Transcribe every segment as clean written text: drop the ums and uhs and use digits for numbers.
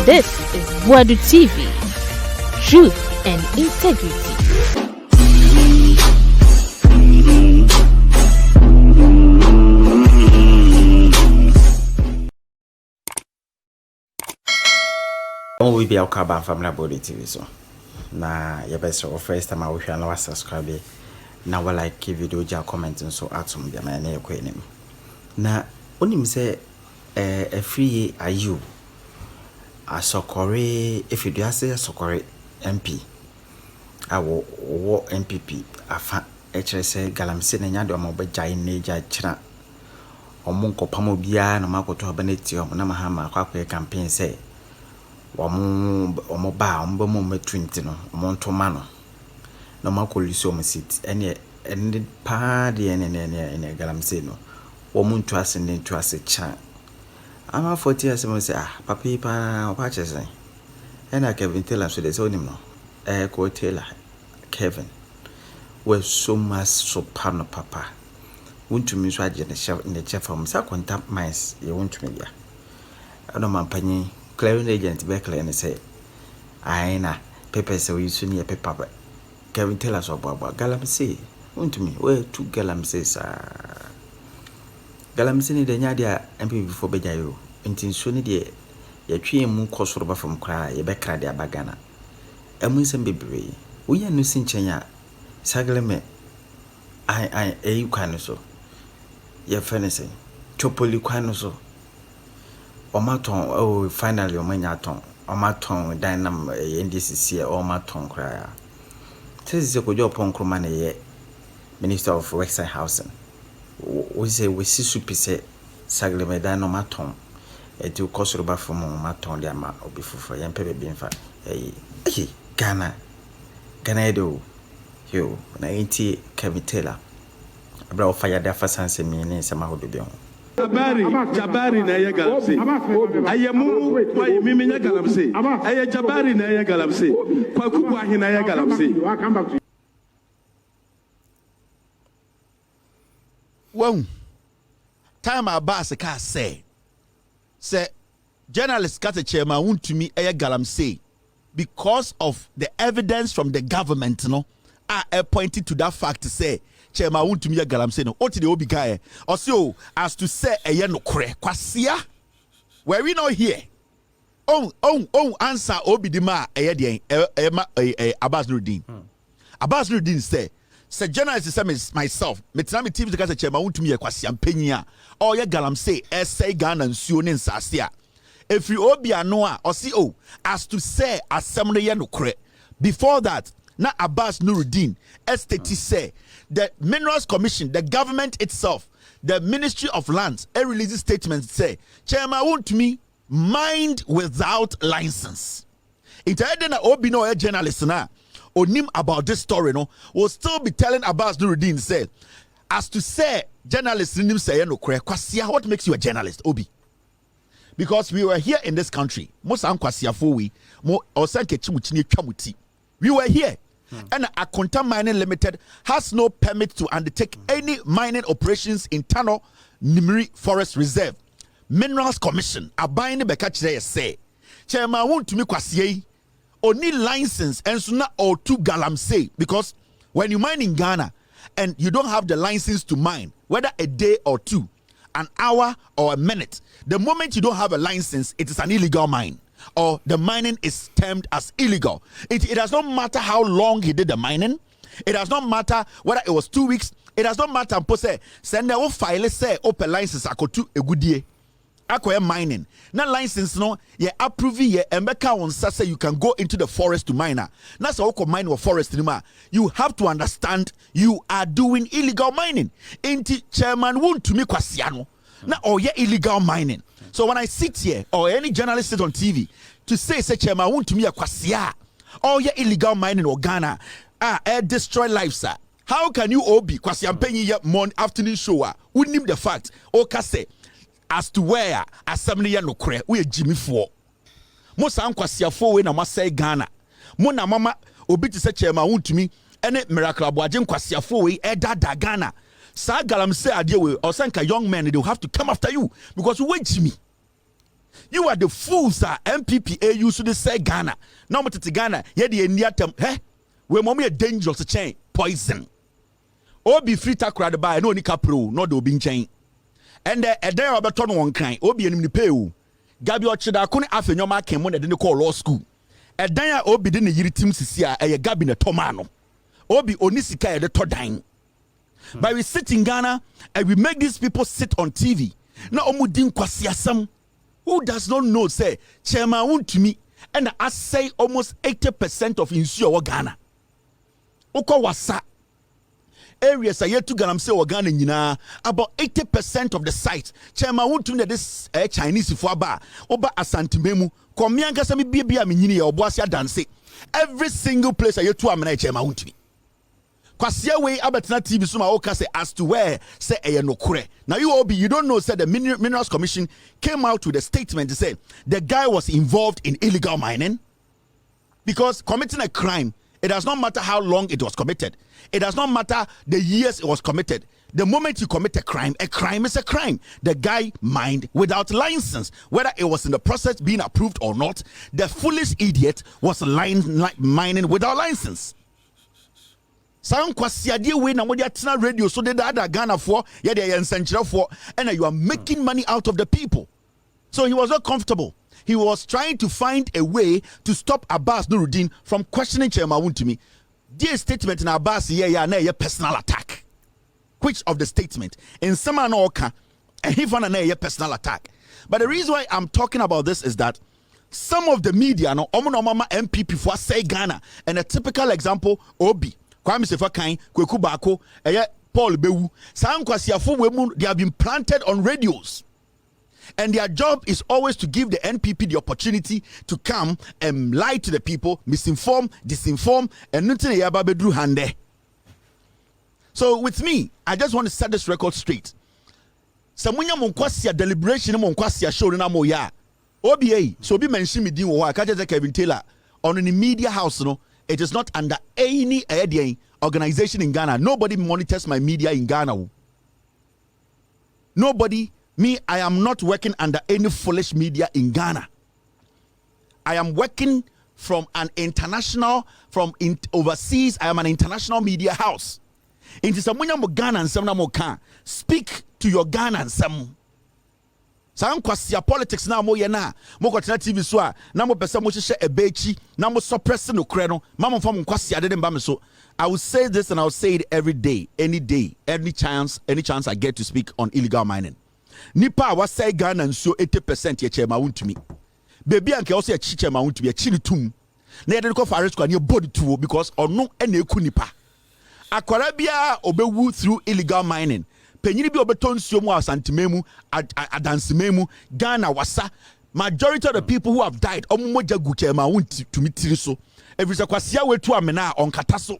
This is Boadu TV. Truth and integrity. We be our carbon from Boadu TV so. Na your best first time I wish you know subscribe. Na we like video ja comment and so add some dem na ekwe nim. Na onim say Afriyie Ayew asokore efiduase asokore MP awo NPP afa ekire say galamsey na nya de omo bagyae na gya kira omo nkopam obia na makoto abaneti omo na mahama akwa campaign say omo ba omo mo metwinti no omo ntoma no na makolisi omo sit ene pa de ene galamsey no omo ntuase ne ntuase cha ama 40 years mo say papi pa opa chese ena Kevin Taylor so de say onim no ko Taylor Kevin we so much so pano papa Wontumi so age ne chef from sa contact mines ye Wontumi ya no mampanyi clearing agent be clear ne say aina paper say we use ne paper Kevin Taylor so baba galamsey Wontumi we two galamsey sa galamsey ni de nya dia MPP before bejayo ntin so ni de yatwe mu kosoro ba fam kra ye be kra de abagana emu nsem bebre wo ya no sinchenya Saglemi Ayew kwano so ye fenese chopoli kwano so omaton finally omanya ton omaton dynam NDCC omaton kra ya tese ko jo pon kroma na ye Minister of Works and Housing we say we see supise Saglemi dan no maton eti ukosoro ba fom maton dia ma obi fufu ye mpebe bi mfa Ghana edo yo na enti Kevin Taylor abra o fire da fasanse mi ne nsema hodo bi ho Jabari na ye galamsey ayemu kwa mimi nya galamsey aye Jabari na ye galamsey kwa kuwa hina ye galamsey Well, time Abbas ka say journalists got a chairman Wontumi aye galamsey because of the evidence from the government are pointed to that fact to say chairman Wontumi aye galamsey no oti de obi guy also as to say aye no kre kwasia were we not here answer obi di ma aye de Abbas Nuruddin Abbas Nuruddin say journalist say myself metina me TV to say chairman Wontumi aye kwasia mpanyia or aye galamsey say Ghana nsuo ne nsase a if you obi anoa or see as to say assembly no kre before that na Abbas Nuruddin estate say the Minerals Commission, the government itself, the Ministry of Lands releases statements say chairman Wontumi mined without license. It na obi no a journalist na onim about this story no will still be telling Abbas Nuruddin say as to say journalists nim say no kre kwasia what makes you a journalist obi. Because we were here in this country. We were here. And Akonta Mining Limited has no permit to undertake any mining operations in Tano Nimiri Forest Reserve. Minerals Commission, Abayne Bekachire say, Chairman Wontumi kwasiye, only license and suna or two galamsey. Because when you mine in Ghana and you don't have the license to mine, whether a day or two, an hour or a minute, the moment you don't have a license, it is an illegal mine, or the mining is termed as illegal. It does not matter how long he did the mining. It does not matter whether it was 2 weeks. It does not matter. Send the file say open license akotu egudie. Akoye mining. Na license no ye approve ye embeka on say you can go into the forest to mine. Na so oko mine or forest nima. You have to understand you are doing illegal mining. Inti chairman Wontumi kwasiano. Na ye illegal mining. So when I sit here or any journalist sit on TV to say chairman Wontumi kwasia ye illegal mining or Ghana destroy lives sir. How can you all be kwasiampenyi ye morning afternoon show wouldn't the fact say as to where assembly no kre we Jimmy for mo san kwasiafo we na masai Ghana mo na mama obi ti say chairman Wontumi ene miracle aboaje kwasiafo we dada Ghana sa galamsey ade we or sanka young men they will have to come after you because we Jimmy You are the fools that NPP Ayew should say Ghana. Now mo tete Ghana, ye the Indiatem, we mommy a dangerous chain, poison. Obi free takra the buy, no ni capro, no do bin chain. And a day of a ton one kind, Obi and Nipeu. Gabi Ochida kuni afe nyoma came when they didn't call law school. A day Obi didn't yiri team sisia, a gabi na tomano. Obi onisika the todine. But we sit in Ghana and we make these people sit on TV. Now omudin kwasiasam. Who does not know, say, Chairman Wontumi, and I say almost 80% of insure Ghana. Oko wasa. Areas are yet to galamsey or Ghana nyina. About 80% of the sites. Chairman Wontumi this Chinese fuaba. Oba asantimemu. Komianga sami bibia minyini ya oboasia danse. Every single place are yet to amena Chairman Wontumi. Kwasia way abetina TV suma oka say as to where say no kure. Now you don't know, said the Minerals Commission came out with a statement to say the guy was involved in illegal mining because committing a crime, it does not matter how long it was committed. It does not matter the years it was committed. The moment you commit a crime is a crime. The guy mined without license, whether it was in the process being approved or not. The foolish idiot was mining without license. Sound kwasiade we na modi atena radio so de da Ghana for ye de yensenkyere for and you are making money out of the people. So he was not comfortable. He was trying to find a way to stop Abbas Nuruddin from questioning Chairman Wontumi. Dear statement in Abbas na personal attack. Which of the statement in some anoka and he found a personal attack. But the reason why I'm talking about this is that some of the media no omonomama NPP for say Ghana, and a typical example Obi Kwame Sefakan, Kweku Bako, Paul Bewu, they have been planted on radios. And their job is always to give the NPP the opportunity to come and lie to the people, misinform, disinform, and nothing bedru hande. So with me, I just want to set this record straight. Samunya Monkwasia deliberation Monkwasia show na moya. OBA, so be mention me din wa kaje Kevin Taylor on the media house no. It is not under any organization in Ghana. Nobody monitors my media in Ghana. Nobody. Me, I am not working under any foolish media in Ghana. I am working from an international, overseas. I am an international media house. Into someone mo Ghana and some mo can speak to your Ghana and some. Some kwasia politics na mo yena mo kwatena TV so a na mo pesa mo hye ebechi na mo suppress no kre no mama fam kwasia de mba me so. I will say this and I will say it every day, any chance I get to speak on illegal mining. Nipa was say Ghana and so 80% ye Chairman Wontumi. Baby anke also ye Chairman Wontumi ye chili tum. Na ye de ko for arrest kwa ne body tuo because ono ene eku nipa. Akwara bia obewu through illegal mining. Penyini bi obeton nsuo mu asantememu adansememu Ghana wasa majority of the people who have died omomoja gu Chairman Wontumi tiri so everisa kwasia wetu amena onkata so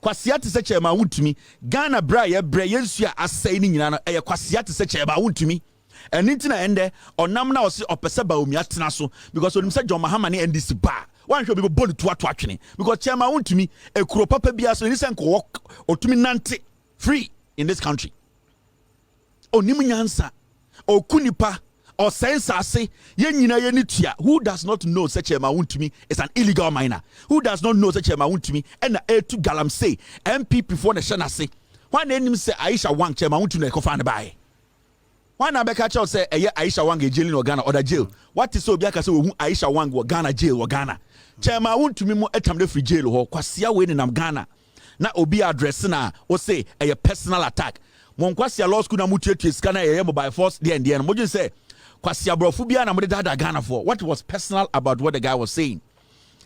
kwasia te se Chairman Wontumi Ghana bra ye nsu a asai ni nyina no eye kwasia te se Chairman Wontumi enti na ende onam na ose opese ba omi atena so because onim se John Mahama ne NDC ba wan hwe be bonu to atwene because Chairman Wontumi ekuro papa bia so ni se nko otumi nante free in this country. Onim nyansa, okunipa, or sensase, yenyina yenitia. Who does not know such a Wontumi is an illegal miner? Who does not know such a Wontumi and to galamsey NPP for the shanase? Why name say Aisha Wang Chairman Wontumi kofan by? Why na beka chow say Aisha Wang jail in Ghana or the jail? What is so biaka say Aisha Wang or Ghana jail or Ghana? Chairman Wontumi mo etam de free jail or kwasia we in Ghana. Na obi address na o say a personal attack. Mon kwasia law school na mutuatu scanner a mobile force the end. Mo just say kwasia brofu bia na mo da Ghana for. What was personal about what the guy was saying?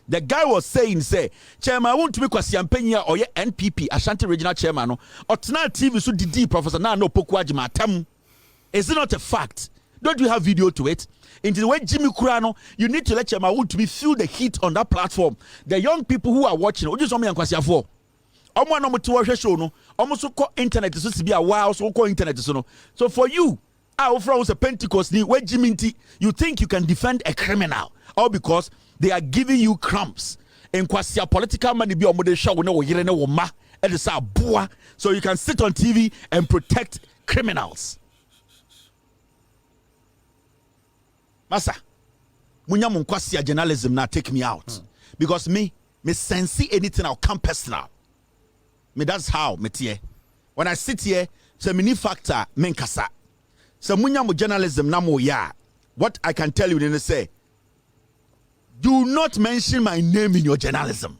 The guy was saying say Chairman Wontumi kwasia mpanya or NPP Ashanti regional chairman no otna TV so didi professor na no poku agima tam. Is it not a fact? Don't you have video to it? Into the way Jimmy Kurano, you need to let Chairman Wontumi feel the heat on that platform. The young people who are watching, just want me and kwasia for. Omo no mutu wa show no almost so internet so si bia wow so call internet so no. So for you our friend was a Pentecost ni where Jiminti you think you can defend a criminal all because they are giving you crumbs in kwasia political money bi omo de show no wo yire ne wo ma e de sa boa so you can sit on TV and protect criminals. Masa, munya munkwasi journalism now take me out. Because me sense anything I'll come personal. Me that's how me tie. When I sit here, say mini factor men kasa. So munya mu journalism na mo ya. What I can tell you then say, do not mention my name in your journalism.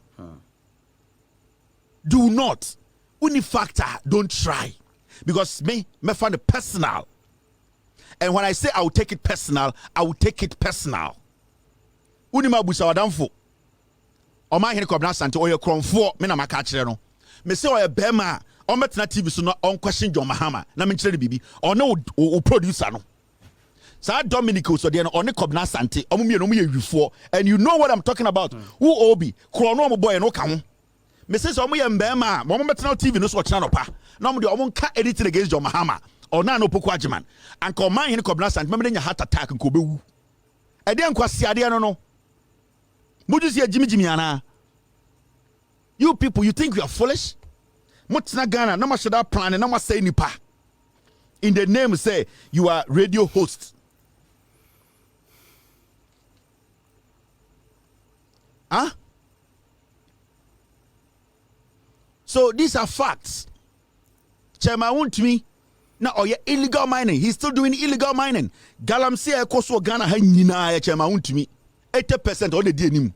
Do not. Uni factor, don't try. Because me find it personal. And when I say I will take it personal, I will take it personal. Uni ma busa wadamfo. O ma hene kwabna sante o ye kronfo me na maka kire no. Me say o ye bema o metna TV so no on question John Mahama na me kire bibi. O ne o producer no. Sa Dominic so de no one kwabna sante o me no ye wifo and you know what I'm talking about. Who obi krono mo boy no ka ho. Me say so mo ye bema mo metna TV no so kira no pa. Na mo de o mo nka editing against John Mahama. Or na no poku ajiman and come man hene kwabna sante me nya heart attack nko bewu. E de nkwasi ade no. Jimmy ana. You people, you think we are foolish? Mutsna Ghana, no much that plan, and no much say nipa. In the name, say you are radio host. Huh? So these are facts. Chairman Wontumi, now oh yeah, illegal mining. He's still doing illegal mining. Galamsey Koso Ghana Hanina Chairman Wontumi. 80% on the DNM.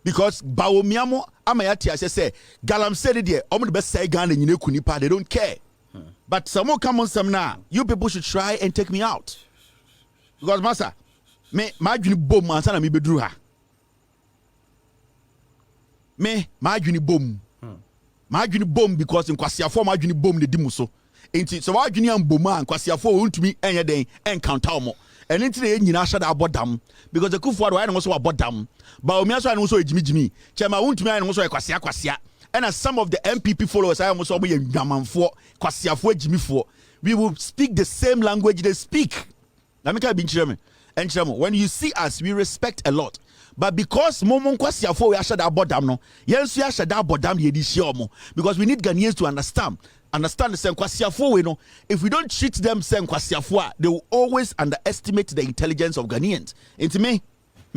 Because Bawomiamo Amayati say galamsey de omo the best say Ghana nyine kunipa, they don't care. But some more come on some now. You people should try and take me out. Because massa me madwini bom ansa na me bedru ha. Me madwini bom. Madwini bom because nkwasiafo madwini bom ne dimu so. Enti so wadwini am bom an nkwasiafo wontumi enye den encounter mo. And into the engine, I shut up bottom because the coup for I also a bottom. But me also I also a Jimmy. Chairman Wontumi and also a kwasia. And as some of the NPP followers, I almost be a gaman for kwasia for Jimmy for. We will speak the same language they speak. Let me can be chairman. And chairman, when you see us, we respect a lot. But because momon kwasia for we shut up bottom no, yes we shut up bottom ye this year because we need Ghanaians to understand the same kwasiafo we know. If we don't treat them same kwasiafo, they will always underestimate the intelligence of Ghanaians. Into me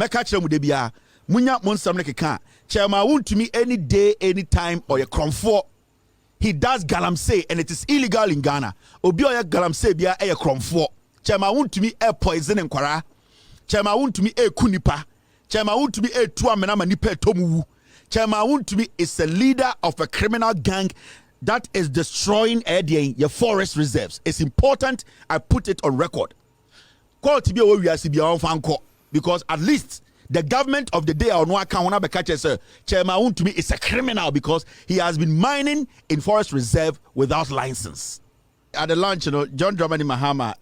catch them with the bia munya monsam nekeka Chairman Wontumi any day any time or a kromfo he does galamsey and it is illegal in Ghana. Obi oya galamsey bia e kromfo. Chairman Wontumi e poison nkwara. Chairman Wontumi e kunipa. Chairman Wontumi e tu amena manipa tomu. Chairman Wontumi is a leader of a criminal gang that is destroying your forest reserves. It's important I put it on record. Because at least the government of the day on one account Chairman Wontumi is a criminal because he has been mining in forest reserve without license. At the launch, John Dramani Mahama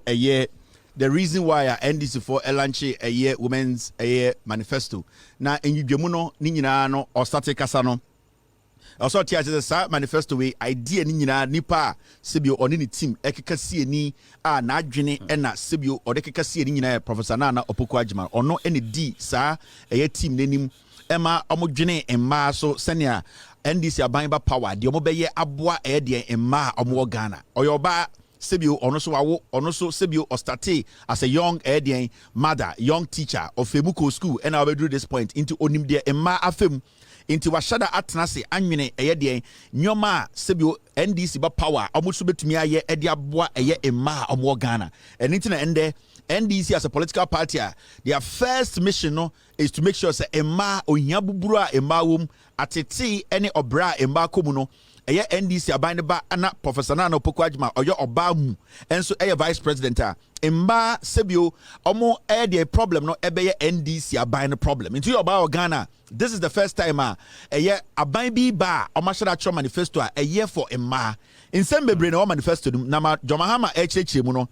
a year. The reason why I NDC for a launch a year women's a year manifesto. Now in Yubiamuno, Ninano or State Casano. Also, the manifesto way idea nina nipa Sibio or any team ekekasi ni na adwene na Sibio or ekekasi ni nyina Professor Nana Opokuajiman or no any D sa a team nenim Emma omodwene emma so senia NDC abamba power de omobeye aboa de emma omo Ghana oyoba Sibio ono so Sibio or start as a young mother young teacher of Femuko school and I will do this point into onim de emma afem into washada atnase anwene de nyoma Sibio NDC ba power omuso betumi aye de aboa emma omo Ghana and into na ende NDC as a political party their first mission is to make sure say emma ohia buburu a emma wom atete ene obra emma komu no NDC abane ba ana Professor Nana Opokuajiman oyo oba mu enso vice president emma Sibio omo the problem no ebe NDC abane problem into your ba Ghana. This is the first time aban bi ba omashara cho manifesto a year for emma in sembebre na manifesto na John Mahama echeche mu no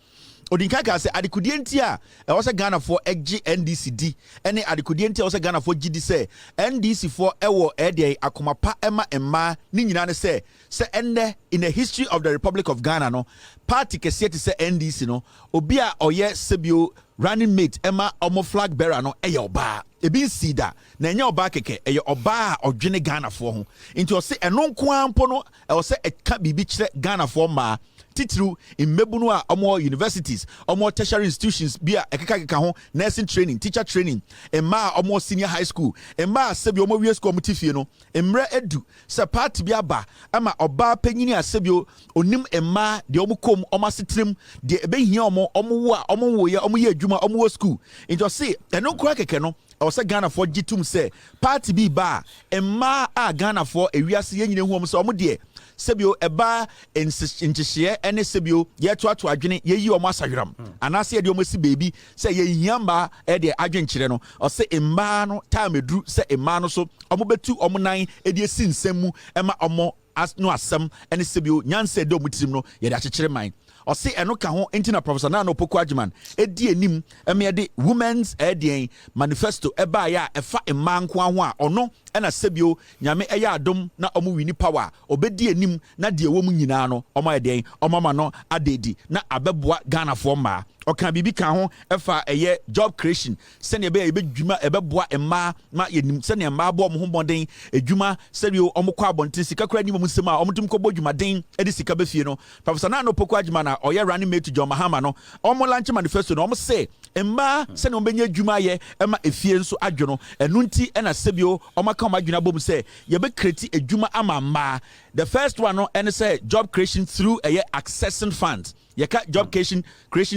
Odinkaka say adikudientia was a Ghana for EG NDCD any adikudientia was a Ghana for GD say NDC for ewo ede akomapa emma ni nyina ne say ende in the history of the Republic of Ghana no party kese te say NDC no obi a oye Sibio running mate Emma omo flag bearer no eye oba ebi si da na enye oba keke eye oba odwene Ghana fo ho nti o se eno nko ampo no e o se eka bibi kire Ghana fo ma titru immebu no a omo universities omo tertiary institutions bia ekeka ho nursing training teacher training emma omo senior high school emma sebi omo wie school mutifie no emre edu se part bia ba ama oba panyini asebio onim emma de omo kom omo asetrem de ebehia omo wo a omo wo ye omo ye adwuma omo wo school into say eno kura keke no o se Ghana for gitum say part bi ba emma a Ghana for ewiase ye nyine hu omo se omo de sebio eba enchihye ene sebio ye toato adwene ye yi omo asahweram anase ye de omo si baby se ye hiamba e de adwenkyere no o se emma no time eduru se emma no so omo betu omo nan e de sinsem mu ema omo as no asem ene sebio nyanse de omo tirim no ye de akyekere man o se eno ka ho entina Professor Nana Opoku Agyeman edi enim eme de women's edien manifesto eba ya efa emma nko ho a ono ena sebio nyame eya adom na omo wini power obedi enim na de ewo mu nyina no omo edien omo ma no adedi na abeboa Ghana fo ma oka bibi ka ho efa eye job creation sene be ebedwuma ebeboa emma ma yenim sene emma bo omo ho bonden edwuma sebio omo kwa abonten sika kra nim mu nsem a omo tum ko bodwumaden edi sika be fie no Professor Nana Opoku Agyeman oye running mate to John Mahama no omo launch manifesto no omo say emma sene omo benya adwuma ye ema efie nso adwono enu nti ena sebio omo ka omo adwuna bom say ye be create adwuma ama the first one no and say job creation through a accessing funds yeka job creation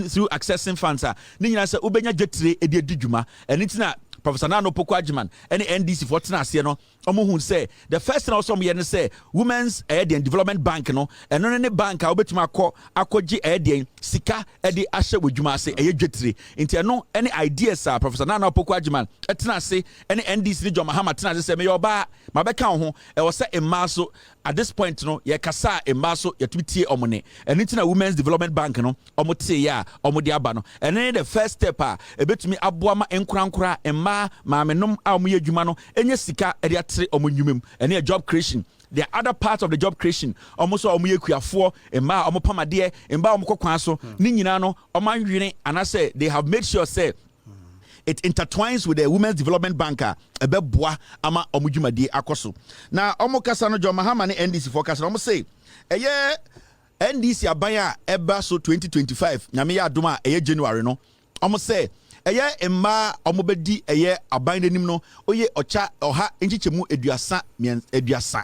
through accessing funds ni nyina say ubenya dwetire edi adwuma enu nti na Professor Nana Opoku Agyeman any NDC for tena ase no omo hu say the first thing also me say women's aid development bank no eno ne bank a obetuma akogye aid sika ede ahye wodwuma ase dwetire nti eno any ideas Professor Nana Opoku Agyeman tena ase any NDC ni John Mahama tena ase say me yoba mabeka ho e wo say emma so at this point no ye kasa emma so ye tutie omo ne eno nti na women's development bank no omo tie ya omo de aba no eno the first step ebetumi aboa ma enkorankora emma maamenom a omo ye adwuma no enye sika ede omunyumem and a job creation. There are other parts of the job creation. Almost all we for emma omo pamade emba omo kokwan so ni nyina no omanwene and I say they have made sure say it intertwines with the Women's Development Banker ebeboa ama omudwumadi akoso. Na omo kasa no John Mahama ne NDC forecast omo say eye NDC abaya eba so 2025 nyame ya adoma eye January no omo say eye emma omobedi eye aban nanim no oye ocha oha enchichemu eduasa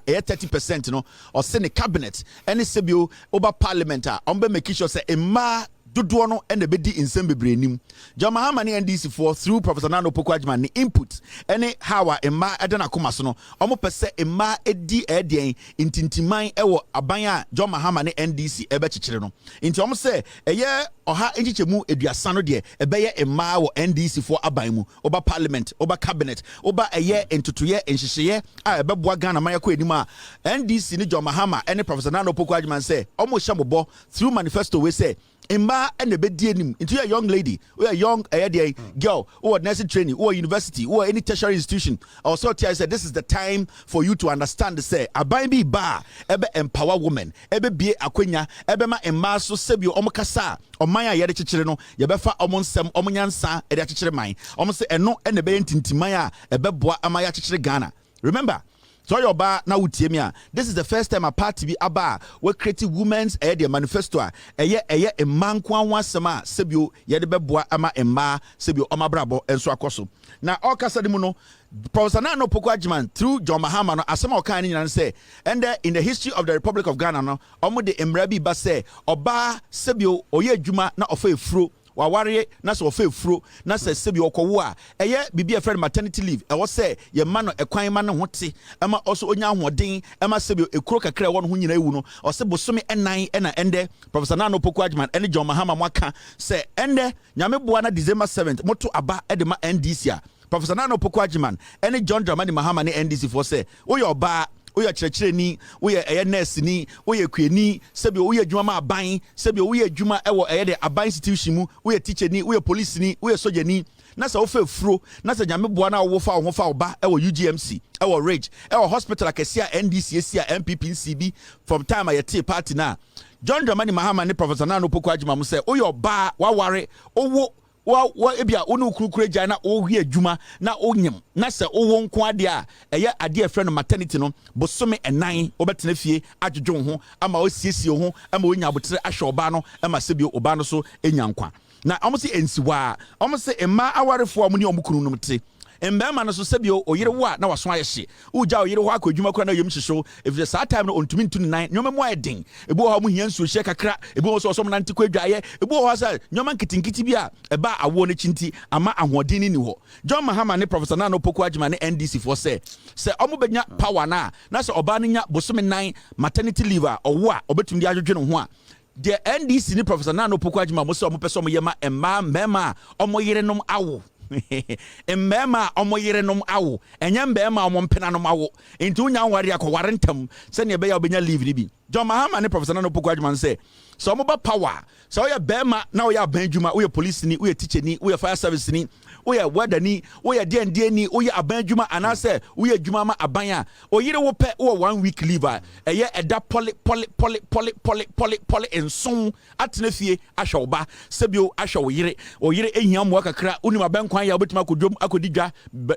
eye 30% no o se ne cabinet ene sebio oba parliament ombe make sure say emma dodo no ene bedi insem bebrenim John Mahama ne NDC for through Professor Nana Opoku Agyeman ne input ene hawa emma edena komaso no omo pese emma edi edien intintiman ewo aban a John Mahama ne NDC ebe chichire no nti omo se eye oha enchichemu eduasa no de ebeye emma wo NDC for aban mu oba parliament oba cabinet oba eye entutuye enhyehyeye a ebeboa Ghana man yakọ enim a NDC ne John Mahama ene Professor Nana Opoku Agyeman se omo hyamobo through manifesto we say emma and the bedienim into a young lady or a young girl or nursing training or university or any tertiary institution also I said this is the time for you to understand say aban bi ba ebe empower women ebe bie akwenya ebe ma emma so sebio omkasa oman a yede kyekere no ye befa omonsem omonyansa ede kyekere man omse eno ene be ntintiman a ebe boa amaya kyekere Ghana. Remember so your bar now this is the first time a party be aba we creative women's their manifesto a man kwa wansema sebio yede beboa ama emma sebio omabrabo enso akoso na okasa de mu no Professor Nana Opoku Agyeman through John Mahama no asema okan ni say and in the history of the Republic of Ghana no omo de emrabi ba say oba sebio oye adwuma na ofa efuro waware na so ofa efuro na se sebi okowo a eye bibi friend maternity leave e wo se ye ma no ekwan ma no hote ema also onya ahoden ema sebi ekuro kakra wo no ho nyina ewu no o se bosome enan ena ende Professor Nana Opoku Agyeman ene John Mahama mwaka se ende nyame boa na December 7th moto aba ede ma NDC a Professor Nana Opoku Agyeman ene John Dramani Mahama ne NDC for say oye oba oye kyerɛkyerɛni oye nurse ni oye kueni sebi oye adwuma ma aban sebi oye adwuma ewo de aban institution mu oye teacher ni oye police ni oye soldier ni na sa ofa furo na sa nyame boa na wo fa wo fa oba ewo UGMC ewo rage ewo hospital akesia NDC asia NPP CB from time ayete party na John Dramani Mahama ne Professor Nana Opoku Agyeman mu say oye oba waware owo wa ebia wonu kurukure gya na wo hwe adwuma na onyem na se wo nko ade a eye ade afre no maternity no bosome enan obetena fie adwodwo ho ama osiesie ho ama onya abotre ahwe oba no ama sebio oba no so enya nkwa na omo se ensiwa omo se emma awarefo omo ne omo kunu no te mbema no so sebio oyire wo a na waso ayehye uja oyire ho akwadwuma kora na yem hyehyo if saa time no ontumi ntu nnan nyoma mu ayedin ebu ho mu hia nsuo hye kakra ebu ho so na nte kwadwaye ebu ho sa nyoma nkitinkiti bi a eba awo no chinti ama ahoden ni ho John Mahama ne Professor Nana Opoku Agyeman ne NDC for se omo benya power na se oba no nya bosome nan maternity leave a owo a obetumi di adwodwe no ho a the NDC ne Professor Nana Opoku Agyeman mo se omo pese omo yema emma mbema omo yerenom awo mbema omo yerenom awo enye mbema omo mpenanom awo enti unya nware akware ntam se ne be ya obenya leave ni bi John Mahama ne Professor Nana Opoku Agyeman se so omo ba power so oya bema na oya banjuma oya police ni oya teacher ni oya fire service ni oya weather ni oya D&D ni oya abanjuma anase oya adwuma ma aban a oyire wo pe o 1 week leave a eye eda poli enson atena fie ahwe oba sebio ahwe oyire ehia mo kakra unim abankwan ya obetima kodwom akodidwa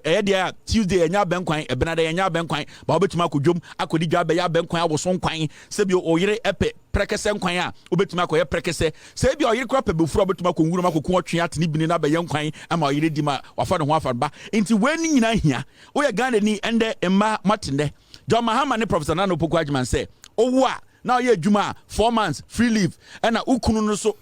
eye dia Tuesday enya abankwan ebenada enya abankwan ba obetima akodwom akodidwa be ya abankwan aboson kwan sebio oyire epe prekese nkwan a obetima akoye prekese sebio oyire kra pe befuru obetima konwuru makoku otwe atene bini na be yankwan ama oyire dima wafa no ho afa ba enti weni nyina hia oya Ghana ni ende emma matinde John Mahama ne Professor Nana Opoku Agyeman say owo a na oya adwuma 4 months free leave na ukunu no so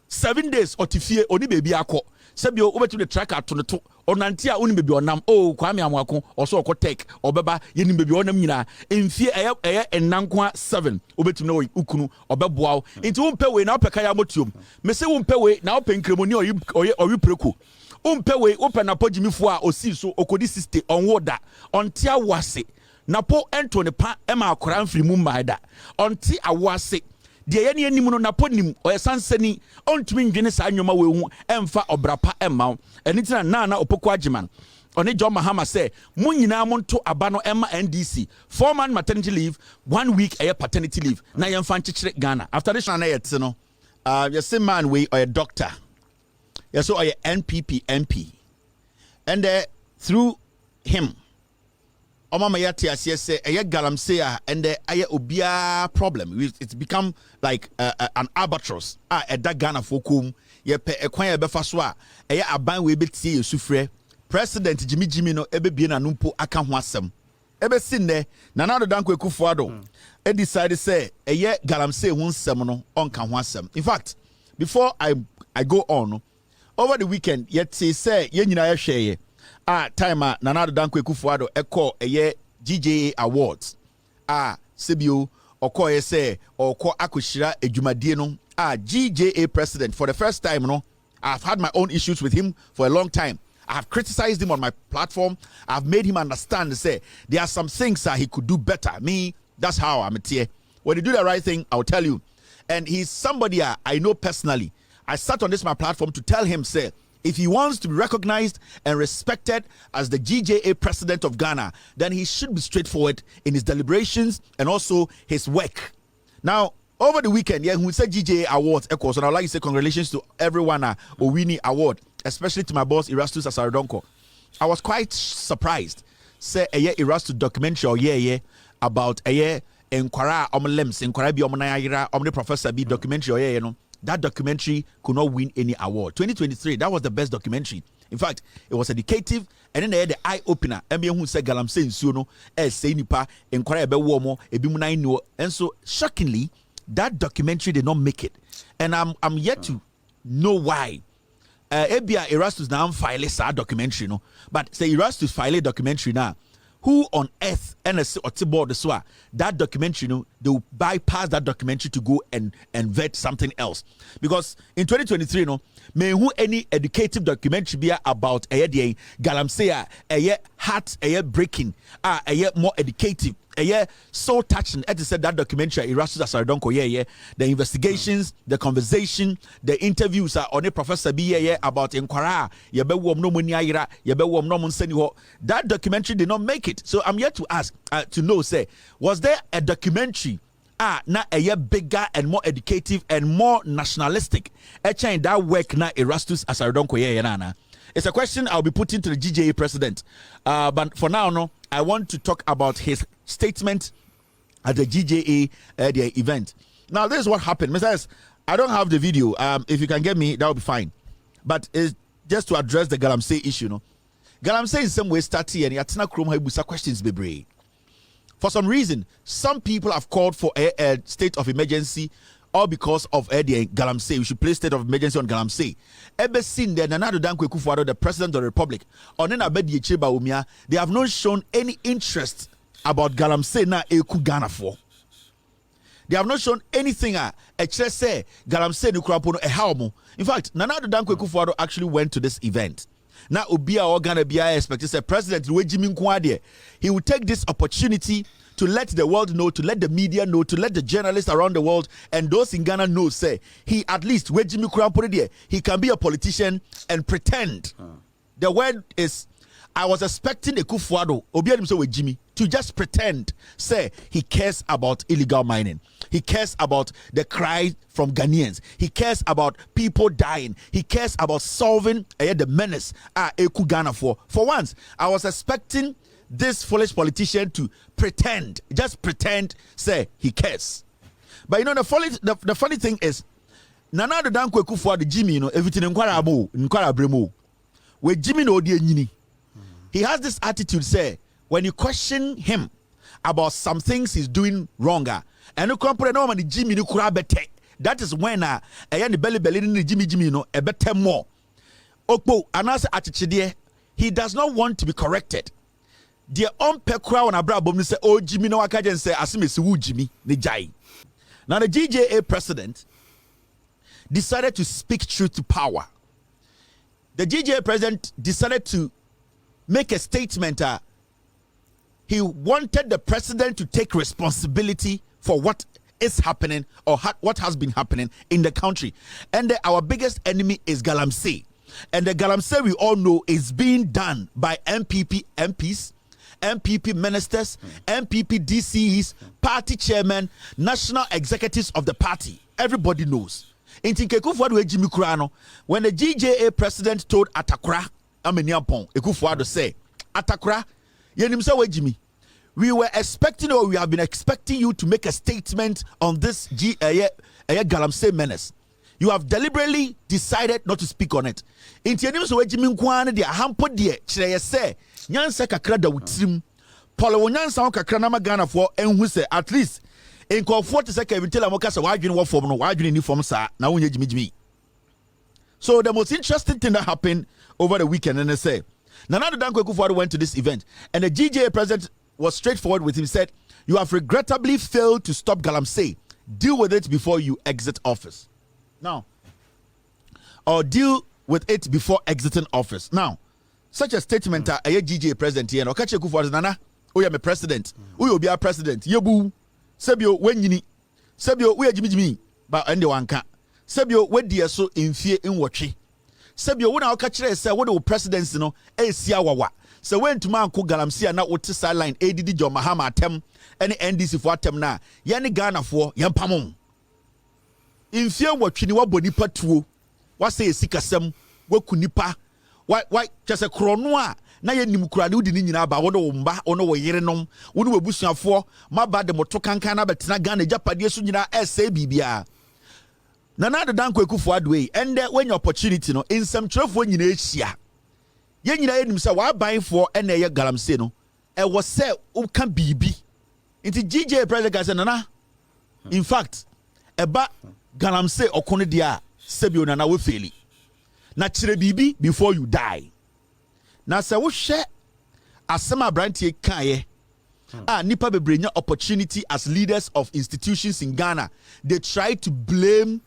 7 days otifie oni bebi akọ sebio obetumi de track ato to onante a oni bebi onam Kwame Amwako oso okotek obeba yeni bebi onam nyina emfie eye enanko 7 obetumi na ukunu obeboa enti wompe we na opeka ya motiom mese wompe we na openkremoni oyi preko wompe we open na pogimifo a osi so okodi 60 onwoda onte awase napo ento ne pa ema akora mfiri mu maida onte awase de ye ne anim no naponim oyesansani ontumi ndwene saa nwoma we hu emfa obrapa emma enitina Nana Opoku Agyeman oni John Mahama say munyina monto aba no emma NDC 4-month maternity leave 1 week paternity leave na yemfa nkyekere Ghana after this na yet no you see man we or a doctor yes so NPP MP and through him Mama yati asese eye galamsey and aye obia problem it's become like an albatross that Ghana fokum ye pe ekwan ye befa so a eye aban we betie yesufre President Jimmy no ebebie na numpo aka ho asem ebe sinne Nana Danko Akufo-Addo e decide say eye galamsey ho nsem no onka ho asem. In fact, before I go on over the weekend yet say ye nyina ye hweye time Nana Danko Akufo-Addo eko eye GJA Awards sebio oko ye say oko akoshira edwumadie no GJA president for the first time no I've had my own issues with him for a long time. I've criticized him on my platform. I've made him understand say there are some things that he could do better. Me, that's how I'm here. When you do the right thing, I'll tell you. And he's somebody I know personally. I sat on my platform to tell him say if he wants to be recognized and respected as the GJA president of Ghana, then he should be straightforward in his deliberations and also his work. Now, over the weekend, who said GJA Awards, so I'd like to say congratulations to everyone who winning award, especially to my boss, Erastus Asarodonko. I was quite surprised. Say Erastus documentary about Enquara Omlems, Enquara Bi Omanayira, Omni Professor B documentary, that documentary could not win any award. 2023, that was the best documentary. In fact, it was educative, and then they had the eye opener. MBA who said galamsey nsuo say nipa enkwara ebe wo mo ebi mu nan no. And so shockingly, that documentary did not make it. And I'm yet to know why. Ebia Erastus now file a documentary no. But say Erastus file a documentary now. Who on earth NSC or T-board the SWA that documentary, they will bypass that documentary to go and vet something else. Because in 2023, may who any educative documentary be about galamsey heart breaking, more educative, so touching. As I said, that documentary, Erastus Asarodonko, the investigations, the conversation, the interviews on a Professor B about Enquara, that documentary did not make it. So I'm here to ask, to know, say, was there a documentary na a year bigger and more educative and more nationalistic. Echa in that work na Erastus Asarodonko ye nana. It's a question I'll be putting to the GJA president. But for now, no, I want to talk about his statement at the GJA the event. Now, this is what happened. Mr. I don't have the video. If you can get me, that will be fine. But it's just to address the galamsey issue, no. Galamsey in some way started and yatina krom ha questions bebre. For some reason, some people have called for a state of emergency, all because of the galamsey. We should place state of emergency on galamsey. Ever seen the Nanado Dankwa Akufo-Addo, the president of the republic, on Abedi Echeba Umia, they have not shown any interest about galamsey na eku Ghana for. They have not shown anything. Say galamsey ni kurapono ehaumo. In fact, Nanado Dankwa Akufo-Addo actually went to this event. Now, Obia or Ghana Bia expected say President Jimmy Nkwade, he will take this opportunity to let the world know, to let the media know, to let the journalists around the world and those in Ghana know, say, he at least, where Jimmy Kurampore, he can be a politician and pretend. The word is, I was expecting a Akufo-Addo, Obiadim so with Jimmy, to just pretend, say, he cares about illegal mining. He cares about the cry from Ghanaians. He cares about people dying. He cares about solving the menace Eku Ghana for. For once, I was expecting this foolish politician to pretend, just pretend, say he cares. But you know, the funny thing is, Nanado Dankwa Akufo-Addo Jimmy, you know, everything in Kwara Bremo. Where Jimmy no die nyini. He has this attitude, say, when you question him about some things he's doing wronger, and you compare no man Jimmy no kura bete. That is when the belly ni Jimmy no a better more. Okpo anasa atichide, he does not want to be corrected. The pekura on abrabom say, oh Jimmy no wakajen say asimesi wu Jimmy ni jai. Now the GJA president decided to speak truth to power. The GJA president decided to make a statement. He wanted the president to take responsibility for what is happening or what has been happening in the country. And our biggest enemy is galamsey. And the galamsey we all know is being done by NPP MPs, NPP ministers, NPP DCEs, party chairmen, national executives of the party. Everybody knows. When the GJA president told Atakra, Akufo-Addo say, Atakra, Jimmy, we were expecting, or we have been expecting you to make a statement on this galamsey menace. You have deliberately decided not to speak on it. In Tianim so Jimmy Nkwane de ahampo de kyerɛ sɛ nyansa kakra da wutrim. Paulo nyansa kakra na magana for enhu sɛ at least in comfort say Kevin tell amoka sɛ wadwene wɔ form no wadwene ni form sa na wonye Jimmy. So the most interesting thing that happened over the weekend, and they say Nanado Dankwa Akufo-Addo went to this event, and the GJA president was straightforward with him. He said, you have regrettably failed to stop galamsey. Deal with it before you exit office. Now, or deal with it before exiting office. Now, such a statement, a GJA president here, Okache Akufo-Addo Nana, Oya me president, Oya be a president, Yebu, Sebio, Wenyini, Sebio, Oya Jimmy, but Ende Wanka, Sebio, we dear so in fear in watching. Sebio, when our catcher say, what the presidency no, Siawawa. So when to man ko galamsey na wote sideline ADD John Mahama atem any NDC for atem na yani Ghana for yampamon in fear watchini wa bonipa tuo wa say sikasem wa kunipa why just a krono a na ye nimkura de udi ni nyina ba wo no mba ono wo yerenom wo no wabusuafo ma ba de moto kankan na betena Ghana japade so nyina ese bibia Nanado Dankwa Akufo-Addo and when your opportunity no in some trafo nyina ehia yen nyina enim say wa ban for na ye galamsey no e was say o kan bibi nti GJ president say nana in fact eba galamsey okono dia sebio nana we feli na kire bibi before you die na say wo hwe asema brantie kan ye nipa bebrenya opportunity as leaders of institutions in Ghana. They try to blame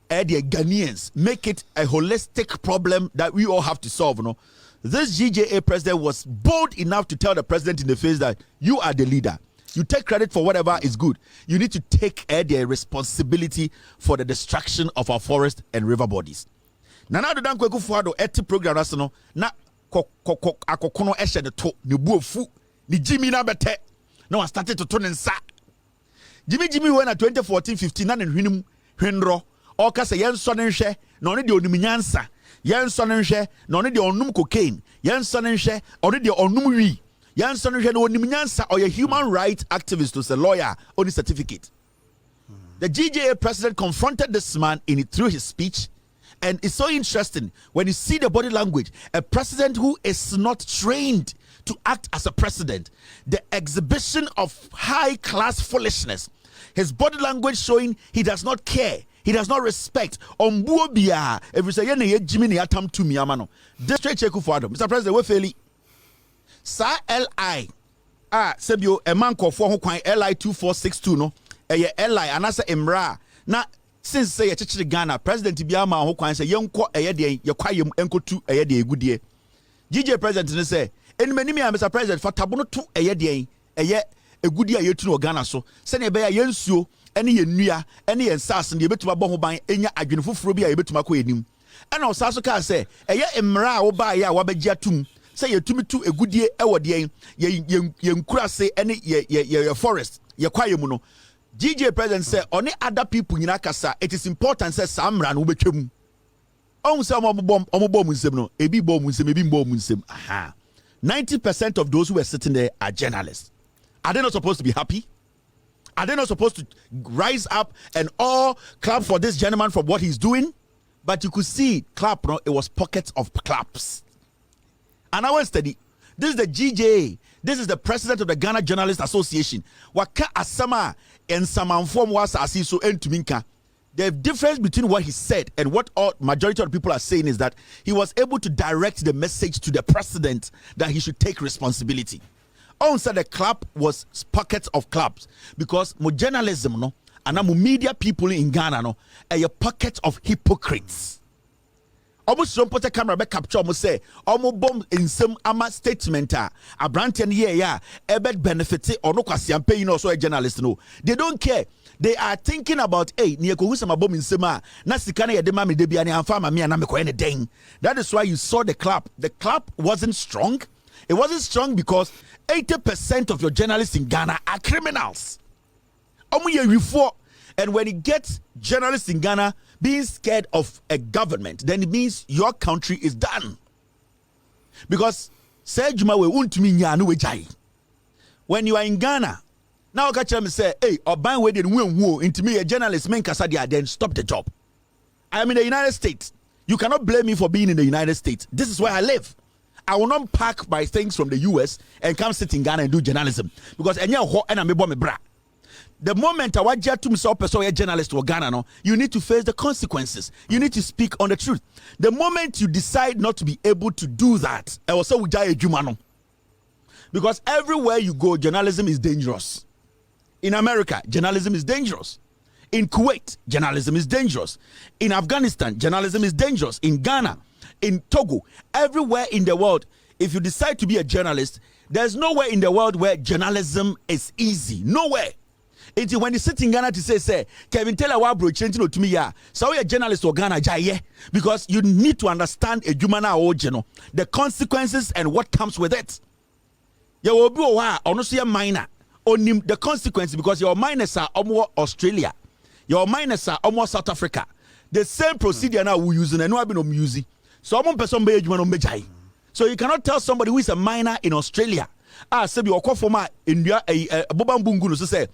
the Ghanaians, make it a holistic problem that we all have to solve. No, this GJA president was bold enough to tell the president in the face that you are the leader. You take credit for whatever is good. You need to take the responsibility for the destruction of our forest and river bodies. Nanado Dankwa Akufo-Addo eti program rasono na akokono ehye de to ne buofu ni Jimmy na bete. No, I started to turn and sa. Jimmy when at 2014-15 na nhwinum hwenro o ka se yen so ne nhwe na one de onum nyansa yen so ne nhwe na one de onum cocaine yen so ne nhwe one de onum wi yen so ne nhwe na onum nyansa or a human rights activist to a lawyer on his certificate. The GJA president confronted this man through his speech, and it's so interesting when you see the body language. A president who is not trained to act as a president, the exhibition of high-class foolishness, his body language showing he does not care, he does not respect. If you say this straight check for Adam, Mr. President, we fail. Sa LI sebio a man called for LI 2462 no. Eye Eli anasa emra na since say ye chichiri Ghana president bia ma ho kwan say yenko eye de ye kwayem enkotu eye de egudie GJ president ne say enimani me Mr. President for tabono to eye de eye egudie yetu no Ghana so se ne be ya yensuo ene ye nnua ene ye nsase ne betuma bo ho ban enya adwene foforo bia ye betuma ko enim ena osaso ka say eye emra wo ba ye a wabagya tum say ye tumi tu egudie ewo de ye nkurase ene ye forest ye kwayem no GJ president said, only other people in Akasa, it is important, says Samran will be chum. On some bomb, no, a big bomb, maybe bomb. Aha. 90% of those who were sitting there are journalists. Are they not supposed to be happy? Are they not supposed to rise up and all clap for this gentleman for what he's doing? But you could see clap, no, it was pockets of claps. And I was steady. This is the GJA. This is the president of the Ghana Journalists Association. Waka asama and samanform was asiso entuminka. The difference between what he said and what all majority of the people are saying is that he was able to direct the message to the president that he should take responsibility. On said the clap was pockets of claps because mo journalism no and mo media people in Ghana no a pocket of hypocrites. Almost don't put a camera back capture almost say almost bomb in some ama statement a branten yeah ebed benefit or no kwasiam pay you know so a journalist no they don't care. They are thinking about near ko husama bomb in sema na sika na ye de ma me de bia ne amfa ma me na me ko ne den. That is why you saw the clap. The clap wasn't strong. It wasn't strong because 80% of your journalists in Ghana are criminals. And when you get journalists in Ghana being scared of a government, then it means your country is done. Because when you are in Ghana, now catch them say, hey, or bang way did into me a journalist men kasadia, then stop the job. I am in the United States. You cannot blame me for being in the United States. This is where I live. I will not pack my things from the US and come sit in Ghana and do journalism. Because the moment I want to myself a journalist or Ghana, no, you need to face the consequences. You need to speak on the truth. The moment you decide not to be able to do that, I will say because everywhere you go, journalism is dangerous. In America, journalism is dangerous. In Kuwait, journalism is dangerous. In Afghanistan, journalism is dangerous. In Ghana, in Togo, everywhere in the world, if you decide to be a journalist, there's nowhere in the world where journalism is easy. Nowhere. It's when you sit in Ghana to say, Kevin Taylor Wabro changing to me, yeah. So you're a journalist or Ghana, yeah, because you need to understand a human original, the consequences and what comes with it. You will be honestly a minor on the consequences because your minors are almost Australia, your minors are almost South Africa. The same procedure now we using and no have been using. So I'm person be human on mejai. So you cannot tell somebody who is a minor in Australia. Sebi okwa forma India boba mbungu no so say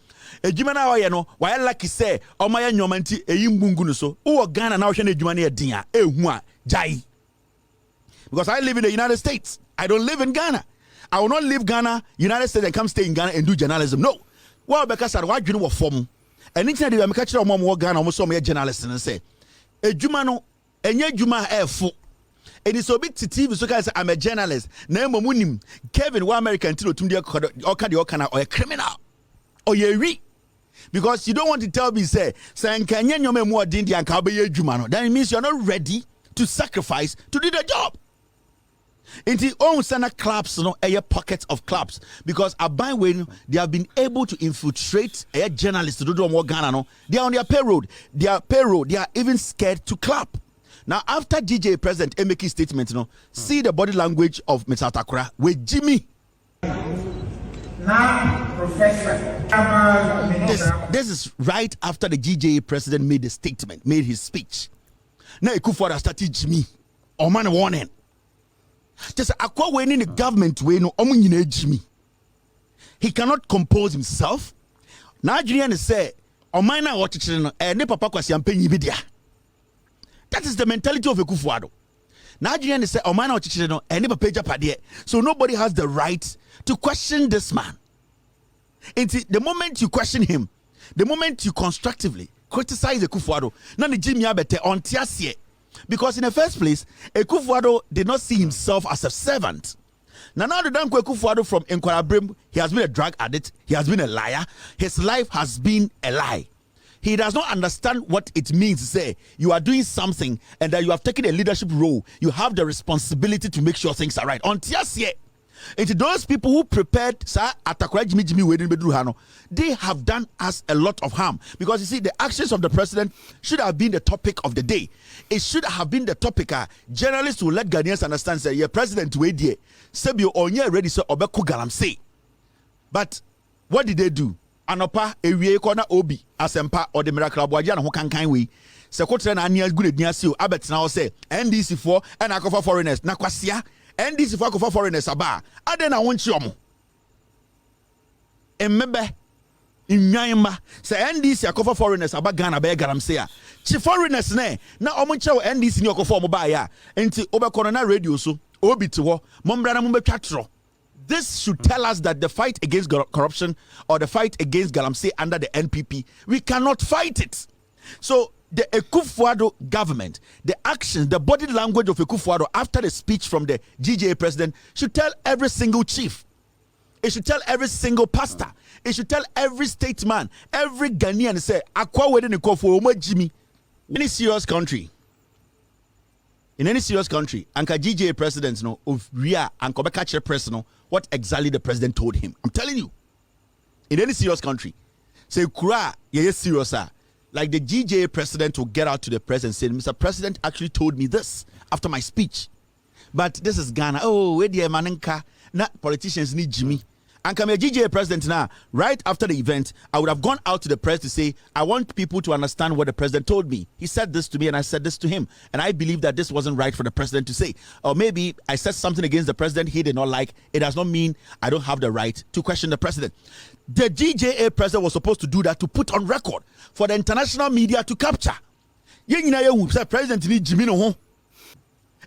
ejuma na oye no why lucky say o ma ya nyoma nti eyi mbungu no so wo Ghana na ohwe na ejuma na edin a ehu a jai. Because I live in the United States. I don't live in Ghana. I will not leave Ghana, United States and come stay in Ghana and do journalism. No. Well because I wa dwene wo form. Anything dey me ka kire omom wo Ghana omo so me journalist and say ejuma no enye ejuma efo. And it's a bit TV, so guys, I'm a journalist. Name Kevin, one American, or a criminal, or you because you don't want to tell me, say, can you more dindy and Jumano? That means you're not ready to sacrifice to do the job. In the own center clubs, a pockets of clubs because by when they have been able to infiltrate a journalist to do more Ghana, they are on their payroll. They are even scared to clap. Now, after DJ President making statement, see the body language of Mr. Takura with Jimmy. Now, This is right after the GJA president made the statement, made his speech. Now Akufo-Addo started Jimmy. Or man warning. Just akwa when in the government way no omu nyina Jimmy. He cannot compose himself. Nigerian say oman na watch no ne papa kwasi ampanyi bi dia. That is the mentality of Akufo-Addo. Nigerian say oman na watch no ne papa japade. So nobody has the right to question this man. The moment you question him, the moment you constructively criticize Akufo-Addo, now the Jimmy Abete on Tiasie. Because in the first place, Akufo-Addo did not see himself as a servant. Now the Danko Akufo-Addo from Nkwarabrim, he has been a drug addict, he has been a liar, his life has been a lie. He does not understand what it means to say you are doing something and that you have taken a leadership role. You have the responsibility to make sure things are right. On Tiasie. It's those people who prepared they have done us a lot of harm, because you see the actions of the president should have been the topic of the day. It should have been the topic. Journalists will let Ghanaians understand say, yeah, president Wedie Sebio onye ready so obeku galamsey. But what did they do? Anopa ewie kona obi asempa or the miracle abuaja na ho kankan we secretary na ania good ediasio abet na say NDC for and akofa foreigners na kwasia NDC for foreigners aba ade na wonchi omo emmebe inyanma say NDC akofa foreigners aba Ghana be galamsey a chi foreigners na omo chew NDC ni akofa omo ba ya enti obekọ na radio so obi te ho mombra na mombetwa tro. This should tell us that the fight against corruption or the fight against galamsey under the NPP, we cannot fight it. So the Akufo-Addo government, the actions, the body language of Akufo-Addo after the speech from the GJA president should tell every single chief. It should tell every single pastor. It should tell every statesman, every Ghanaian say, Akwa wede ne kofo omo Jimmy. In any serious country, Anka GJA president no of Ria and Kobeka chair president, what exactly the president told him. I'm telling you, in any serious country, say Kura, yeah, serious, like the GJA president will get out to the president and say, Mr. President actually told me this after my speech. But this is Ghana. Oh, where the manenka, not politicians need Jimmy. And come a GJA president now, right after the event, I would have gone out to the press to say, I want people to understand what the president told me. He said this to me and I said this to him. And I believe that this wasn't right for the president to say. Or maybe I said something against the president he did not like. It does not mean I don't have the right to question the president. The GJA president was supposed to do that to put on record for the international media to capture. President need Jimmy no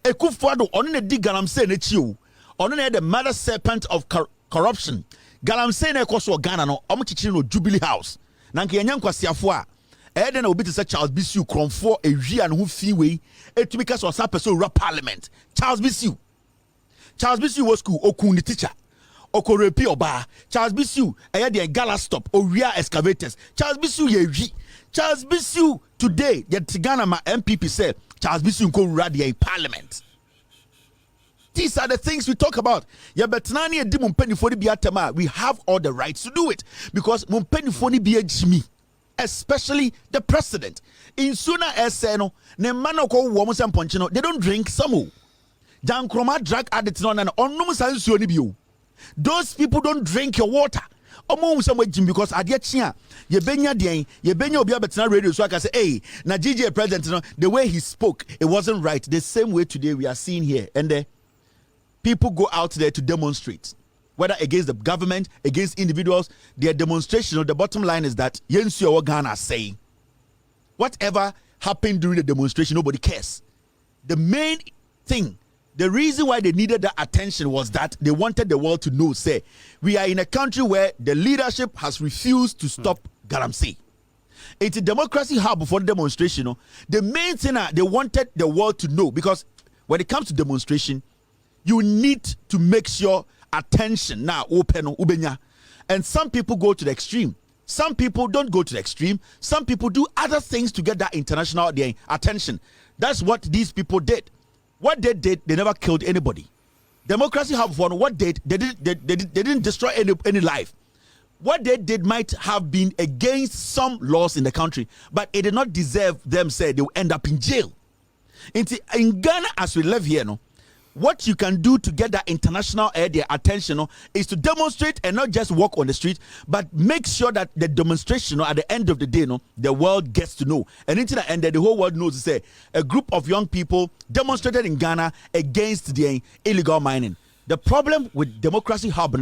Akufo-Addo on the galamsey ne chiu. On the mother serpent of corruption. Galamsey na ekoso Ghana no omo chichiri no Jubilee House. Na nke yanya nkwasiafo a na obi te say Charles Bisu kronfo ehwi an ho fi wei etumi ka so sa person rap parliament. Charles Bisu was school okun the teacher. Okorepi oba. Charles Bisu the gala stop owia excavators. Charles Bisu ye Charles Bisu today the Ghana ma NPP say Charles Bisu nko wura the parliament. These are the things we talk about. We have all the rights to do it because especially the president. In sooner as they don't drink some. Drug addicts those people don't drink your water. Because radio so I can say, hey, na GJ president, the way he spoke, it wasn't right. The same way today we are seeing here. And people go out there to demonstrate, whether against the government, against individuals. Their demonstration, the bottom line is that Yensu Ghana saying, whatever happened during the demonstration, nobody cares. The main thing, the reason why they needed that attention was that they wanted the world to know, say, we are in a country where the leadership has refused to stop galamsey. It's a democracy hub before the demonstration. The main thing they wanted the world to know, because when it comes to demonstration, you need to make sure attention now open ubenya. And some people go to the extreme. Some people don't go to the extreme. Some people do other things to get that international attention. That's what these people did. What they did, they never killed anybody. Democracy have won. What they didn't destroy any life. What they did might have been against some laws in the country, but it did not deserve them say they will end up in jail. In Ghana, as we live here, what you can do to get that international attention is to demonstrate and not just walk on the street, but make sure that the demonstration at the end of the day, the world gets to know. And until the end, the whole world knows to say a group of young people demonstrated in Ghana against the illegal mining. The problem with Democracy Hub,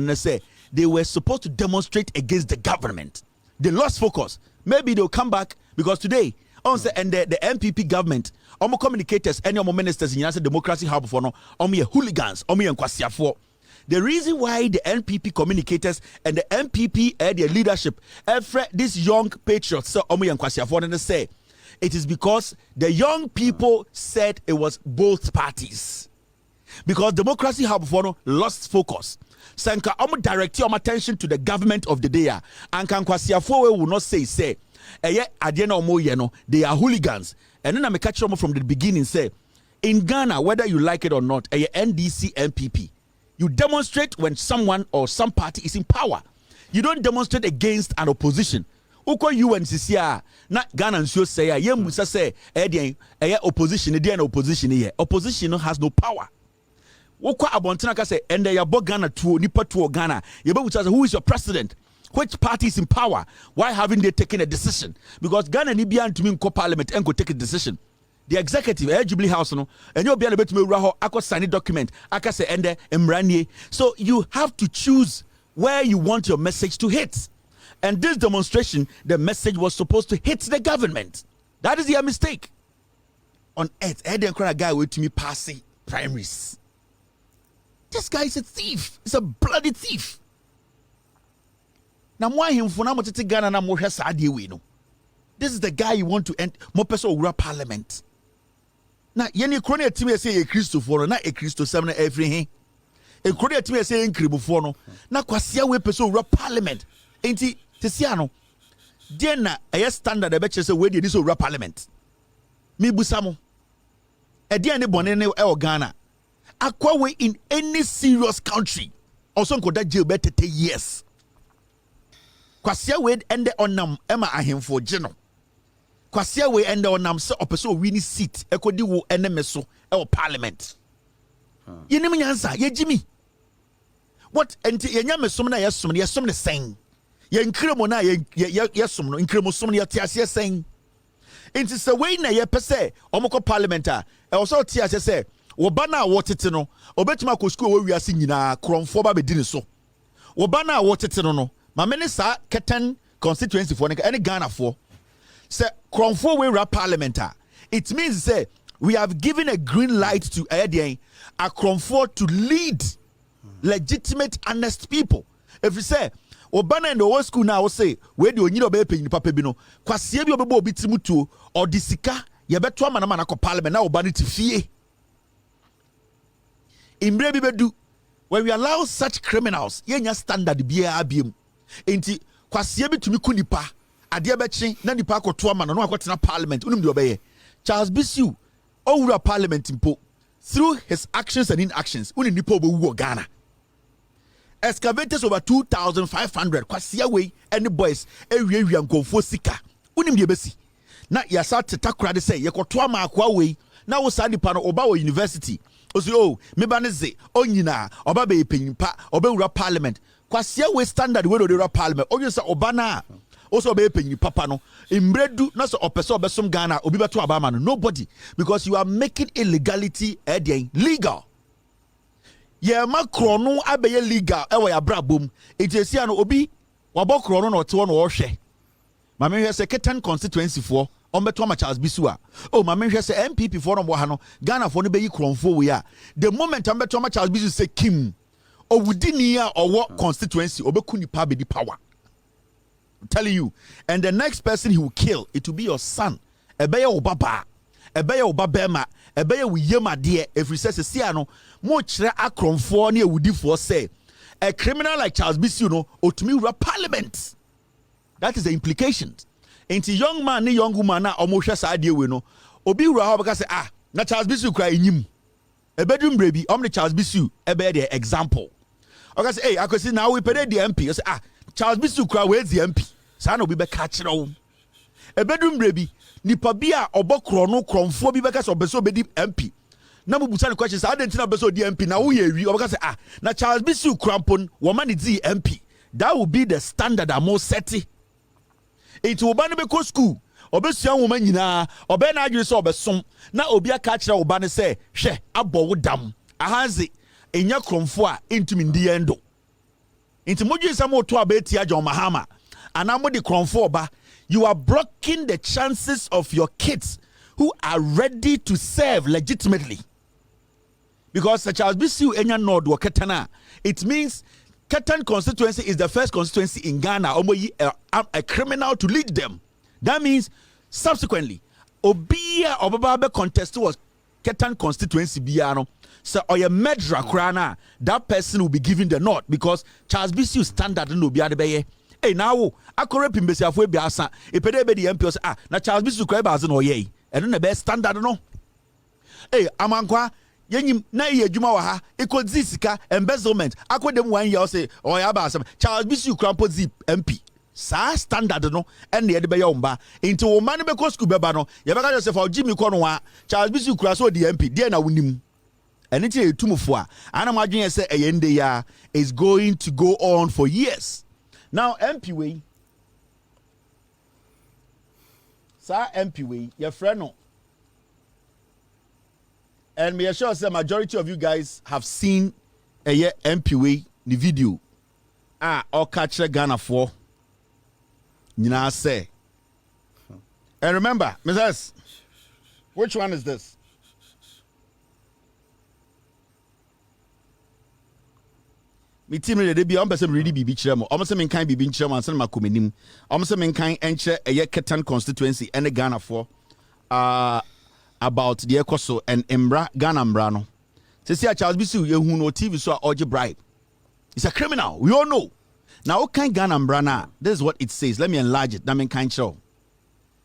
they were supposed to demonstrate against the government. They lost focus. Maybe they'll come back because today, and the NPP government, communicators, any ministers in the Democracy Hub for no, hooligans, nkwasiafo. The reason why the NPP communicators and the NPP their leadership, these young patriots, say it is because the young people said it was both parties. Because Democracy Hub for no lost focus. Sanka direct your attention to the government of the day, and Kankwasiafo will not say. They are hooligans. And then I catch them from the beginning say, in Ghana, whether you like it or not, NDC NPP, you demonstrate when someone or some party is in power. You don't demonstrate against an opposition. Uko UNCCR, not Ghana and so say, Musa say, opposition, opposition has no power. Uko Abontinaka say, and they are Ghana to Nipa to Ghana. Who is your president? Which party is in power? Why haven't they taken a decision? Because Ghana ni biya to me in parliament and go take a decision. The executive, Jubilee House, and you'll be able to me raho ako sign document, aka say ende emranie. So you have to choose where you want your message to hit. And this demonstration, the message was supposed to hit the government. That is their mistake. On earth, a guy wait to me passing primaries. This guy is a thief. He's a bloody thief. Now, why him for now? This is the guy you want to end more person over parliament. Now, yeni kroni etimi say a Christopher, na a Christo 7 everything. A kroni etimi say in Kribufono. Na kwasia we person over parliament. Enti tesiano. Diena a standard abeche say we dey this over parliament. Mi busamo. E dia ne bonene e Ghana. Akwa we in any serious country. Also nkoda jail be 30 years. Kwasia we ende onam ema ahemfo gino. Kwasia we ende onam se opeso wini seat ekodi wo eneme so e parliament. Yenim nyansa ye jimi. What enti yenya mesom na yesom ne sen. Ye nkremo na ye yesom no nkremo som ne tiase sen. Enti se we na ye pese omoko parliament a e wo so tiase se wo ba na wotete no obetima ko school wo wiase nyina kromfo ba bedini so. Wo ba na wotete no my minister Ketan constituency for any Ghana for say Kronfo we rap parliamentar. It means say we have given a green light to a Kronfo to lead legitimate honest people. If you say Obana in the old school now say where do you need to pay papa bino kwasie bi obebo obitimutu or disika ye beto amana na ko parliament na obani ti fie. Imbre bi bedu when we allow such criminals yenya standard bia abiem. Enti kwasie bitumi kunipa ade bechi na nipa akoto ama no akotena parliament unum de obeye Charles Bisu owura parliament impo through his actions and inactions uni nipa obewu Ghana excavators over 2,500 kwasie we any boys ewiewia nkonfo sika unim de besi na yasa tetakura de say yekoto ama akwa we na wo sa nipa no oba wo university oso me ba ne ze onyina oba be penyimpa obewura parliament kwasia we standard we do the parliament o say obana also be penyi papa no imbredu na so opese obesom Ghana obi beto abama no nobody because you are making illegality legal. Ye ma krono abeye legal e we abrabom ejesia no obi wabo krono no te no wo hwe mame hwe se Ketan constituency for ombeto ma Charles Bisua oh mame hwe se NPP for no bo ha no Ghana for no be yi kronfo we ya the moment ombeto ma Charles Bisu say Kim Owudinia or what constituency obekuni pa be the power. I'm telling you. And the next person he will kill, it will be your son. Ebeye obaba. Ebeye obabema. Ebeye wiyema die. If we say siano, mo chire akronfo ni ewudi for say a criminal like Charles Bisu no otumi ura parliament. That is the implication. Enti young man ni young woman na omo hwe sa die we no. Obi ura ho beka say na Charles Bisu kra enyim. Ebedum brebi omni Charles Bisu ebeye the example. Okay, say, hey, I could see now we pay the MP. I say, Charles Bisu Kra, where's the MP? Sano be catch it on. A bedroom baby, Nipabia or Bokrono, Kronfo be back as or Beso Bedi MP. na mo busa the questions I didn't know beso the MP na wo ye wi obaka say na Charles Bisu Krampon woman di MP that will be the standard amo seti it will ban be ko school obesua woman nyina obe na adwere so obesom na obi aka kire wo ba ne say hwe abọ wo dam ahanze enya kromfo a intumi ndi endo inti modwe samo to abeti John Mahama anamo de kromfo ba you are blocking the chances of your kids who are ready to serve legitimately. Because such as BCU Enya Nord or Ketana, it means Ketan constituency is the first constituency in Ghana, a criminal to lead them. That means subsequently, Obia Obababe contest was Ketan constituency Biano. So or your medra krana, that person will be given the nod because Charles BCU standard no be hey now akore pimbesi afo biasa epede be the MP na Charles BCU kra ba no ye eno na be standard no hey amankwa yenyim na ye adwuma wa ha ekodzi sika embezzlement akodem 1 year say o ya ba asem Charles BCU krampo zip MP sa standard no ene ye de be ye omba nti wo man be ko school beba no ye be ka say for Jimmy ko no Charles BCU kra so the MP dey na wonim ene ti etumfo a ana madwen say eyende ya is going to go on for years. Now MP way sir MP way your friend no. And me assure say majority of you guys have seen a year MP way the video or catch Ghana for nyina say. And remember Mrs. which one is this? Me team de be on person really be chiremo. Almost men kind be chiremo and ma komenim. Almost men kind enche a year Ketan constituency and the Ghana for about the Ekoso and Embra Ghana Mbrano. Say Charles Bisu you who no TV so orgy bribe. It's a criminal. We all know. Now what kind Ghana Mbrana? This is what it says. Let me enlarge it. That mean kind show.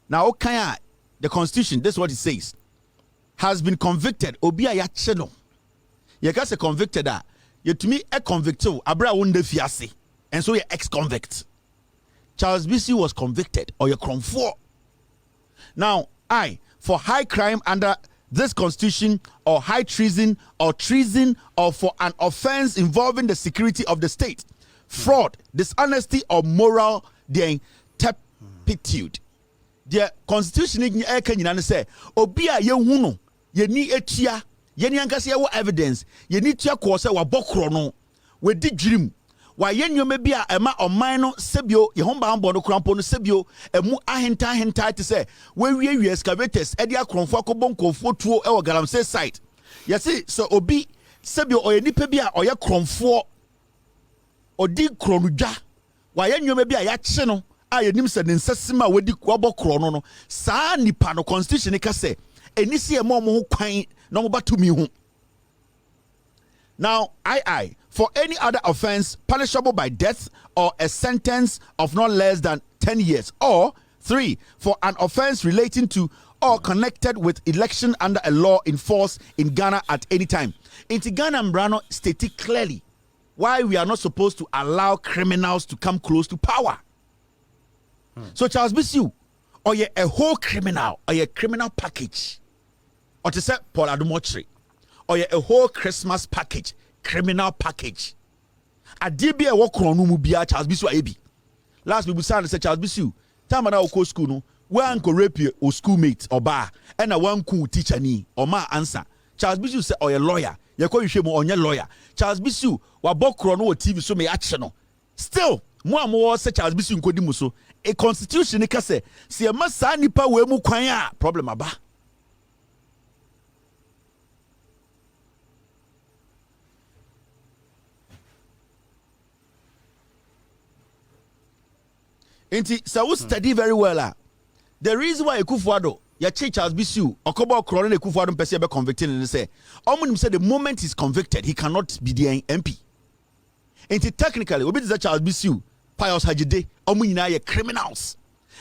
Now what kind the constitution, this is what it says. Has been convicted. Obia ya cheno. You guys are convicted that. You to me a convicted abra wonde fiase and so you ex-convict. Charles BC was convicted or you crime for. Now for high crime under this constitution or high treason or for an offense involving the security of the state, fraud, dishonesty or moral turpitude. The constitution in say obia ye hunu ye ni etia yeni ankase ye wo evidence ye ni tua ko se wa bokro no we di dwirim wa ye nyoma bi a ema oman no sebio ye homba ambo no krampo no sebio emu ahenta te se we wie excavators e dia kronfo akobon kofo tuo e wo galamsey site ye se so obi sebio oye nipa bi a oye kronfo odi kronudwa wa ye nyoma bi a ya kye no a ye nim se ne nsasima we di wabokro no saa nipa no constitution ka se enisi e mo ho kwan no to me. Now, for any other offense punishable by death or a sentence of not less than 10 years, or 3, for an offense relating to or connected with election under a law in force in Ghana at any time. In Ghana, Mbrano stated clearly why we are not supposed to allow criminals to come close to power. So, Charles Bisu, or you a whole criminal, or a criminal package. Or to say Paul Adumotre, or a whole Christmas package, criminal package. A DB a walk on Mubia Charles Bisu Abi. Last people say Charles Bisu, time I go school no, one go rape you or schoolmate or bar, and a one cool teacher ni or ma answer. Charles Bisu say or a lawyer, you call you shame on your lawyer. Charles Bisu, wa bokro no TV so me action. Still, more say Charles Bisu nkodimuso. A constitution ni kase, si a masa nipa we mu kwanya problem aba. So we study very well. The reason why Ekufuado, ya Charles Bisu, Okobo Krono Ekufuado mpese be convicted and say, Omunim said the moment he's convicted, he cannot be the MP. Technically, we be Charles Bisu, Pius Hajide, Omunyina ye criminals.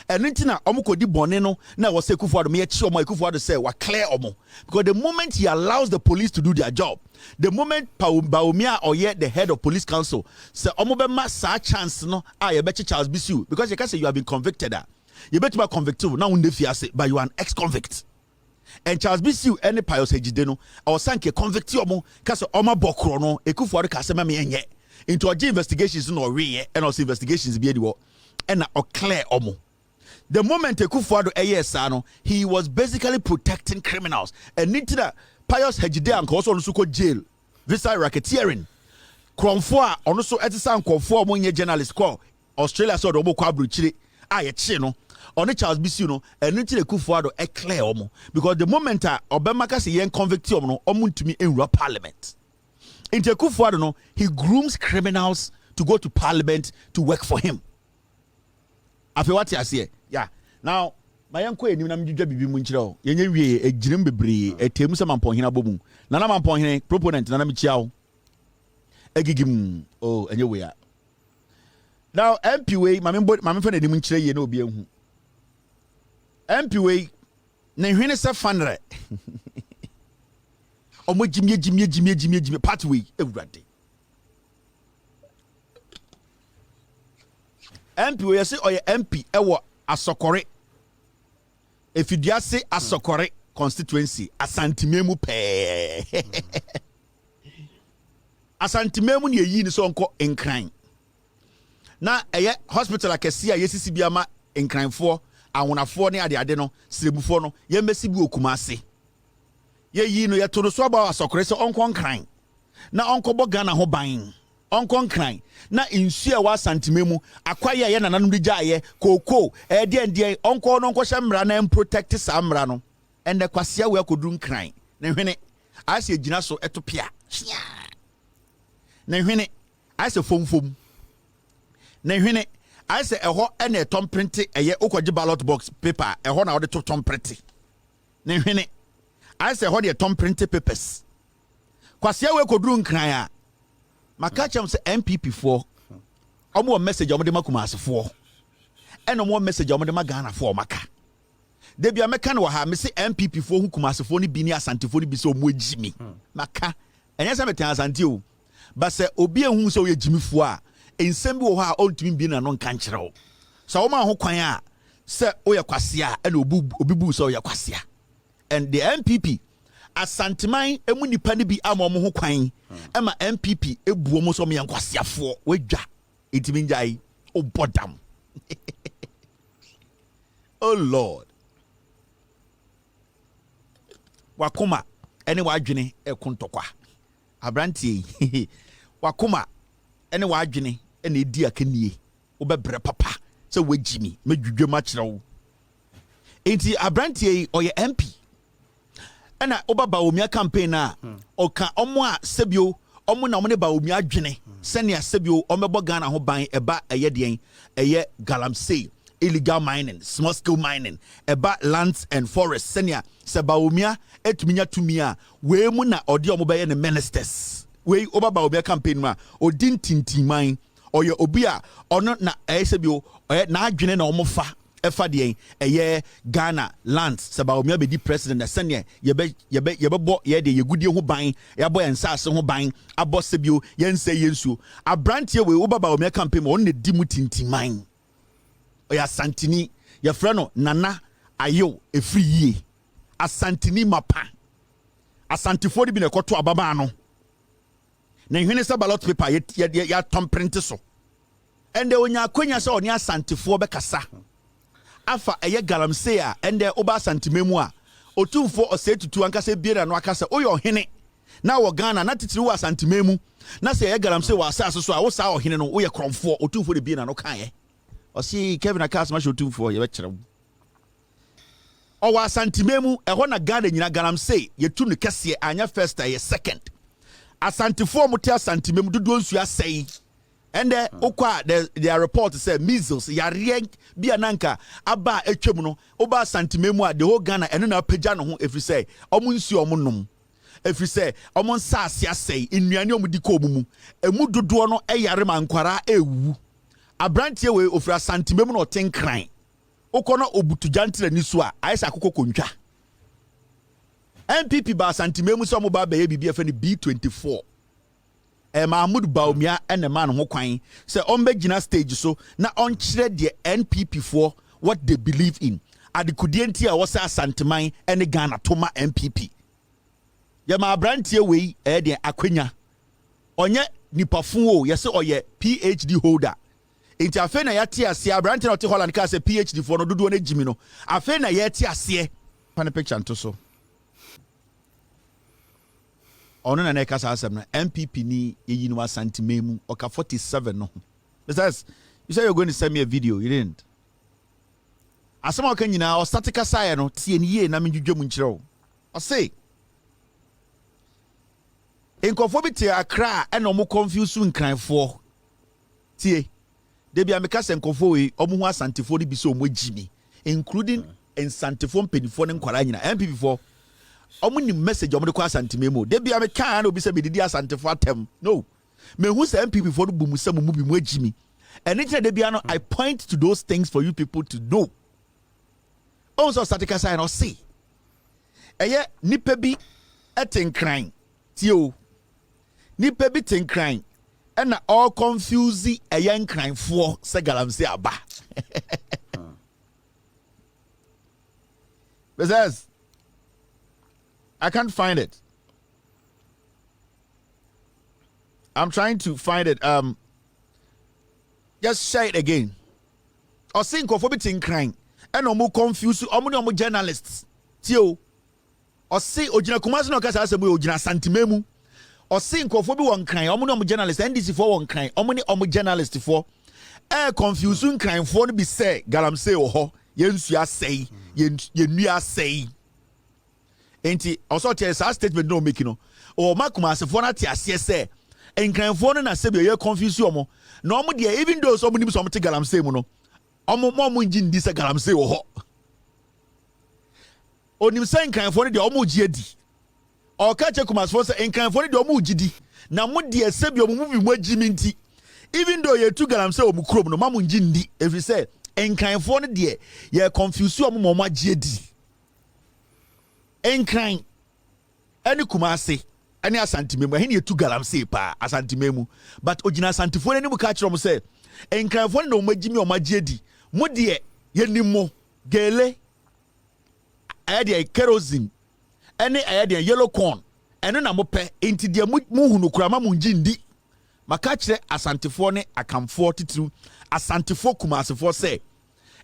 And Nintina Omuko di Boneno, na was Ekufuado, me sure my Ekufuado say wa clear omo. Because the moment he allows the police to do their job, the moment Baumia or yet the head of police council say Omobema sa chance no I bet Charles Bisu because you can say you have been convicted. You better be convicted now but you are an ex-convict. and Charles Bisiu any Pius Ejideno or sanke convict omo kaso oma bokro no Ekufuado ka asema me enye into a investigations no re and also investigations be ediwo and na clear omo. The moment Ekufuado no, he was basically protecting criminals and need that Pius Ejide and also suko jail visa racketeering kromfo a ono so etisa nkofo mo nye journalist call Australia so do mo kwa bruchire aye chi no ono Charles Bisiu no enu ti Ekufuado clear omo because the moment obemaka se yen convict omo no omo ntumi enwura parliament into Ekufuado no he grooms criminals to go to parliament to work for him afi what you say yeah now my yanko enim na mdwedwa bibi mu nkyerɛ o yenye wie egirim bebree etemu se mamponhena bomu na mamponhene proponent na mechia o egigim oh enye we ya now MP we mame fa na enim nkyerɛ ye na obi ehu MP we na hwene se fanre omo jimie pathway ewurade MP we say oye MP ewo asokore efiduase asokore constituency asantimemu pe asantimemu ne yi ni so nko enkran na eye hospital akese a yesisi bia ma enkranfo awonafo ne ade no srebufo no ye mesi bi okumase ye yi no ye to so aba asokore se onko nkran na onko boga na ho ban onko nkran na insu e wa santimemu akwaye ye nananum di jaaye koko de onko no nko hye na protect samra no ende kwasea we akodu nkran na hwene ase agina so etopia na hwene ase fomfom na hwene ase eho ene etomprinte eye okoje ballot box paper eho na ode to tomprinte na hwene ase eho de tomprinte papers kwasea we akodu nkran a makachem se NPP for omo message omo de makumase for eno mo message omo de magana for maka debia meka no ha me se NPP for hu kumase for ni bi ni asante for ni bi se omo agimi maka enye se metan asante o ba se obi ehun se o ye gimi fo a ensem bi wo ha ontumi bi na no nka nkere o so wo ma ho kwan a se o ye kwase a ena obi bu se o ye kwase a and the NPP asanteman emu nipa ni bi amomo ho kwan ema NPP ebuo mo so me yankwasiafo wadwa etimi njai obodam oh lord wakoma ene wadwene ekontokwa abrantie wakoma ene wadwene ene edi akanie obebre papa se wagimi medwudwe ma kyerɛw enti abrantie oye MP ena obaba omia campaign na oka omo a sebio omo na omo ne ba omia adwene senia sebio omebo Ghana ho ban eba eye den eye galamsey illegal mining small scale mining eba lands and forests senia seba omia etuminya tumia we mu na ode omo be ye ne ministers we obaba omia campaign ma odin tintiman oye obi a ono na sebio na adwene na omo fa efa de eye Ghana land seba omia be di president na sene yebe bo ye de yegudie ho ban yabo ensase ho ban abo sebio yense yensuo abrantie we obaba omia campaign on ne di mu tintiman oya santini ye frɛ no Nana Ayew Afriyie asantini mapa asantifo bi na ekoto ababa no na hwene se ballot paper ya tomprint so ende onya akonya se oni asantifo be kasa afa eye galamsey a ende oba santimemu a otumfo osetutu ankasa biera no akasa oyo ohene na wo Ghana na titiri wo santimemu na se eye galamsey wa asase so a wo sa ohene no wo ye kromfo otumfo de biera no kan ye osi Kevin Akas ma otumfo ye be kyerem o wa santimemu eho na Ghana nyina galamsey ye tu no kese anya first ye second asantifo mo te asantimemu dodo nsu asei. And their report said measles, yare bia nanka aba etwem no oba santimemu a the whole Ghana eno na pagya no ho if you say omunsu omunum if you say omon saase asei nnuane omudi ko omumu emu dodo no eyare mankwara ewu abrantie we ofra santimemu no tenkran okono obutujantire niso a ayesa akoko kontwa NPP ba santimemu so mo ba be bibia fa ni B24 Mahmoud Baumia and the man who kwan say on begina stage so na on kyerɛ the NPP for what they believe in adekudie nti a wose asanteman ene Ghana toma NPP ya ma abrantie wei de akwanya onye nipafun o yese oye PhD holder enti afi na yate ase abrantie na te Holland ka se PhD for no dodo na jimi no afi na yate ase pane picture nto so ono na na kasa asem na NPP ni yeyi no asantememu oka 47 no because you said you're going to send me a video, you didn't. Asama kan nyina o statica side no tie ni ye na menjudwam nkyerɛw. O say enkofo bi te Accra e na mo confuse nkranfo. Tie. De bia me ka se enkofo we omo hu asantefo ni bi so omo agimi including ensantefo mpenifo ne nkwara nyina NPP for omo ni message omo de kwa asantememo. De bia me kan na obi se be didi asantefo atem. No. Me hu se NPP for bu mu se mu bi mu agimi. And I point to those things for you people to know. Also, statica sign or see. Eye nipa bi etin crying. Tio. Nipa bi tin crying. And all confusing a young crying for Saglemi aba. Because I can't find it. I'm trying to find it. Just share it again. Or think of everything crying. And omo confuse omo journalists. Tio. Or say ojina kumasi no kasa asemu ojina santimemu. Or think of obi one crying. Omo journalists NDC for one crying. Omo journalists for confusing crying for be say galamsey oho. Yensu say yenua say. Enti also tell us statement no make no. O makuma for na ti ase say enkranfo no na sebe ye confuse omo na omo de even though so omo nim so omo te galamsey mu no omo ngi ndi se galamsey wo ho onim se enkranfo no de omo gi adi o ka che kumas for se enkranfo no de omo gi di na mo de sebe omo mu bi mu agimi nti even though ye tu galamsey omo krom no mamo ngi ndi every say enkranfo no de ye confuse omo mo agi adi enkran ani kumase ani asantimemu ahini etu galamsey pa asantimemu but ojina asantifo ni mu ka kire mo se enkranfo na omagimi omagiedi mo de yenimo gele ayade kerosene ene ayade yellow corn ene na mo pe enti de mu hunu kurama mu ngindi maka kire asantifo ne akamfo titiru asantifo kumasefo se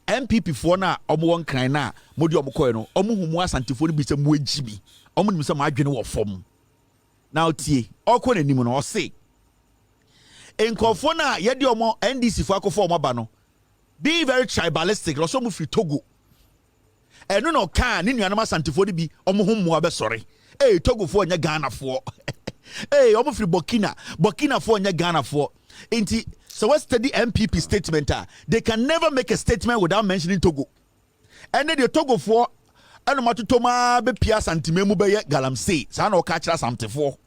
NPP fo na omo won kran na mo de omo koy no omo hu mu asantifo ni bi se mu agibi omo nim se mo adwene wo fom. Now tie okwo na nimu no o say enkofo na ye de omo NDC fo akofo omo ba no be very tribalistic lo so mu free Togo eno no kan ni nuanama santifo de bi omo ho mo abesore Togo fo nya Ghana fo omo free Burkina fo nya Ghana fo enti so what study NPP statement they can never make a statement without mentioning Togo and then the Togo fo eno matutoma be pia santimemu be ye galamsey sa na o ka kira samtefo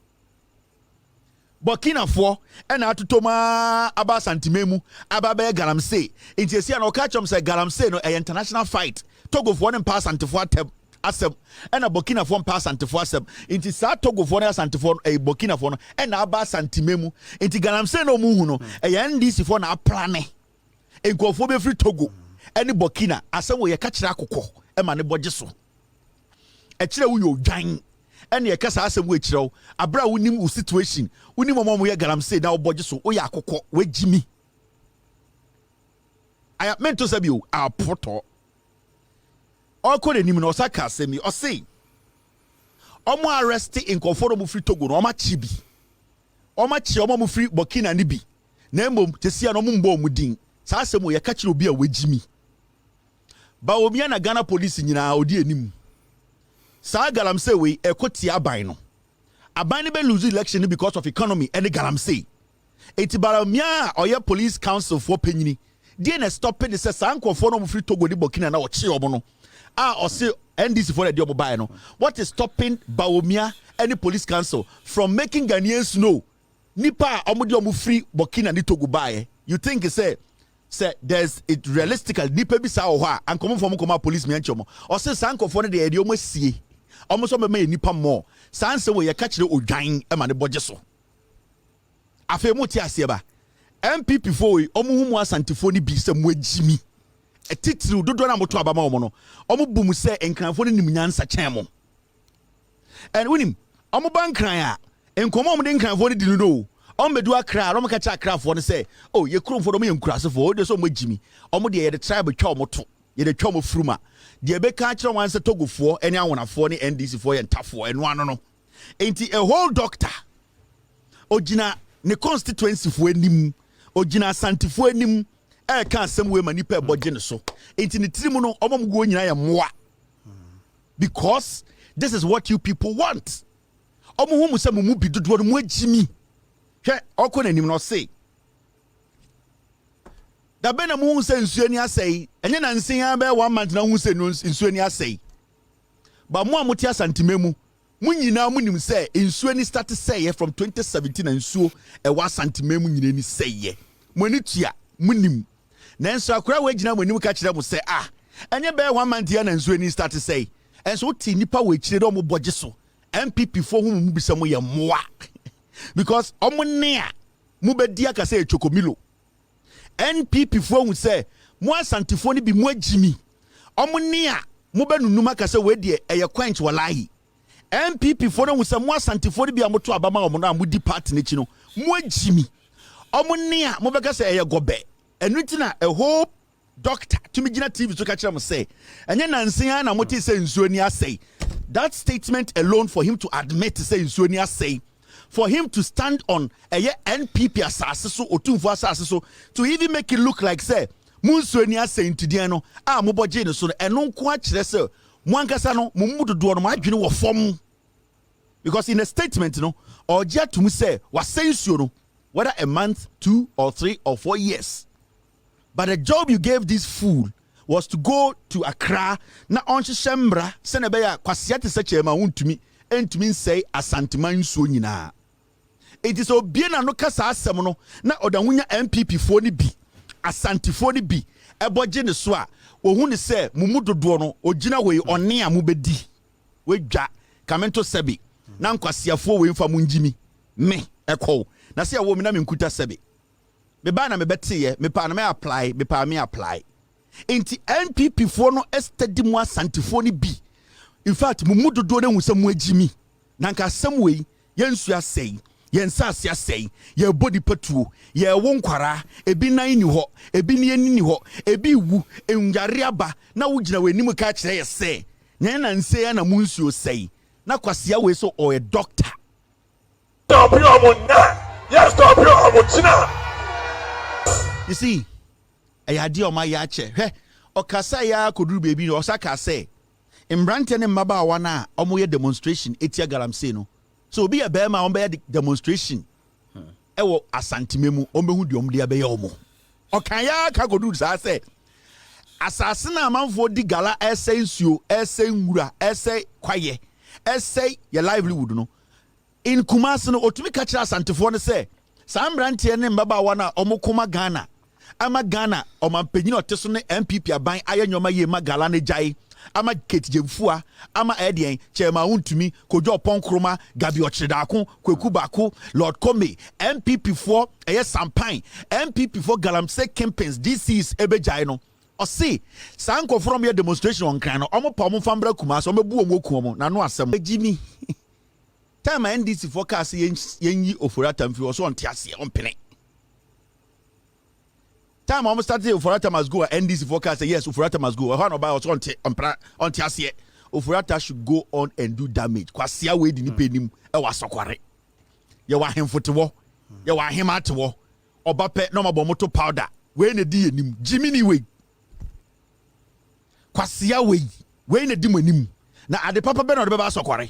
Burkina fo ena atutoma aba santimemu aba be galamsey enti esi na o ka chom say galamsey no e international fight Togo fo ne pass santifo atem asem ena Burkina fo pass santifo asem enti sa Togo fo ne santifo Burkina fo no ena aba santimemu enti galamsey no mu hu no e NDC fo na aplane enkofo be free Togo eni Burkina asem wo ye ka kira akokɔ e ma ne boje so e kire wo yo dwan ene ye kasa asem wo kire wo abra wo nim wo situation wo nim mo ye galamsey na wo boje so wo ya akokɔ wo gimi aya mento sabi o apoto okɔ nim no osaka asemi o say omo arrest inkofo no mu free Togo no omo chi bi omo chi omo mu free Burkina ni bi na mbom tesia no mo mbo mu din sa asem wo ye ka kire obi a wo gimi ba omiya na Ghana police nyina odi enim sa galamsey we ekoti aban no aban ne be lose election because of economy and galamsey etibara omiya oye police council for penyini dey na stop the say sankofo no mo free Togo di Burkina na o chi omo no o say NDC for the omo buy no what is stopping Baomia any police council from making Ghanaians know nipa omo di omo free Burkina ni Togo buy you think say there's it realistically nipa bi sa wo ha and come from police me anchomo o say sankofo no de omo sie omo so me nipa mo sanse we ye ka kire odwan e ma ne boje so afa mu ti ase ba NPP fo we omo hu mu asantifo ni bi se mu agimi a titru dodo na moto abama omo no omo bu mu se enkranfo no nim nyansa chen mo and winim omo bankran a enkomo omo de enkranfo no di no omo bedu akra omo ka cha akrafo no say oh ye kromfo no mo yenkurasefo de so mo gimi omo de ye de tribe twa omo to ye de twa omo fruma de be ka kire wan se togofo ene awonafo ne NDC fo ye ntafo eno ano no enti a whole doctor ogina ne constituency fo anim ogina santifo anim e ka asem we manipa eboje ne so enti ne tirimu no omom go nyina ye moa because this is what you people want omo hu mu se mu bi dodo no mu agimi hwe okọ nanim no say da be na mu hu se nsuani asai enye na nsen ya be 1 month na hu se nsuani asai ba mu amuti asantimemu mu nyina mu nim se nsuani start say from 2017 na nsuo e wa asantimemu nyina ni say mu ani tua mu nim nanso akura we gina mu nim ka kire mu se enye be 1 month ya na nsuani start say enso ti nipa we kire do mo boje so NPP fo hu mu bisa mu ye moa because omune a mu be dia ka say chokomilo NPP fo hu say mu asantifo ni bi mu agimi omune a mu be nunuma ka say we de eye quench walai NPP fo no hu say mu asantifo ni bi amoto abama omo na mu di party ne chi no mu agimi omune a mu be ka say eye gobe enuti na a whole doctor to me gina TV to catch them say enye nansen na moti say nsuoni asay that statement alone for him to admit to say nsuoni asay for him to stand on NPP asase so otumfo asase so to even make it look like say mu nsuoni asay ntidie no mo boje ne so eno nko a kire say mu ankasa no mu mudodo no ma adwene wo fom because in a statement no oje to mu say wasay nsuo no whether a month 2 or 3 or 4 years. But the job you gave this fool was to go to Accra na onche shembra senebeya kwasiate seche ma Wontumi entumi say asanteman nsuo nyina. It is obie na no kasa asem no na odahunya NPP fo ni bi asantifo ni bi eboje ne so a ohun ne say mumu dodo no ogina we one a mu bedi we dwa kamento sebi na nkwasiafo we mfa mu njimi me ekọ na se wo mi na me nkuta sebi me ba na me bete ye me pa na me apply enti NPP fo no estadi mu asantifo ni bi in fact mumu dodo ne hu se mu agimi na nka asem we yensu asei yensase asei ye body patuo ye wonkwara ebi nan ni ho ebi ni ani ni ho ebi wu enware aba na wugina we nim ka kire ye se nyen na nse ya na mu nsuo sei na kwasia we so or a doctor you see ayade o ma ya che hwe okasa ya koduru bebi no osaka say imbrante ne mmaba awa na omoye demonstration etia galamsey no so obi ya be ma ombe demonstration ewo asantimemu ombehu di omde abe ya omo okan ya ka koduru sa say asase na amanfo di gala essay nsuo essay nwura essay kwaye essay your livelihood no in Kumasi no otumi ka kira asantifo no say sambrante ne mmaba awa na omokoma Ghana ama Ghana omampanyin oteso ne NPP aban ayanyoma ye magala ne jai ama ketjemfua ama edien chema Wontumi kojo ponkroma gabi ochidako kweku bako Lord Kome NPP for sampan NPP for galamsey campaigns DCs ebejai no o see sanko from your demonstration on kan no omo pa omo fambra Kumasi omebu omoku omo na no asem ejimi time NDC forecast yenyi ofurata mfi so onte ase ompene time almost started Ufurata must go. NDC forecast say yes, Ufurata must go. How no buy us on Tiasie. Ufurata should go on and do damage. Kwasia we di ni penim e wa sokware. Ye wa him footwo. Ye wa him atwo. Obape no mabo moto powder. We na di enim. Jimmy we. Kwasia we na di manim. Na ade papa be no de ba sokware.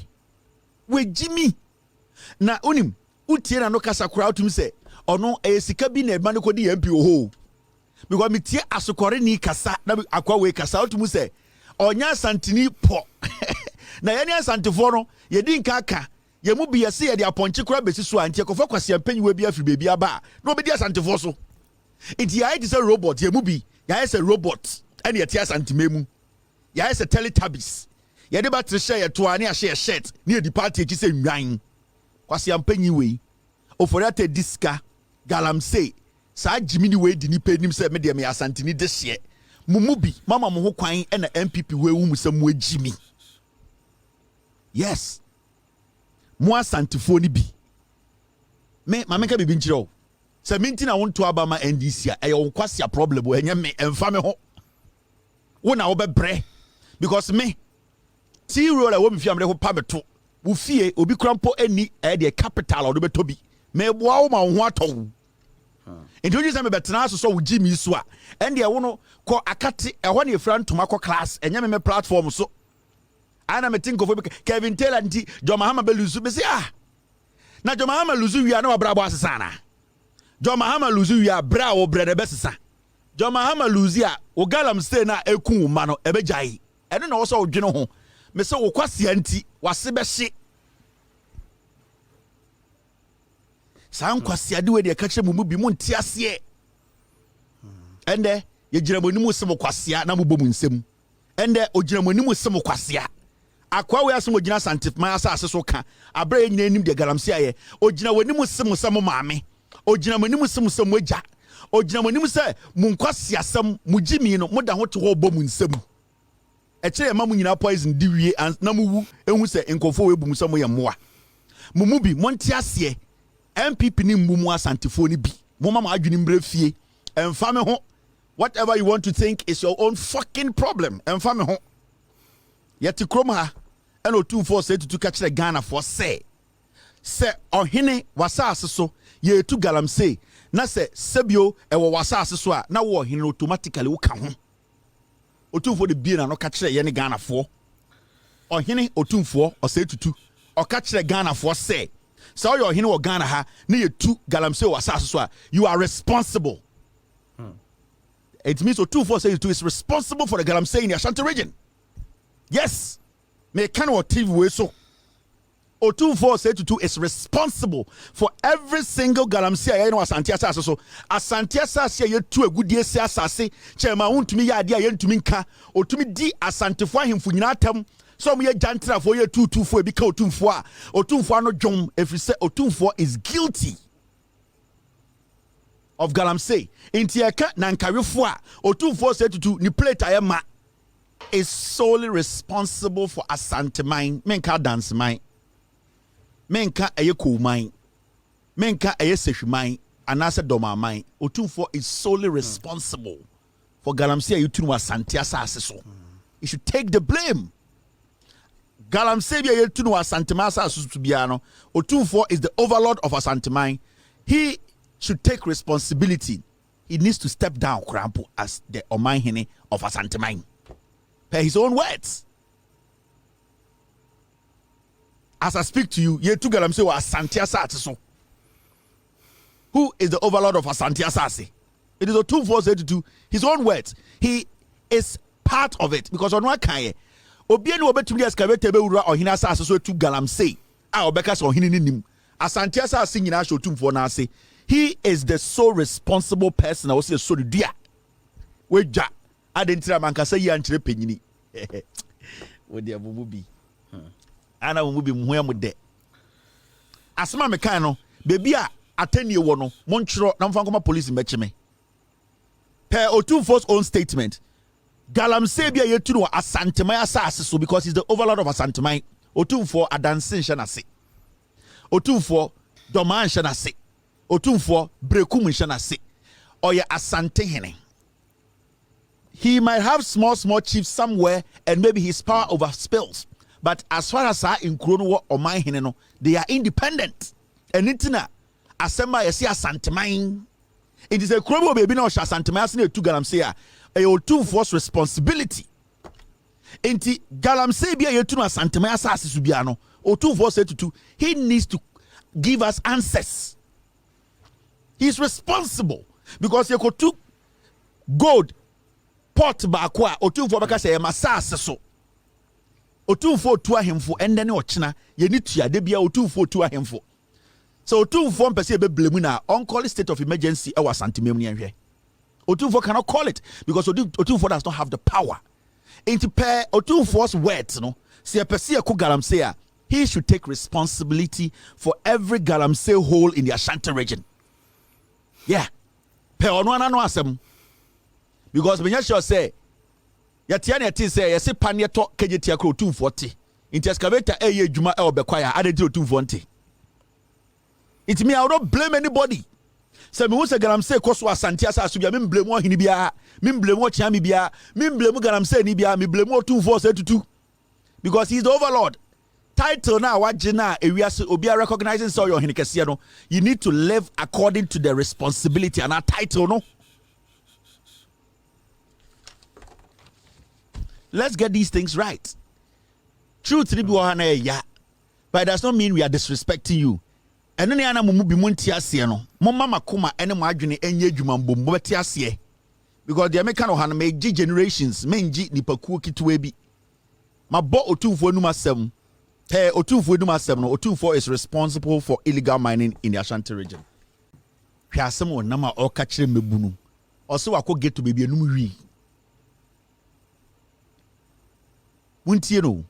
We Jimmy. Na onim utie na no kasa kura utum say ono sika bi na e ma no kodi MP oho. Because me tie asokore ni kasa na akwa we kasa otumu se onya santini po na ye ni asantifo no ye di nka aka ye mu bi ye se ye de aponche kura besi so antie kofa kwase ampanyi we bi afri bebi aba na obedi asantifo so it ye is a robot ye mu bi ya is a robot and ye tie asantimemu ya is a teletubbies ye de battery share ye to ani a share shirt ni di party e se nwan kwase ampanyi we oforata diska galamsey sa Jimmy we di ni pe nim se me de me asantini de hye Mumubi, mama mo ho kwan and NPP we wu musam we jimi. Yes. Mo asantifo ni bi. Me ka bibi nchiro. Se minti na wonto aba ma NDC a eyo kwase a problem wo enye me emfa me ho. Wo na wo bebre because me ti role a wo me fiamre ho pa beto. Wo fie obi krampo ani e de capital odo beto bi. Me boa wo ma ho aton. Nti oji se me betena so wo gi mi so a ende e wo no ko akate e ho na efra ntoma ko class enye me platform so ana me think of Kevin Taylor nti John Mahama beluzu be say na John Mahama luzu wi ana wabra bo asesa na John Mahama luzu wi abra wo brede besesa John Mahama luzi a o galamsey na eku ma no ebejai ene na wo so odwene ho me se wo kwase anti wase be hye san kwase ade we de ka kire mu bi mu nti ase ende ye gira monimu se mo kwase na mo bom nsem ende o gira monimu se mo kwase akwa we aso mo gina santif man asase so ka abra ye nyina enim de galamsey aye o gina wonimu se mo maame o gina monimu se mo agya o gina monimu se mo nkwase asem mo gimi no mo da ho te ho bom nsem e kire ma mo nyina poison di wie na mo wu ehu se nkofo we bom se mo ye moa mo mu bi mo nti ase NPP ni mbumu asantifo ni bi mo mama adwini mbre fie emfa me ho whatever you want to think is your own fucking problem emfa me ho yeti krom ha eno 2472 ka kire Ghana for say ohene wasase so ye tu galamsey na se sebio e wo wasase so a na wo ohene automatically wo ka ho otumfo de bie na no ka kire ye ne Ghana for ohene otumfo o se tutu o ka kire Ghana for say so your hini wo Ghana ha na ye tu galamsey wasase so a you are responsible. It means O24 is responsible for the galamsey in the Ashanti region. Yes. Me can what TV we so O24 is responsible for every single galamsey aye no Asante asase so Asante asase ye tu agudie se asase chema wontumi ya ade aye ntumi nka otumi di asantefo ahemfo nyina atam so mo ye jantra for ye 224 bi ka otumfo no dwom every say otumfo is guilty of galamsey inti eka na nkawefo a otumfo say ni plate ayema is solely responsible for Asante mine menka dance mine menka eye ko mine menka eye sehwiman anase doma mine otumfo is solely responsible for galamsey you tunu Asante asase so you should take the blame. Galamsey bia ye tunu Asante asase so bia no otumfo is the overlord of Asante mine. He should take responsibility. He needs to step down Krampo as the Omanhene of Asante mine. Per his own words. As I speak to you, ye tu galamsey wa Asante asase so. Who is the overlord of Asante asase? It is O24 his own words. He is part of it because on one kind obi ni obetumi excavator be wura ohina asase so tu galamsey a obeka so ohini nim Asante asase nyina sho tumfo na ase. He is the sole responsible person. I was say so dia we ja adentira mankasa yi ankyere panyini wo dia bumubi ana bumubi mhoya mu de asema mekan no bebi a atanie wo no monkyero na mfa nkoma police mbekime per Otumfo's own statement. Galamsey bia yetu no Asante mine asase so because he's the overlord of Asante mine. Otumfo adanse nhye na se. Otumfo doma nhye na se. Otumfo brekum nhye na se. Oye Asante hene. He might have small chiefs somewhere and maybe his power overspills. But as far as in Krono or my hene no, they are independent. And itina asema yesi Asante mine. It is a Krono baby no Asante mine asine tu galamsey a Otumfo's responsibility. Enti galamsey bia yetu no Asante mine asase su bia no Otumfo he needs to give us answers. He's responsible because he could took gold pot baako a Otumfo beka say masase so Otumfo tu ahemfo ende ne ochina ye ni tuade bia Otumfo tu ahemfo so Otumfo mpese be blame na on call state of emergency e was Asante mem ne ahwe Otumfo cannot call it because Otumfo does not have the power. Into per Otumfo's words no se pese ko galamsey a he should take responsibility for every galamsey hole in the Ashanti region. Yeah. Per ono ana no asem because when you sure say yatiane ati say yesi panie to kejetia kro 240 into excavator eye adwuma e obekwaya adedi 240. It me I don't blame anybody. Say me who say galamsey koso asante asaso bia me blame ohini bia me blame o chiami bia me blame galamsey ni bia me blame o 242 because he's the overlord. Title now wajina ewiase obi recognizing so your ohini kese no, you need to live according to the responsibility and our title no. Let's get these things right. Truth ni bi wo ha na ya, but it does not mean we are disrespecting you. And then ana mumu bi munti ase no momma makoma ene mo adwene enye adwuma mbom beti ase because the American no han me generations menji nipakuo kitwe bi mabo otumfo numa asem otumfo numa asem no otumfo is responsible for illegal mining in the Ashanti region. Hwe asem wonam a oka kire mebunu ose wako get to baby enum wi muntie no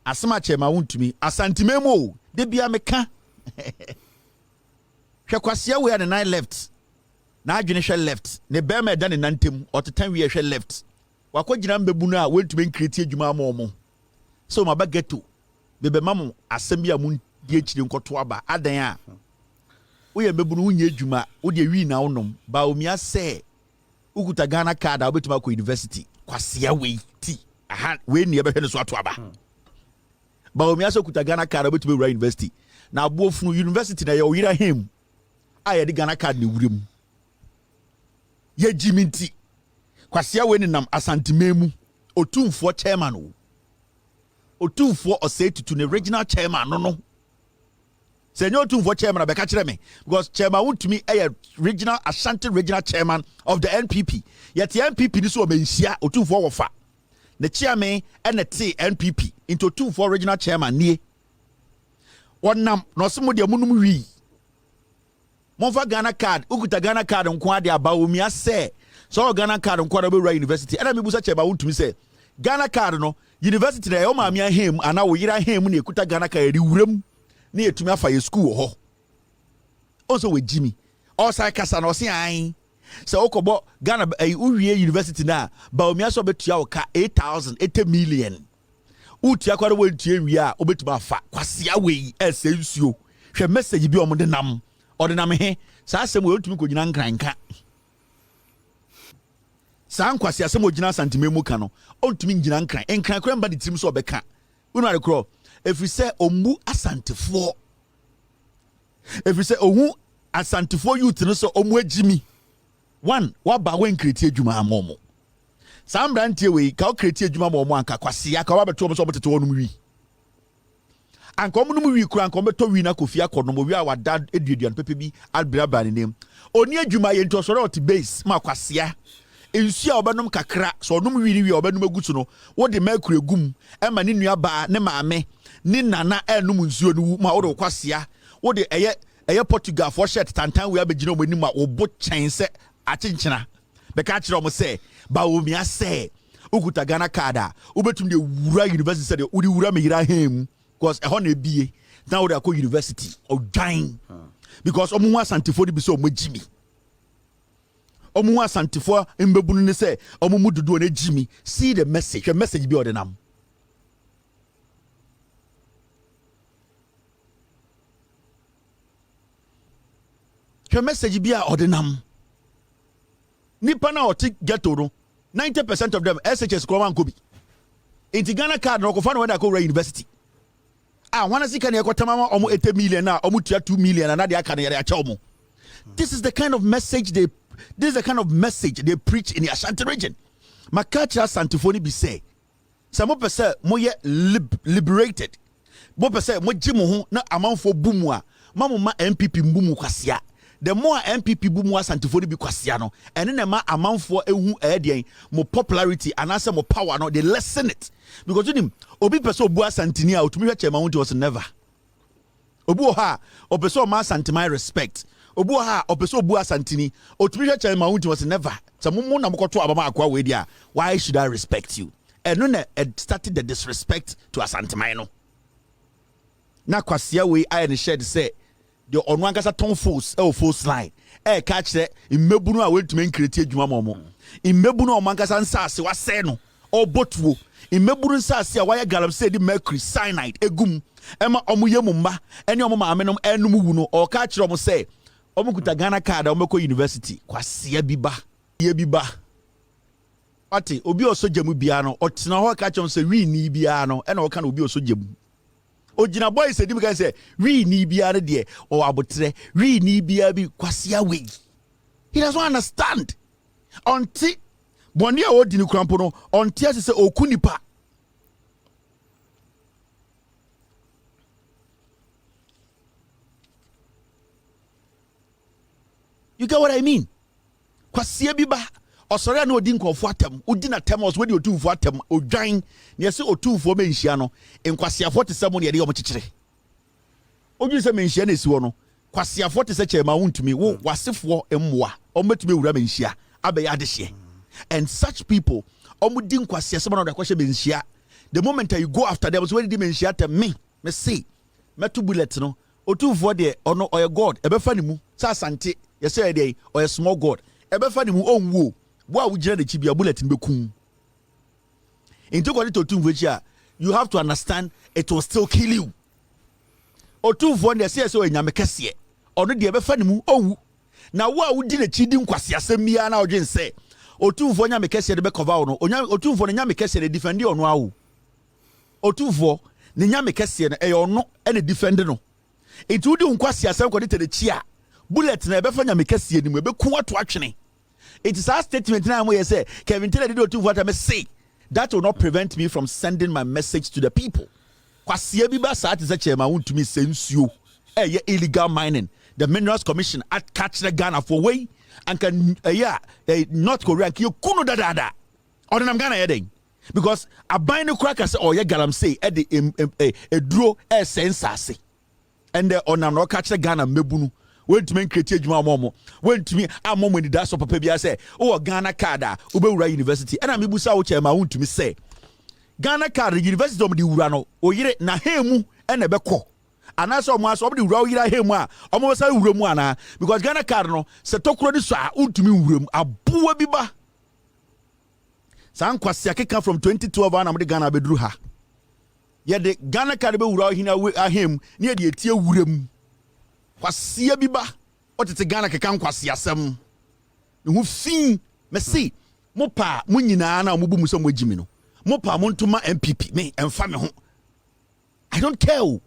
asema chema Wontumi Asante memo de bia meka Hwekwasia we and 9 left. Na adwene hwe left. Ne bema da ne nantem otetan we hwe left. Wakogina mbebunu a Wontumi nkreti adwuma amomo. So maba geto. Bebe mamu asem bia mun die akire nkoto aba adan a. Wo ye mbebunu unye adwuma, wo de wi na wonom. Ba omia se ukuta Ghana card a obetuma ko university. Kwasia we ti. Aha we ne be hwe ne so ato aba. Ba omia se ukuta Ghana card a obetuma wura university. Na abofunu university na ye oyira hem aye de Ghana card ne wurem ye jiminti kwasia we nam Asante memu otumfo chairman o otumfo osetutu ne regional chairman no se nyo otumfo chairman be ka kire me because chairman Wontumi regional Ashanti regional chairman of the NPP yet NPP ni so menhia otumfo wofa ne chairman ene te NPP into otumfo regional chairman nie wonam no semo de munum wi monfa Ghana card ukuta Ghana card nko ade aba omia se so Ghana card nko ade be university era me busa cheba Wontumi se Ghana card no university na yo ma mia hem ana wo yira hem na ekuta Ghana card ri wuram na etumi afa ye school ho also we Jimmy all sai kasa no se an se okobo Ghana uwie university na ba omia so betua wo ka 80 million utia kwara wontie wi a obetuma fa kwasia we esensuo hwe message bi omde nam odinam he sa asem we otumi kogina nkranka sa nkwasi asem ogina Asante memu ka no ontumi ngina nkran kora mba de tirim so obeka unu are kro efri se omu asantefo efri se ohu asantefo youth no so omu agimi one waba wen kreti adwuma amomo Sambrantie we ka o kreti adwuma mo anka kwasia ka wabeto mo so boteto wonum wi anka omunum wi kura anka obeto wi na kofia kono mo wi a wada eduaduan pepe bi albira ba ne nem oni adwuma ye nto so ot base ma kwasia ensu a obenum kakra so onum wi ni wi obenum agutu no wo de makure gum e ma ne nua ba ne maame ni nana enum nsuo no ma wo de kwasia wo de eye Portugal for shirt tantan we abegina mo nim a wo bo chense achinchina be ka kire o mo se ba omia se ukuta Ghana card a ubetum de wura university said udi wura me yira hem because e ho na bie now they go university of dying because omu asantefo de bi so omagimi omu asantefo mbebunu ne se omu mududu na jimi see the message bi odinam the message bi a odinam nipa na oti ghetto no 90% of them SHS Kroman Kobi. Inti Ghana card no ko fa no when I go university. Wana sika na ekotama omo 80 million na omo 2 million na de aka na yare acha omo. This is the kind of message they preach in the Ashanti region. Makacha Santefoni bi say. Some person mo ye liberated. Mo person mo jimu ho na amanfo bumu a mamma NPP mbumu kwasia. The more NPP bumu Santefoni bi kwasia no ene na ma amanfo ehu ehdian mo popularity and answer mo power no they lessen it because you obi person obu Asantini a otumi hwe chema won't was never obu ha opeso ma Asantimi respect obu ha opeso obu Asantini otumi hwe chema won't was never samumu na mokoto abama akwa we dia why should I respect you and no started the disrespect to Asantimi no na kwasia we I and shared say the onwankasa ton force force line catch the immebunu a Wontumi create adwuma momo immebunu onwankasa nsase wase no obotuo immebunu nsase a waya galamsey di mercury cyanide egum ema omuyemu mba ene omo maamenom enum wu no o ka kire omo say omo kuta Ghana card omo ko university kwase biba ye biba ati obi osojemu bia no otena ho ka kire omo say wi ni bia no ena o ka na obi osojemu Ojina boy said, "You say we need be out there or abotre. We need be a kwasia way." He doesn't understand. Until Bonia odinu krampono until say okunipa. You get what I mean? Kwasia biba. Osore na odi nkofo atem odi na tem os we di otufo atem odwan na yesi otufo menhia no nkwasiafo te semo ne ye omkekere odu se menhia na esi wo no kwasiafo te se chema Wontumi wo wasefo emmoa ometumi ewura menhia abe ya dehye and such people omudi nkwasia semo na kwahye menhia the moment you go after them so we di menhia tem me say metu bullet no otufo de ono oye god ebefa ni mu sa asante yesi ye dey oye small god ebefa ni mu onwo Boa wujira de chibia bulletin bekum. Into kwani to tumvechia, you have to understand it will still kill you. Otumvo ne se so enyame kese. Ono de befa ne mu owu. Na wo a wudi na chidi nkwase asemmia na odwen se. Otumvo nyame kese de be cover ono. Otumvo ne nyame kese de defend ono awu. Otumvo ne nyame kese ne e ono e ne defend no. It wudi nkwase asem kwani te de chia. Bullet na befa nyame kese ni mu be ku ato atwene. It is our statement now where you say, Kevin Taylor did what I say. That will not prevent me from sending my message to the people. Kwasi biba sa ati se chema Wontumi sense you. Illegal mining. The Minerals Commission at catch the Ghana for way and can North Korea ki kuno da. Or I'm Ghana heading. Because a bind the crackers or ye galamsey at the a draw sensase. And the on am not catch the Ghana mebunu. Wontumi create adwuma momo Wontumi amomo ni da so papa bia say o Ghana card ubewura university and amebusa wo chema Wontumi say Ghana card university om di wura no oyire na hemu ene beko anaso omo aso obdi wura oyira hemu a omo sa wura mu ana because Ghana card no se tokuro di so a Wontumi wura mu aboa bi ba san kwase akeka from 2012 ana mde Ghana beduru ha ye de Ghana card be wura ohina ahem ne ye de etie wura mu kwasia biba otete Ghana keka nkwasia asem ne hu fin mesi mopa munyina na omubu muso mogimi no mopa montuma NPP me emfa me ho I don't care.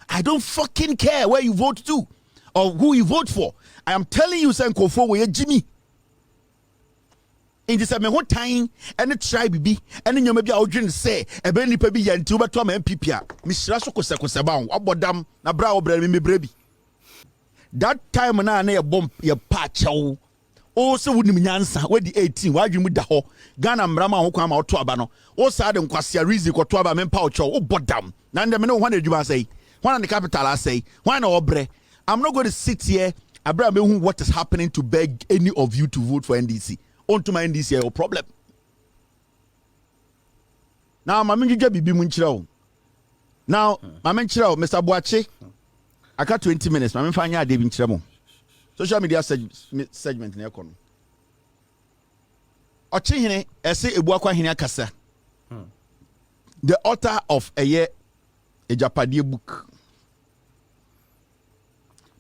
I don't fucking care where you vote to or who you vote for. I am telling you say nkofo we Jimmy in this me ho tan ene tribe bi ene nyoma bi a odwen say ebe nipa bi yanti wo beto am NPP a me hira so kosakose ba wo abodam na bra wo bra me bra bi. That time na ye bomb ye pachaw o se wunim nyansa we di 18 wadwe mu da ho Ghana mrama ho kwa ma oto aba no o sa de nkwase reason ko to aba me pa ocho o bodam na ndem ne ho na adwuma say ho na capital say ho na obre. I'm not going to sit here abra me hu what is happening to beg any of you to vote for NDC onto my NDC your problem now ma menjija bibi mu nchira o now ma menchira o Mr. Boache I got 20 minutes. I'm finding out David Chemo. Social media segment in Econo. Ochihine, Ese Ebuakwa Hine Kasa. The author of a Japadie book.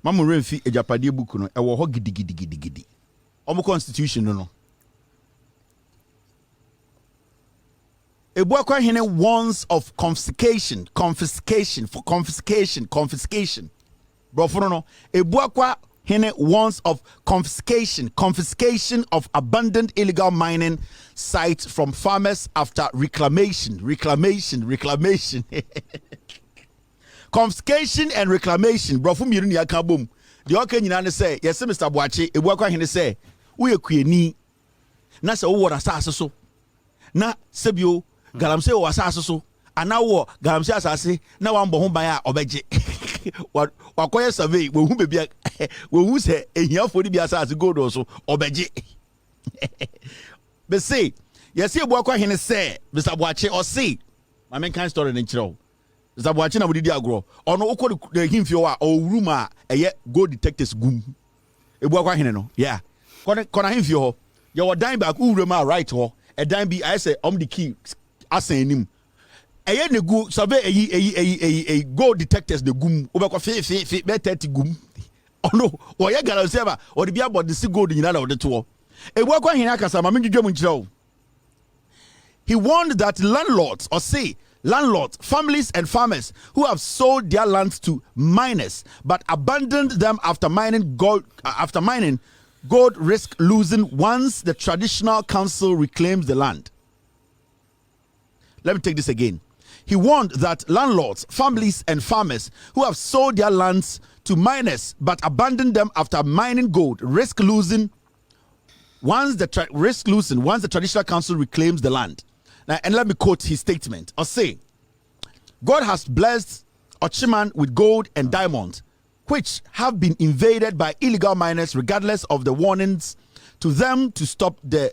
Mamu Renfi a Japadie book no. Ewo ho gidi. Omo constitution no. Ebuakwa Hine warns of confiscation. Brofo no Ebuakwa Hine warns of confiscation of abandoned illegal mining sites from farmers after reclamation. Confiscation and reclamation. Brofo miru ni aka bom. The okay nyina ne say yes Mr. Boache Ebuakwa Hine say wo yekuani na se wo wora asase so na sebio galamsey wo asase so ana wo galamsey asase na wambo ho ban a obeje wakoye survey we hu bebia we hu se ehiafo ni bia asase gold so obeje be say yes Ebuakwa Hine say Mr. Boache or say my main kind story in chiro Zabuachi na wudi agro. Ono uko the himfio wa o room eye gold detectors gum. Ebu akwa hene no. Yeah. Kona himfio ho. You were dying back urema right ho. A dime be I say the key asen nim. Eye ne gu survey a gold detectors the gum. Obekwa fe be 30 gum. Oh no, or ye galamsey ba or the be about the gold in of the tour. Ebu akwa hene akasa ma menjidwe mu nchira. He warned that landlords, families and farmers who have sold their lands to miners but abandoned them after mining gold risk losing once the traditional council reclaims the land. Let me take this again. He warned that landlords, families and farmers who have sold their lands to miners but abandoned them after mining gold risk losing once the traditional council reclaims the land. Now, and let me quote his statement. Or say, God has blessed Ochiman with gold and diamonds, which have been invaded by illegal miners, regardless of the warnings to them to stop. They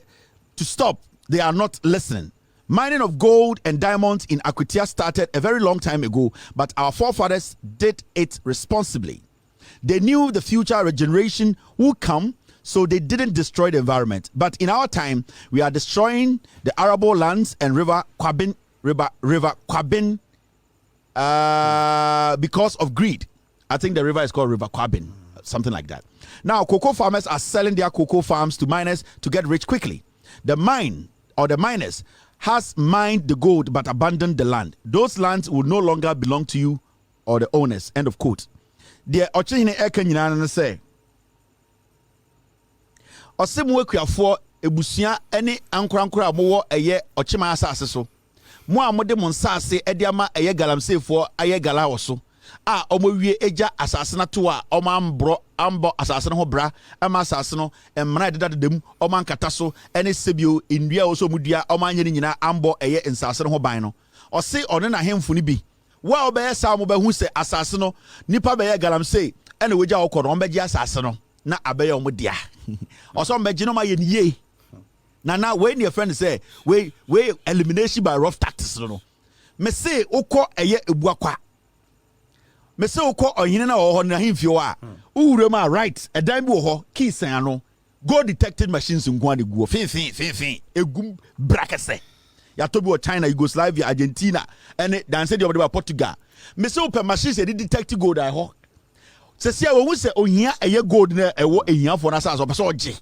are not listening. Mining of gold and diamonds in Afriyie started a very long time ago, but our forefathers did it responsibly. They knew the future regeneration would come, so they didn't destroy the environment. But in our time, we are destroying the arable lands and river Kwabin because of greed. I think the river is called River Kwabin, something like that. Now, cocoa farmers are selling their cocoa farms to miners to get rich quickly. The miners has mined the gold but abandoned the land. Those lands will no longer belong to you or the owners. End of quote. The Ochihine Eka say, Osimwe kuafo ebusia ene ankorankora mowo eye ochima asase so mo amode mo nsase ede ama eye galamsey fo aye gala woso a omowie eja asase na to a omambro ambo asase no ho bra ama asase no emra dedadedem omankata so ene sebio ndua wo so mudua omanye nyina ambo eye nsase no ho ban no ose one na hemfo ni bi wa obeye sa mo behu se asase no nipa beye galamsey ene weja wo koro ombeje asase no na abeye omodia also imagine my ye na when your friend say we elimination by rough tactics no me say ukọ eye ebuakwa me say ukọ ohine na ho na himfio a uwurema right edan bi wo ho kisan ano gold detected machines nko ade guo fin egum brakese ya to bi wo China, Yugoslavia, Argentina and dan say the of Portugal me say open machines e detect gold I ho se wo se ohia eye gold na ewo ehia for na sa so person oje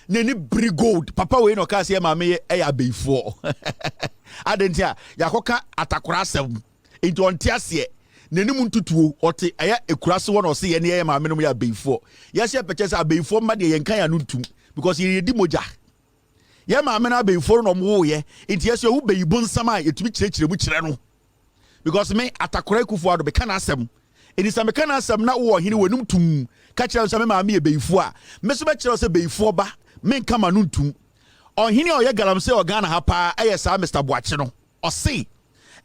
na ni bri gold papa we no ka se ma me e ya beifo adentia yakoka atakora asem into onti ase na ni muntutuo ote eye ekurase wo no se ye ne ye ma me no ya beifo ye se peche se beifo ma de ye nkan ya no ntum because ye di moja ye ma me na beifo no mo ye enti ye se hu beibon sama etumi kirekire mu kire no because me atakora kufu ado be kana asem eni sa meka na asem na wo hini wenum tum ka kire so me ma me ye beifo a me so be kire so beifo ba men kama no ntum ohini o ye galamsey o Ghana ha pa ayesa Mr. Boachi no o see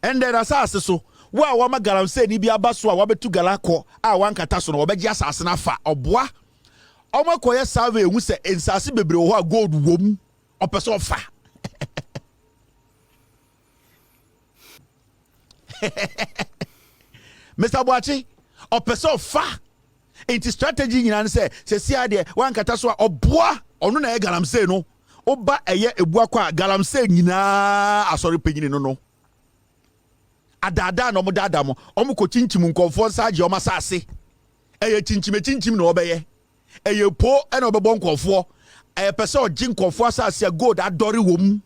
and there asase so wa ma galamsey ni bia ba so a wa betu galako a wankata so no obegi asase na fa oboa o makoye survey hu se ensase bebre ho a gold wom o person fa Mr. Boachi o person fa into strategy nyina say se sia de wankata so a oboa ono na galamsey no oba eye ebuakwa galamsey nyina asori panyini no adada no mo dada mo omo ko chinchim nkonfo saje o masase eye chinchim na obeye eye po ena obebo nkonfo eye pese o jin nkonfo asase gold adori wom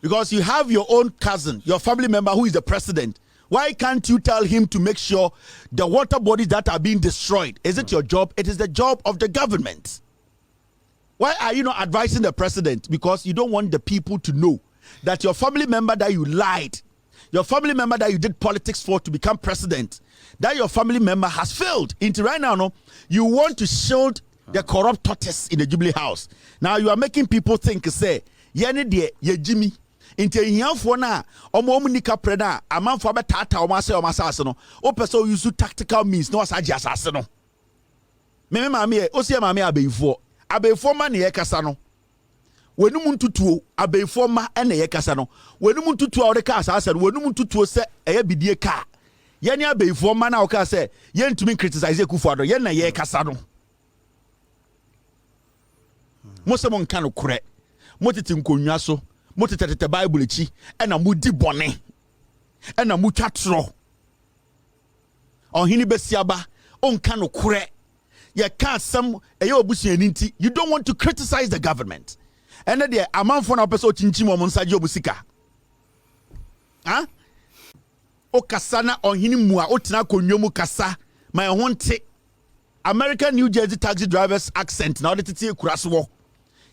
because you have your own cousin, your family member who is the president. Why can't you tell him to make sure the water bodies that are being destroyed? Is it your job? It is the job of the government. Why are you not advising the president? Because you don't want the people to know that your family member that you lied, your family member that you did politics for to become president, that your family member has failed. Into right now, no, you want to shield the corrupt tortoise in the Jubilee House. Now you are making people think, say, yene de ye Jimmy. Inte hianfo na omomunika preda amanfo abetata omasase no o person use tactical means no asaje asase no me maame e osie maame abeyfo ma ne ye kasa no wenum ntutuo abeifo ma ene ye kasa no wenum ntutuo ode ka asase no wenum ntutuo se eye bidie ka ye ne abeifo ma na o ka se ye ntumi criticize Akufo-Addo ye na ye kasa no mo se mo nka no korɛ mo tete nkonwa so mo tete Bible echi ena mo di bɔne ena mo twatro ɔhene besiaba onka no korɛ ye ka asɛm eye obusuani nti you don't want to criticize the government. And the amount for a person chinchim or monsaji obusika. Huh? O kasana on hinimua otina konyomu kasa my own take American New Jersey taxi drivers accent now the titi kuraswo.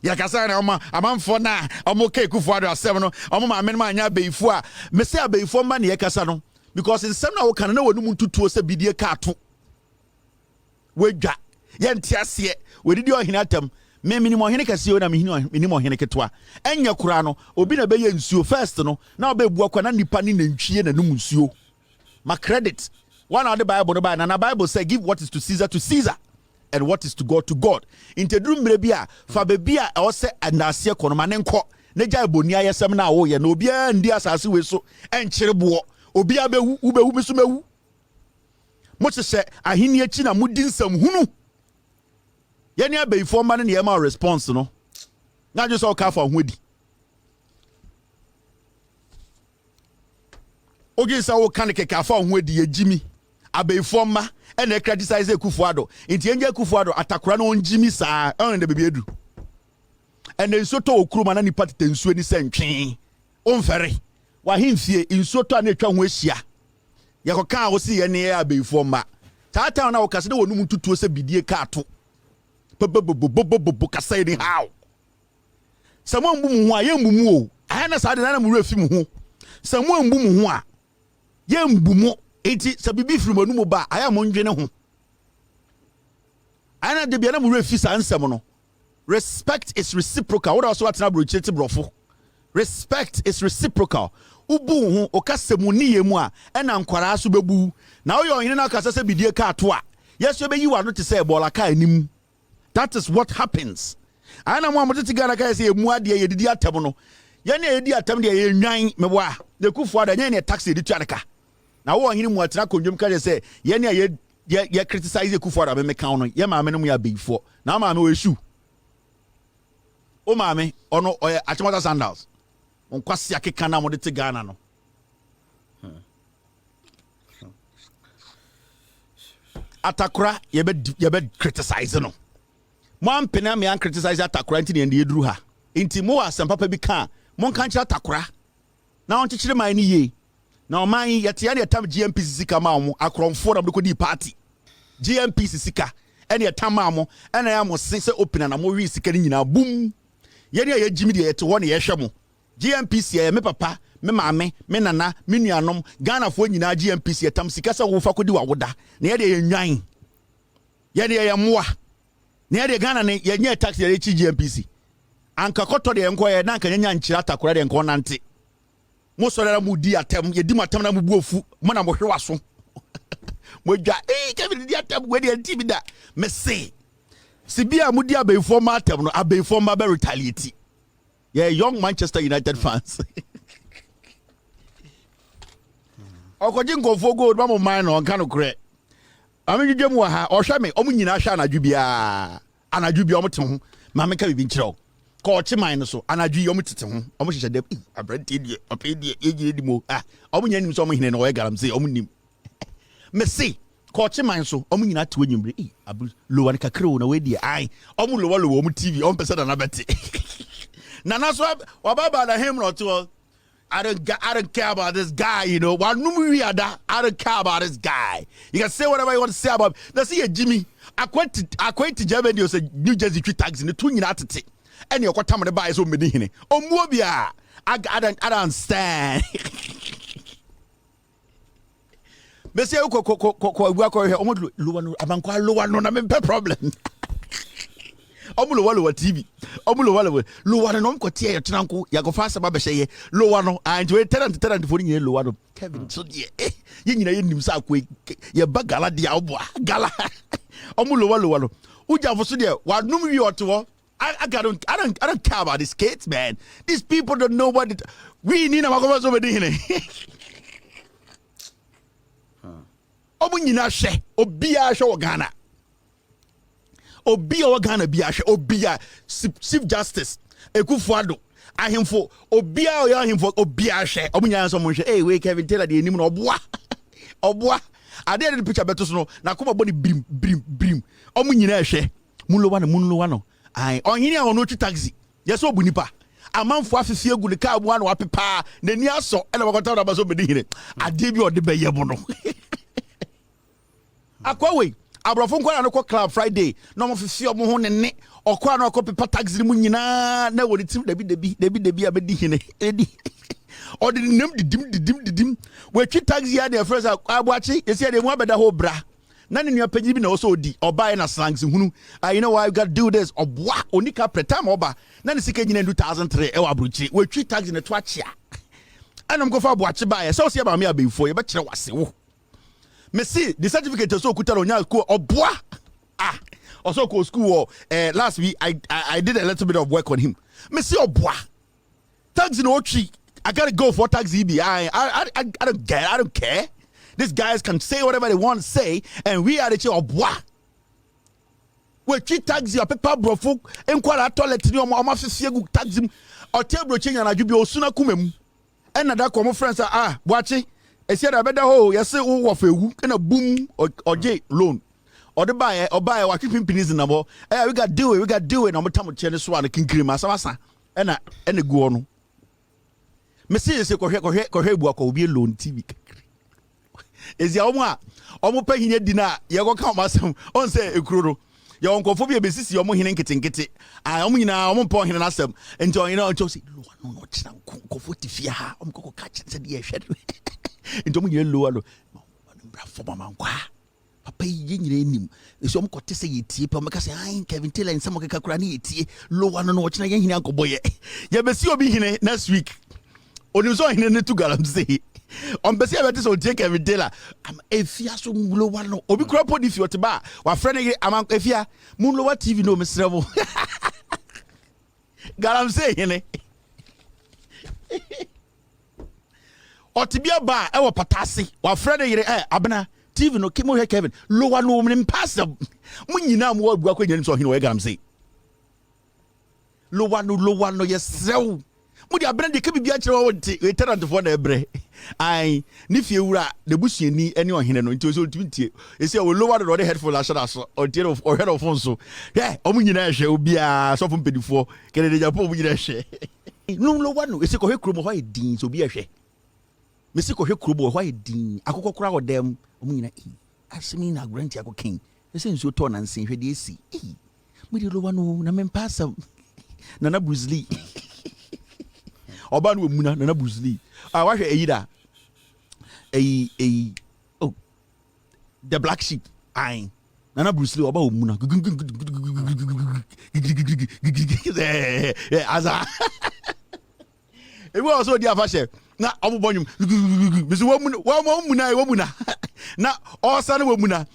Ya kasana oma amount for na omoke Akufo-Addo asem no omo amenma anya beifo a me say beifo ma ne kasa no because in sem na wo kan na wonu muntutuo se bidie ka ato. Wedwa ye ntiase we didi ohina atam me minimum hene kase na minimum hene ketwa enya kura no obi na beye nsuo first no na obebu akwa na nipa ni nantwie na num nsuo ma credit one of the Bible no by na Bible say give what is to Caesar and what is to God intedrum mrebia fa bebia e wo se anase kono ma ne nko ne gya boni ayesem na wo ye na obi a ndi asase we so enkyere bo obi abewu ubewu biso mewu mo se ahini achi na mudi nsam hunu yeni abeifo ma ne yema response no na just all ka for hodi ogi sa wo kan ke ka for hodi yejimi abeifo ma e na criticize Akufo-Addo nti enje Akufo-Addo atakora no onjimi saa en de bebi edu en enso to okuruma na nipa tete nsuo ni sentwe onfere wa himfie nsuo to na etwa ho ahia yekoka wo si ye ne abeifo ma tata na wo kase de wonum tutuo se bidie ka ato kasa ni how samo mbu mu ho a ye mbu mu o aya na sa de na mu refi mu ho samo mbu mu ho a ye mbu mu enti sa bibi firi manu mu ba aya mo ndwene ho aya na de bia na mu refi sa nsem no respect is reciprocal what also atena bro chete brofo respect is reciprocal ubu ho o kasa mu ni ye mu a na nkwara so bebu na wo ye ohene na kasa se bidie ka ato a yeso be yi wa no te se ebola ka anim. That is what happens. I know what to get a say, Muadi, ye did atem. Yanya ye atem de ye nine mewa. The Akufo-Addo any taxi the Chanaka. Now, what him what Nakunjum can say, Yanya ye criticize the Akufo-Addo me count. Yama men we are big for. Now, my no issue. O mame, or no, or Achimota sandals. On Kwasiaki Kana Modete Ghana. No. Atakura, ye be criticize no. One penna me an criticize Atakura into the end drew her. Inti mo asem papa bi ka mon kan kira Atakura. Na on chichire man ni ye. Na man yete ya tam GMP sika ma mo akronfo na bdo di party. GMP sika ene tam ma mo ene ya mo se open na mo wi sika ni nyina bum. Ye ne ya jimi de yete ho ne ye hwe mo. GMP si me papa, me maame, me nana, me nuanom, Ghana fo nyina GMP si tam sika se wo fa kodi wa woda. Na ye de ye nwan. Ye de ye moa. Na de Ghana ne ye nye tax ye chi GMPC anka koto de enko ye na anka nya nkyira Atakura de enko nante mo so dara mu di atem ye di matem na mu buofu mo na mo hwe waso mo dwa ke di atem we de nti bi da me say si bia mu di abeifo ma atem no abeifo ma be retaliate ye young Manchester United fans okoji nkofo gold ma mo man no nka no kure ami dwedwem wa ha ohwe me omu nyina hwa anadwu bia omu te ho ma me ka bibi nkyerɛw ko oche man no so anadwu omu tete ho omu hyehyɛ dem abrante die opedie yegire di mo omu nya nim so omu hine no ye galamsey omu nim me se ko oche man so omu nyina te wanyimbre abu lo wan kakre na we die ai omu lo omu TV omu pese na bete na na so wababa na him no to I don't care about this guy, you know. I don't care about this guy. You can say whatever you want to say about him. Let's see, Jimmy. I went to Germany. You said New Jersey street tags in the two United. And you're quite time to buy so many. Oh, Mobia. I don't understand. Me say ko problem. Omulo TV. Omulo Luwa no mkotie ya tunanku ya kofasa ba behye Luwa no anjwe tenant for nyi Luwa no Kevin so de ye nyina ye nim sa akwe ye ba gala dia obo gala omulo Luwa no uja fo so de wa num wi oto I don't care about these kids, man. These people don't know what we need. I'm going to do. Omunyina she obia she Ghana. Obia Ghana bia she obia Chief Justice Ekufuado ahemfo obia oya ahemfo obia she omunyina so mo she hey we Kevin Taylor de enim no oboa ade de picture beto so no na koma body brim omunyina she munlo no ai onhini a ono twi taxi yeso obu nipa amanfo afefie gu ne ka abu na wapepa na ni aso na wakota na baso bedi hire ade bi ode beye bo no akwawe abrofo nkwa na ko club Friday no mo fefie omo ho ne okwa na ko pepa taxi mu nyina na wori tim debi abedi hine edi ode nem didim we twi taxi ya de friends abuachi esi de mu abeda ho bra na ne nua panyi bi na also odi oba na slangs hunu you know why you got to do this obwa onika pretime oba na ne sika nyina 2003 e wa bruchi we twi taxi na to achia anam go fa abuachi ba ye so se ba me abefo ye be kire wase wo me see the certificate so kuta onya ko obwa also go school last week I did a little bit of work on him me see obwa taxi no twi I got to go for taxi bi I don't care. These guys can say whatever they want to say, and we are the chief of what? We treat taxi or paper brofuk, enquire toilet in your mama figu taxi or table change and I do be osuna kumem. And that common friends are watching. I said I better ho, yes, say who of a and a boom or J loan. Or the buyer or buyer what keeping pennies in the ball. We got do it. I'm a time of Chinese one, the king cream, Masasa, and a guano. Messiah say, go be loan TV. Is ya omo pa hinya dina ye go ka masem on say ekroro ya onkofo bi ebesisi omo hine nketenkete omo nyina omo pa hine nasem enti on yina oncho say lo no china onkofo tifia ha omo koko ka chese de ye hwede enti omo nyina lo alo bra fo mama nkwa papa yi nyina enim esi omo kote say yetie pa omo ka say ai Kevin Taylor nsem okeka kura na yetie lo no china ye hine ankoboye ye besi obi hine next week oni so hine ne tu galamsey on besi abeti so take every day la am efia so mulo wa no obi kura podi fi oteba wa friend ye am efia mulo wa TV no mesrevo galamsey hene otibia ba e wo patase wa friend ye abena TV no kemo he Kevin lo wa no mnim pass munyina mo abu akwanyi so hene wo galamsey lo wa no yesrew mudi abena de kabibia kire wo nti veteran fo na ebre ai ni fie wura de busuani ene ohene no nti so ntimtie esi o lower the headphone ashara so o tier of or head of phone so omunyina ehwe obia so fo mpedifo kene de japo omunyina ehwe no lower no esi ko hwe kromo hwa edin so obi ehwe mesi ko hwe kromo hwa edin akokọ kura odem omunyina asemi na grant akokin esi nso to na nsen hwe de esi mudi lower no na mempasa na Bruce Lee Oba no muna na Bruce Lee wahwe eyida the black sheep na Bruce Lee oba muna aza ebi also dia fashe na obobonyum bisu wo muna na osa na wo muna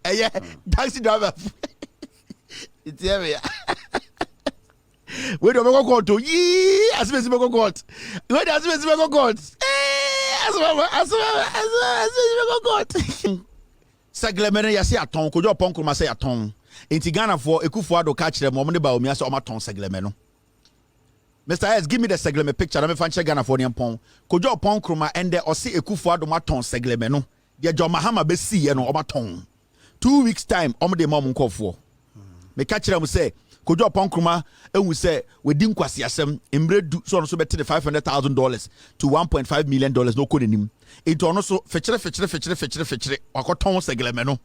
eye taxi driver it's here. We don't go court to ye as we go court. Where does we go court? As we go court. Saglemi ya se aton kojo pon kroma se aton. Enti Ghana for Ekufuado catch them mo ne ba omi ase o maton Saglemi no. Mr. S, give me the Saglemi picture. Let me find check Ghana for the pon. Kojo pon kroma ende o se Ekufuado maton Saglemi no. Dia Jo Mahama be si ye no o maton. 2 weeks time o mo de mom nkofo. Me catch them say Kojo Ponkruma ewu say we din kwasi asem emredu so no so beti the $500,000 to $1.5 million no ko nim ento no so fechire wakoton Saglemi no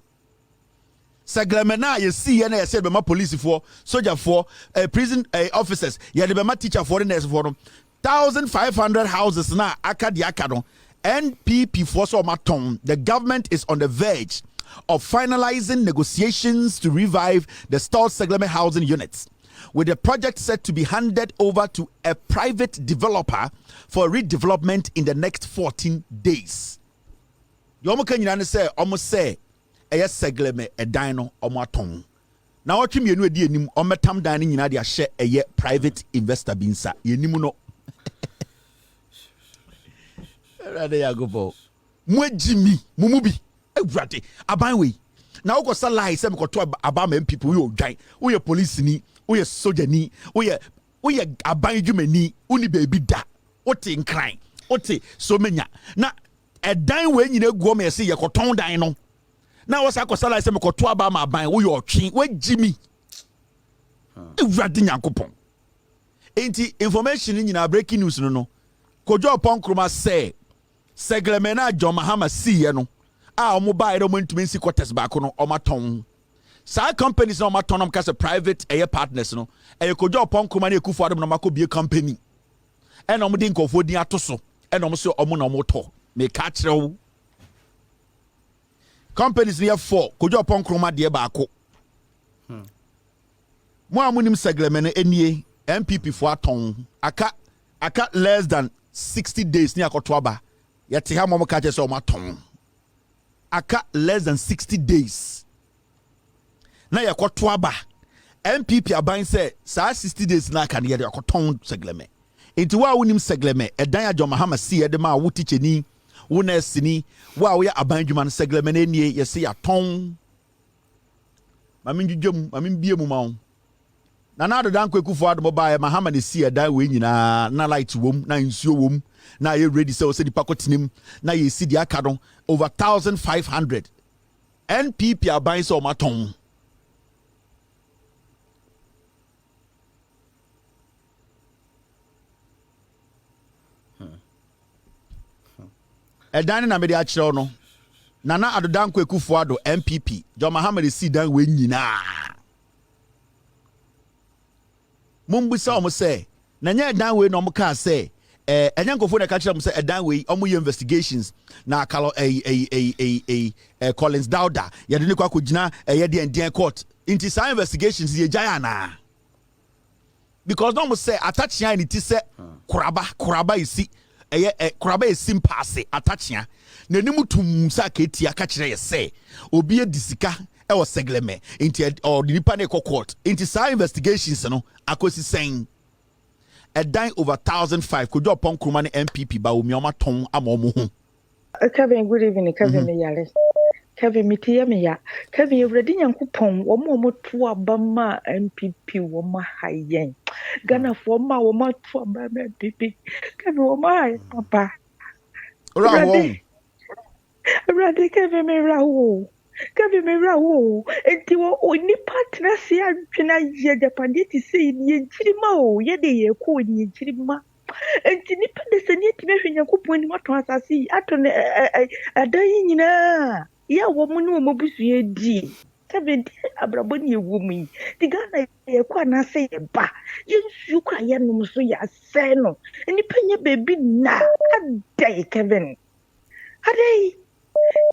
Saglemi na ye see na ye say be ma police for soldier for prison officers ye de be ma teacher for nurse for no 1,500 houses na akadi akado NPP for so maton. The government is on the verge of finalizing negotiations to revive the stalled Saglemi housing units, with the project set to be handed over to a private developer for redevelopment in the next 14 days. You almost say ɛyɛ Saglemi ɛdan no ɔmo atɔn na wɔtwe mienu edi enim ɔmɛtam dan no nyinaa de ahyɛ ɛyɛ private investor bi nsa yɛnim no ɛwurade yagobo mu agimi mumu bi ɛwurade aban wei na wokɔ sa lie sɛ mekɔto aban man people woyɛ odwan woyɛ police ni woyɛ soldier ni woyɛ aban dwumani woni baby da wote nkran wote so menya na ɛdan wei nyina guo me yɛse yɛkɔtɔn dan no na wasa akɔsa lie sɛ mekɔto aban ma aban woyɛ ɔtwe wagimi ɛwurade nyankopɔn enti information nyina breaking news no kojo pon kroma sɛ Saglemi na John Mahama siye no a omo ba ere omo ntumi nsi quarters baako no omo aton sa companies na omo aton am ka se private partners no kojo pon kroma na ekufu adom na makobie company e na omo de nkofo din atoso e na omo se omo na omo to me ka kirew companies near 4 kojo pon kroma de baako mo amunim Saglemi no enie NPP for aton aka less than 60 days ni akoto aba yete ha mo ka che so maton aka less than 60 days na yakoto aba NPP aban say sa 60 days na aka ne yakoton Saglemi enti wa wonim Saglemi edan ya John Mahama si de ma wo ticheni wo na sini wa wo ya aban dwuma no Saglemi na nie yese yaton mami dwudwam mami biemu ma na do dan kwekufo adom ba Mahama ne si edan we nyina na light wom na nsuo wom na ye ready say o se dipa kotinim na ye si dia aka no over 1500 NPP aban so maton edan na me de a kire no na adodan kwekufo ado NPP John Mahama ne si dan we nyina mumbusa omo say na nya dan we no mo ka say enyankofo na ka kire mo say dan we omo ye investigations na kalo Collins Dauda ye de ne kwa kogina ye de ndien court inti sa investigations ye jaya na because no mo say atachia ni ti say kuraba isi kuraba esim passe atachia na nimu tum sa ka etia ka kire ye say obi edisika e was Saglemi inti or the nipa na court inti sa investigations no akosi saying a dine over 1,005 could you upon Krumani NPP ba umioma ton amomu. Kevin, good evening, Kevin Miyale. Kevin Mitia Mia. Kevin, ready and coupon, one more to Abama NPP, Woma Hayen. Ghana for ma Woma to Abama NPP. Kevin Woma, Papa. Ready, Kevin Mirao. Kevin Mirao, and you only partner see Antina Yadapandi say Yinchima, Yede, Ko Yinchima. And Tinipa the Senate Mary Yakupon, what was I see? Aton a dying in a woman who mobusi D. 70 Abraboni woman. The Ghana Yakwana say a ba. You cry no so ya seno. And the penny baby na a day, Kevin. A day.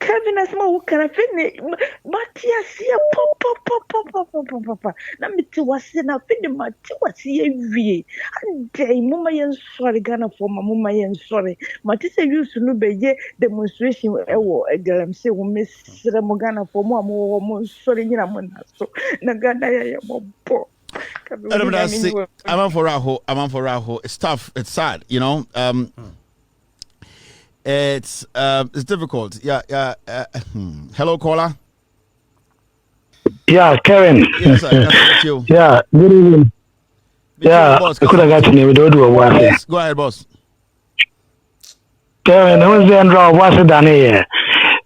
Kevin as ma kana fini Matias ya papa na miti wase na fini mati wase ye wie ande mama yen sorry Ghana for mama yen sorry mati se use no beye demonstration ewo galamsey wo mesre mo Ghana for mo sorry nyina mo na so na Ghana ya bobo I'm for Raho it's tough, it's sad, you know. It's difficult. Yeah. Hello, caller. Yeah, Kevin. Yes, sir. That's you. Yeah, good evening. Yeah, I could have got your name. Don't do a watch. Yes, go ahead, boss. Kevin, I was there and watch it down here.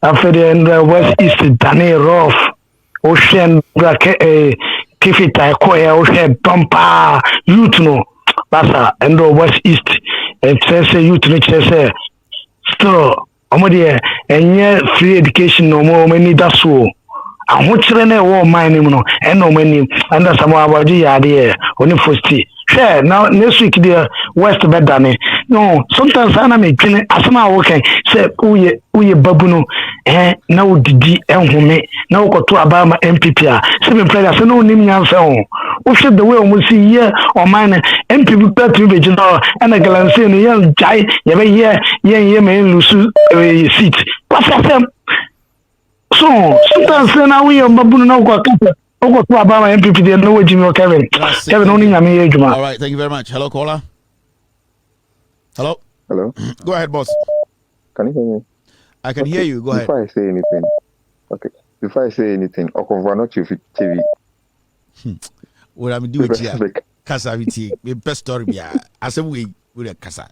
After the end, West East, Danny Rough, Ocean, Kifi Taikoya, Ocean, Tompa, youth no, Bassa, and West East, and say youth, say. So, and yet free education no more many that's so. And what's the name my name no and no many and that's about the idea only for tea. Share now next week the West Bedane. No, sometimes I am a asama okay. Say uye babuno now didi home now go to Abama MPP. Seven players no name yan we should the way we see here or mine MPP to be general and a galamsey and young jai, yeah, me lusu seat. What's that? So sometimes now we are babu no go to about my NPP there no Jimmy Kevin. Kevin only nyame ejuma. All right, thank you very much. Hello caller. Hello. Hello. Go ahead, boss. Can you hear me? I can hear you. Go ahead. Before I say anything, Okonva not you fit TV. What I'm doing here. Kasa viti. Me best story bia. Asem we with kasa.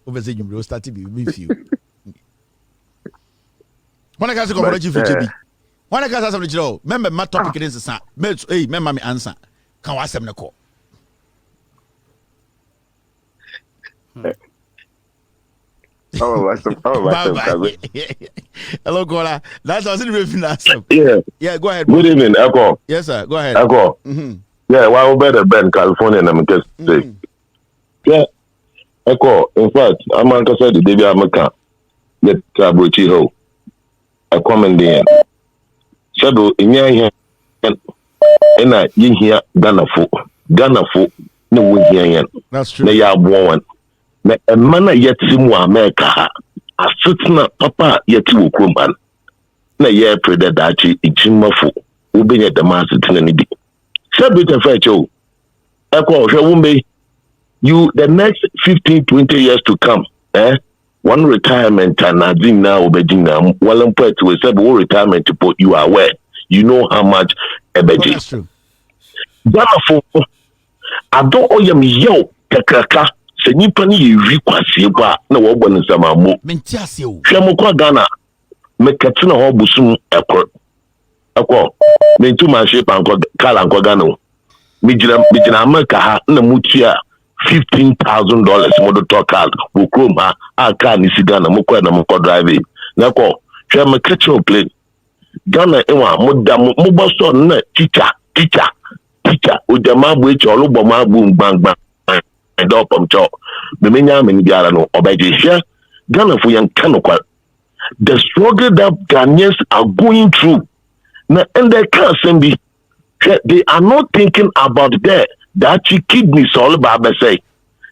Over say you start to be with you. When I kasa ko chief TV. When I kasa some chiro, remember my topic is sa. Hey, remember me answer. Kan wa asem ne ko. Hello, caller. That's what's in the Yeah, go ahead. Good evening, Echo. Yes, sir. Go ahead. Echo. Yeah, why we better Ben California and I'm just yeah, Echo. In fact, I'm going to say the David America. Let Tabuchi ho. I comment in. Shadow in here and I in here Ghana fo. No we here. That's true. They are born. Na emana yeti mu America ha asitna papa yeti wo kroman na ye prede dachi ijimafo ubenye damasitna ni bi sabita facho ekwo hwe wumbe you the next 15-20 years to come one retirement and adin na obejina walam pet we say one retirement to put you aware you know how much ebeji that's true damafo ado oyam yo kakaka se nipa ni yewi kwasie kwa na wo bɔ nsama mo menti ase o hwɛ mo kwa Ghana me katina ho busum ekɔ mentu ma hwe panko kala nko Ghana me gina America ha na mutua $15,000 mo do to card wo krom ha aka ni si Ghana mo kwa na mo drive na kɔ hwɛ me kitchen plane Ghana enwa mo da mo bɔ so na teacher o jama bo echi olubo ma bu ngbangba and up on top. The many no obey Ghana for young Kanokwa. The struggle that Ghanaians are going through. Now, and they can't be they are not thinking about that kidneys all about say.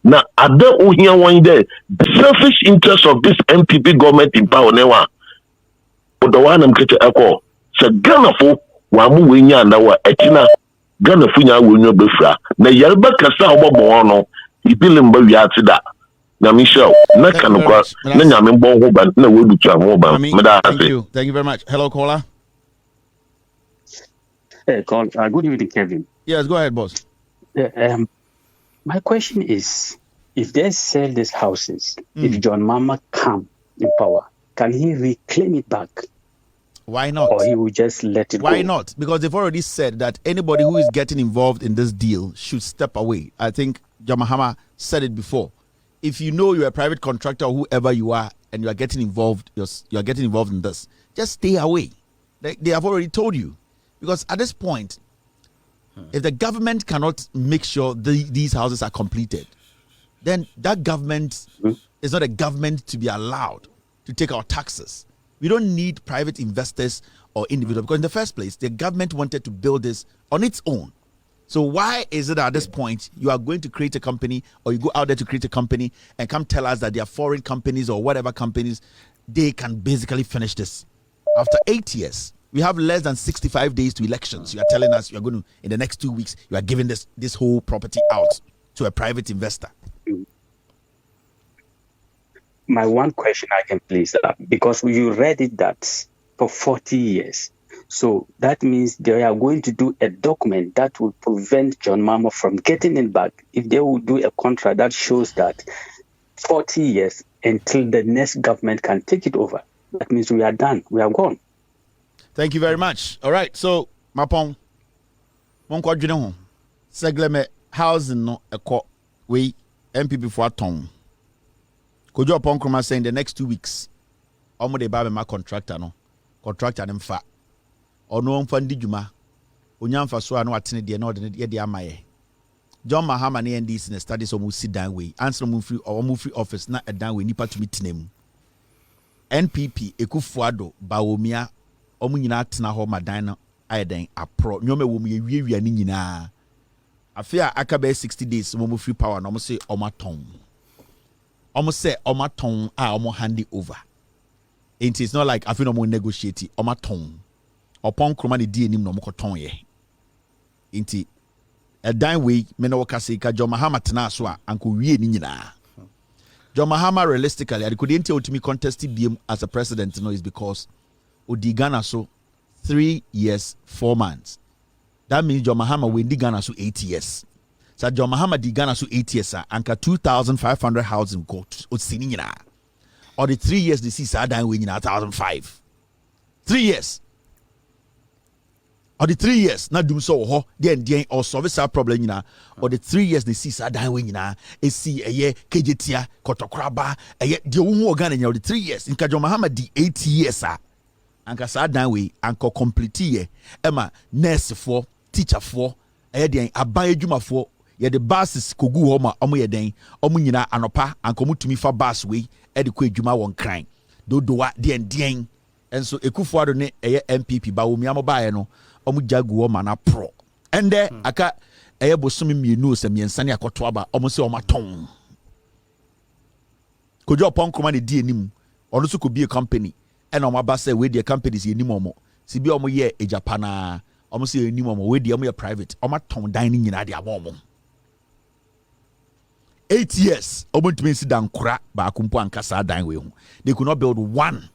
Now, other here one day, the selfish interest of this NPP government in power now. But the one I'm getting echo. So Ghana for Wamu Winya and our Etina Ghana Funya will no be fra. Now, Yalba Kasa Obono. Ibilim ba wiate da na Michelle na kanokwa na nyame mbon ho ba na wodu twa ho ba thank you very much. Hello caller. Hey, good evening, Kevin. Yes, go ahead, boss. My question is, if they sell these houses, if John Mama come in power, can he reclaim it back? Why not? Or he will just let it go? Why not? Because they've already said that anybody who is getting involved in this deal should step away. I think Jamahama said it before. If you know you're a private contractor or whoever you are and you are getting involved, you're getting involved in this, just stay away. They have already told you. Because at this point, if the government cannot make sure these houses are completed, then that government is not a government to be allowed to take our taxes. We don't need private investors or individuals because in the first place, the government wanted to build this on its own. So why is it at this point you are going to create a company or you go out there to create a company and come tell us that they are foreign companies or whatever companies, they can basically finish this? After 8 years, we have less than 65 days to elections. You are telling us you are going to, in the next 2 weeks, you are giving this whole property out to a private investor. My one question I can please, because you read it that for 40 years. So that means they are going to do a document that will prevent John Mama from getting it back. If they will do a contract that shows that 40 years until the next government can take it over, that means we are done. We are gone. Thank you very much. All right. So, Mapong, Monko Juno, Saglemi housing no eko we NPP for a ton. Could you upon Kroma saying the next 2 weeks, Omo de Babe ma contractor no contractor them fa. Or no fund juma. Unyamfa so no atene de no de de amaye. John Mahama ne NDC in the studies almost sit down way. Answer move free or move free office na a down way nipa to meet name. NPP Ekufuado Bawomia omu nyina atena ho madan no ayeden apro. Nyome wo mu yewiewia ni nyina. Afia akabe 60 days mo free power no mo say omaton. Omo say omaton a omo hand it over. It's not like I feel no more negotiate omaton. upon kroma ne die nim no mokoton ye inti a dine way me no kase ka John Mahama tena so a anko wie ni nyina John Mahama realistically I couldn't tell to me contest BM as a president is because odi Ghana so 3 years 4 months. That means John Mahama will di Ghana so 8 years. So John Mahama di Ghana so 8 years anka 2,500 housing court o sini nyina. Or the 3 years the see sa dan we nyina 1,005. 3 years. Or the 3 years na dum so ho den or solve sa problem nyina. Or the 3 years the see sa dan we nyina e see eye kejetia kotokraba eye de wo Ghana nyina the 3 years. Nka John Mahama di 8 years anka sa dan we anko complete ye ema nurse for teacher for eye den aban adwuma for ye the buses kogu ho ma omo ye den omo nyina anopa anko mutumi fa bus we e de ko adwuma won kran dodowa den enso Ekufuado ne eye NPP ba wo miamo baaye no omo jagu wo ma na pro ende aka eye bosomi mienu se miensane akoto aba omo se omo ton kojo ponkroma ne di enim ono so ko bi a company and omo ba say we the companies enim omo si bi omo ye Japana omo se enim omo we the omo ye private omo ton dan ni nyina de abomo 8 years omo ntumi si dan kura ba akumpo ankasa dan we hu they could not build one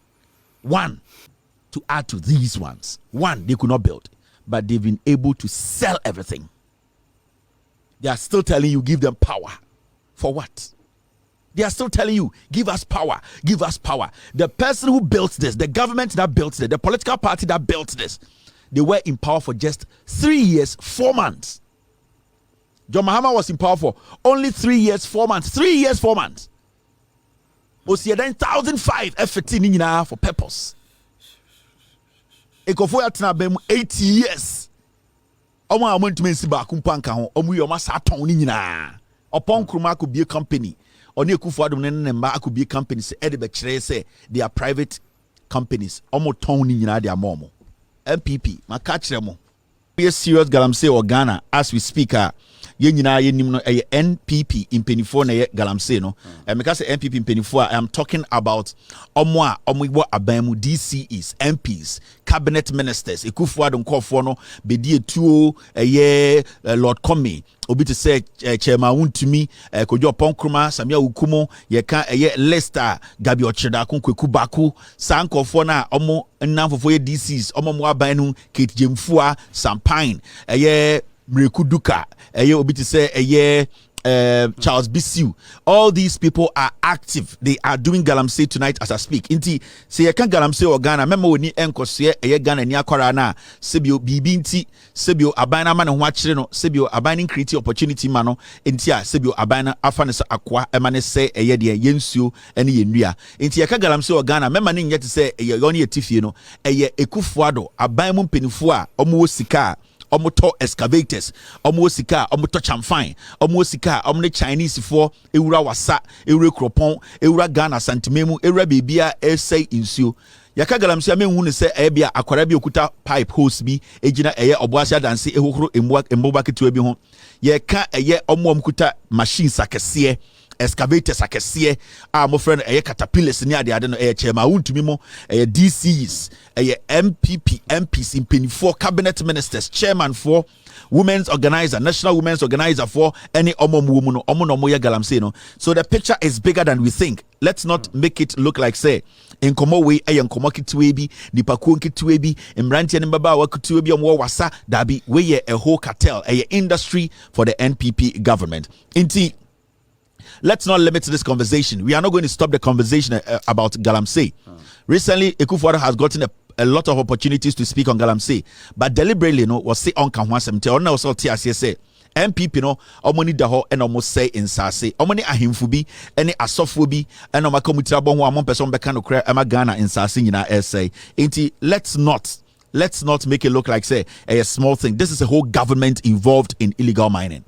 to add to these ones. One they could not build, but they've been able to sell everything. They are still telling you give them power. For what? They are still telling you give us power, give us power. The person who built this, the government that built this, the political party that built this, they were in power for just 3 years 4 months. John Mahama was in power for only 3 years 4 months. 3 years 4 months. Osi then 1,005 F15 for purpose. Ekofo ya tena bem 8 years. Omo amontumi nsi ba kumpa nka ho. Omo yoma sa ton ni nyina. Upon kruma could be a company. Oni Ekufuado ne mba could be a company say e de be kire say they are private companies. Omo ton ni nyina de amomo. NPP maka kire mo. We serious galamsey or Ghana as we speak ye nyina ye nim no NPP impenifo na ye galamsey no meka say NPP impenifo I am talking about omo aban mu DCEs MPs cabinet ministers Ekufuado nkofo no be die tuo Lord Comey obi to say chairman Wontumi kojo ponkroma samia ukumo ye ka Lester Gabi Ocheda Kwaku Baku sankofo na omo nnamfofo ye DCs omo mo aban no Kate Jemfua Sampine Mreku Duka obi to say Charles Bisiu. All these people are active. They are doing galamsey tonight as I speak. Inti say you can galamsey or Ghana. Remember when ni enkose Ghana ni akwara na sebio bibi nti sebio abana man ho akire no sebio abana create opportunity mano inti a sebio abana afa ne akwa emane say de yensuo ene yenua. Inti you can galamsey or Ghana. Remember ni nyete say yoni etifie no Ekufuado aban mu mpenifo a omo sika omo to excavators omo sika omo to chamfine omo sika omo ne Chinese for ewura wasa ewura kropon ewura Ghana santimemu ewura bibia essay insuo yaka galamsey amenhu ne se bia akwara bi okuta pipe hose bi ejina oboasia danse ehohoro emboba ketewa bi ho ye ka omo kuta machine sakese excavators akese mo friend caterpillars ni ade no chairman Wontumi mo DCs MPP MPs impenifo cabinet ministers chairman for women's organizer national women's organizer for any omo no mo ye galamsey no. So the picture is bigger than we think. Let's not make it look like say in komo we nkomo kitwe bi nipakuo kitwe bi mrantie ne baba wa kitwe bi omo wasa dabi we ye a whole cartel industry for the NPP government. Inti let's not limit this conversation. We are not going to stop the conversation about galamsey. Recently, Ekufuado has gotten a lot of opportunities to speak on galamsey, but deliberately, was say on Kanwasemte or no, so say NPP no omoni daho and almost say in sase omoni ahimfu bi ene asofo bi ene omakomutira bon ho amon person beka no kra ema Ghana in sase nyina essay. Inti let's not make it look like say a small thing. This is a whole government involved in illegal mining.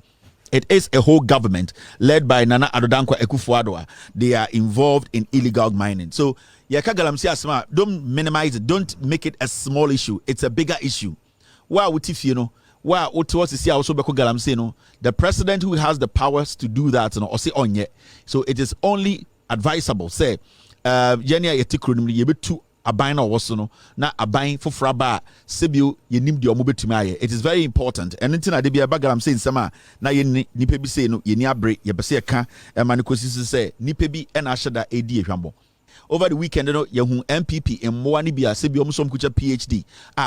It is a whole government led by Nana Addo Ekufuado. They are involved in illegal mining. So, galamsey asma, don't minimize it. Don't make it a small issue. It's a bigger issue. The president who has the powers to do that, so it is only advisable. Say, aban na ɔwɔ so no na aban foforɔ aba sebio yɛnim deɛ ɔmo bɛtumi ayɛ. It is very important. And nti na de bi aba galamsey nsɛm a na yɛni nipa bi sei no yɛni abre yɛbɛsɛ yɛka ɛma ne kɔsi so sɛ nipa bi ɛna ahyɛ da ɛdi ehwambɔ. Over the weekend, you know, yahu NPP in Moani Bia, Sebi Omusom Kucha PhD.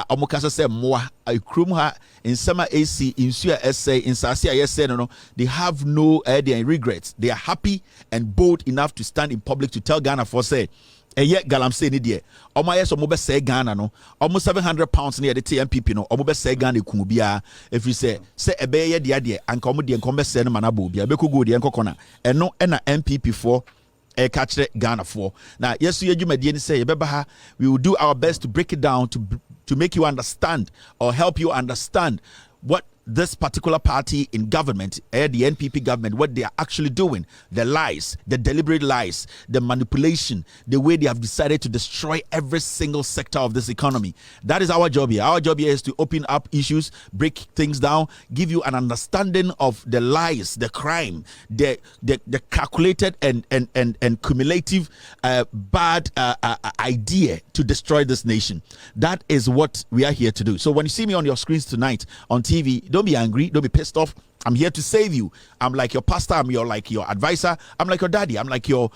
Omokasa say Moa, I krum ha in summer AC, in Sua essay, in Sasia, yes, no, they have no idea and regrets. They are happy and bold enough to stand in public to tell Ghana for say, yet galamsey ni deɛ ɔmo ayɛ sɛ ɔmo bɛ sɛ Ghana no ɔmo £700 near the NPP no ɔmo bɛ sɛ Ghana kumu bia if you say ɛbɛyɛ deɛ anka ɔmo deɛ nkɔm bɛ sɛ no manabo bia bɛkɔ go deɛ nkɔkɔ na ɛno ɛna NPP for catch Ghana for. Now, yes, you say, we will do our best to break it down to make you understand or help you understand what this particular party in government, the NPP government, what they are actually doing, the lies, the deliberate lies, the manipulation, the way they have decided to destroy every single sector of this economy. That is our job here. Our job here is to open up issues, break things down, give you an understanding of the lies, the crime, the calculated and cumulative bad idea to destroy this nation. That is what we are here to do. So when you see me on your screens tonight on TV, don't be angry, don't be pissed off. I'm here to save you. I'm like your pastor, I'm like your advisor, I'm like your daddy, I'm like your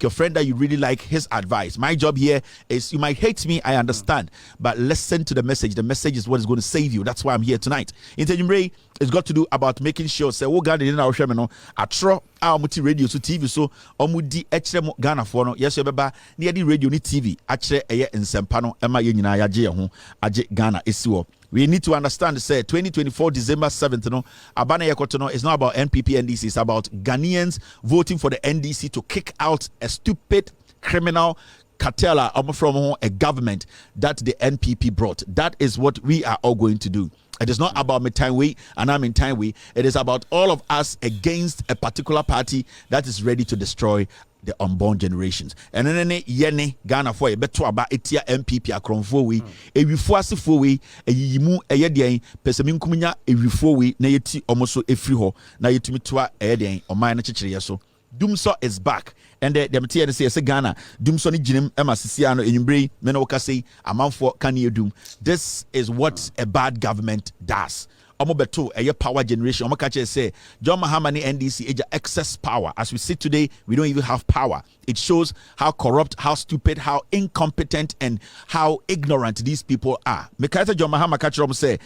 friend that you really like his advice. My job here is, you might hate me, I understand, but listen to the message. The message is what is going to save you. That's why I'm here tonight. Intejimre, it's got to do about making sure say wo Ghana in our show no atro our multi radio so TV so omudi echere Ghana for no yes beba na yedi radio ni TV achere eye nsempa no ema ye nyina ya je ho age Ghana esiwo. We need to understand, say, 2024 December 7th, no, Abana Yakotono is not about NPP NDC, it's about Ghanaians voting for the NDC to kick out a stupid criminal cartel from a government that the NPP brought. That is what we are all going to do. It is not about me time way and I'm in time way. It is about all of us against a particular party that is ready to destroy the unborn generations. And then yene Ghana for a better about etia MPP akronfo we e wifo asefo we e yimu eye den pesamin kumunya e wifo we na yeti omoso efri ho na yetumi toa eye den oman na chechire so. Dumso is back. And them tia say Ghana Dumso ni jinem ema sisia no enyimbre me no say amanfo kan ye dum. This is what a bad government does. Omobeto a power generation. Omokache say John Mahama ni NDC eja excess power. As we see today, we don't even have power. It shows how corrupt, how stupid, how incompetent, and how ignorant these people are. Mekaita John Mahama Kachrom say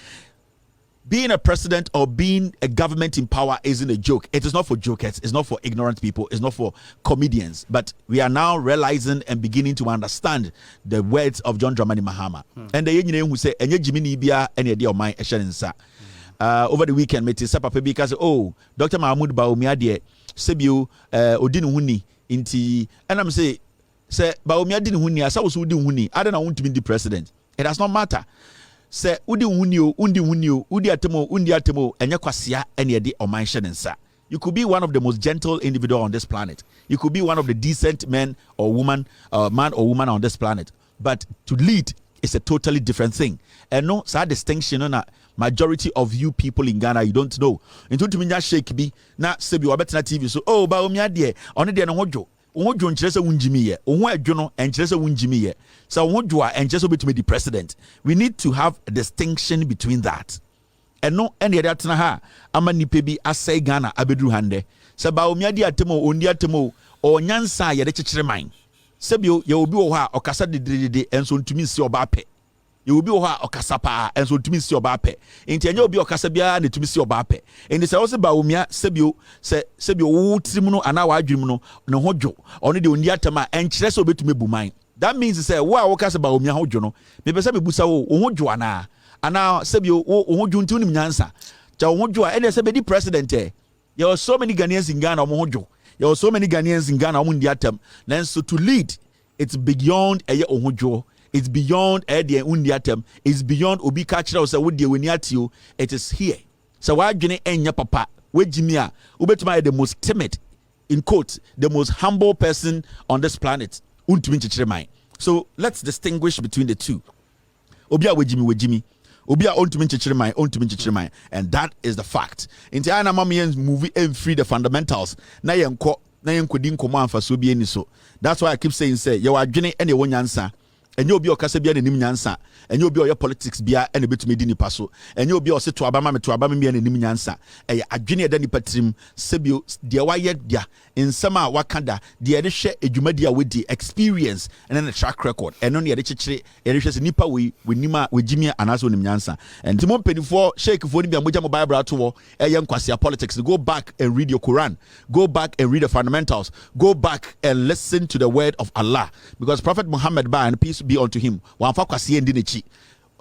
being a president or being a government in power isn't a joke. It is not for jokers. It's not for ignorant people. It's not for comedians. But we are now realizing and beginning to understand the words of John Dramani Mahama. And the engineer who say, "Enye Jimini Bia, any idea of mine, Eshensa." Over the weekend, me tisa papa because Dr. Mahmoud Baumia de Sebio Odin Huni inti, and I'm say Baumia didn't huni. I saw Udin Huni. I don't want to be the president. It does not matter. Say undi atemo enya kwasia ene de o manhye nsa. You could be one of the most gentle individual on this planet. You could be one of the decent men or woman, man or woman on this planet. But to lead is a totally different thing. And no sad distinction on majority of you people in Ghana you don't know. Into to minya shake bi na sebi wabetena TV so ba omia de one de no hodwo. Onhodwo nkyerese wunjimi ye. Onho adwo no enkyerese wunjimi ye. So onhodwo a enkyerese obetumi di president. We need to have a distinction between that. And no any other tena ha ama nipa bi asai Ghana abedru hande. Se ba omia di atemo ondi atemo o nyansa ye de kyekere man. Sebio ye obi wo ha okasa de enso ntumi si oba pe. Ye obi wo ha okasa pa enso ntumi si oba pe. Enti anya obi okasa bia na ntumi si oba pe. Enti se wo se ba omia sebio wo tirim no ana wa adwum no ne hodwo ono de ondi atama enkyere se obetumi buman. That means say wo a okasa ba omia hodwo no me pese me busa wo hodwo ana sebio wo hodwo ntumi nim nyansa. Cha wo hodwo a ene se be di president There are so many Ghanaians in Ghana hodwo. There are so many Ghanaians in Ghana on the atom. Then so to lead, it's beyond a ohojo. It's beyond a the atom. It's beyond obi kachira or say what you. It is here. So why jene enya papa? We jimia ubetuma the most timid, in quote, the most humble person on this planet. So let's distinguish between the two. Obia we jimi. Obia ontumi nchichiri and that is the fact. Inti ana mamians movie and free the fundamentals. Na yenkodi nkomo amfa so bi eni so. That's why I keep saying say you adwene ene wonyansa enye obi okasa bia nanim nyansa enye obi oye politics bia ene betumi di nipa so enye obi o se to abama me to abama bia nanim nyansa eye adwene eda nipa trim sebio de waye dia nsema a wakada de ede hwe adwumadi a wedi experience and then a track record eno ne ede kyekire ede hwe se nipa we nima we jimi anaso onim nyansa and mo penifo sheik fo ni bia moja mo bible ato eye nkwasia politics. Go back and read your Quran, go back and read the fundamentals, go back and listen to the word of Allah, because Prophet Muhammad ba and peace be unto him wan fa kwase ndi nechi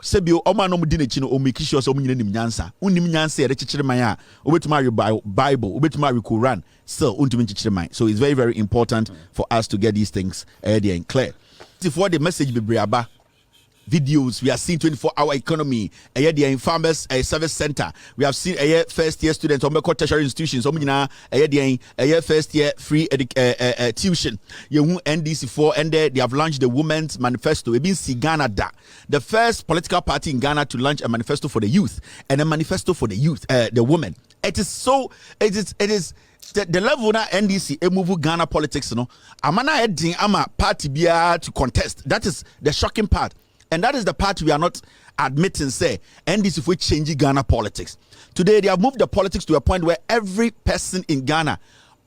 sebio oma no mudi nechi no o make sure so omunyina nim nyansa unim nyansa ere kyekire man a obetuma read Bible obetuma read Quran still untumi kyekire man. So it's very, very important for us to get these things there and clear. For the message be briaba videos we are seeing 24-hour economy the farmers service center we have seen first year students on tertiary institutions first year free tuition NDC4 and they have launched the women's manifesto. It means Ghana the first political party in Ghana to launch a manifesto for the youth and a manifesto for the youth the women. It is the level na NDC move Ghana politics amana heading ama party bia to contest. That is the shocking part. And that is the part we are not admitting, say, NDC if we change Ghana politics. Today, they have moved the politics to a point where every person in Ghana,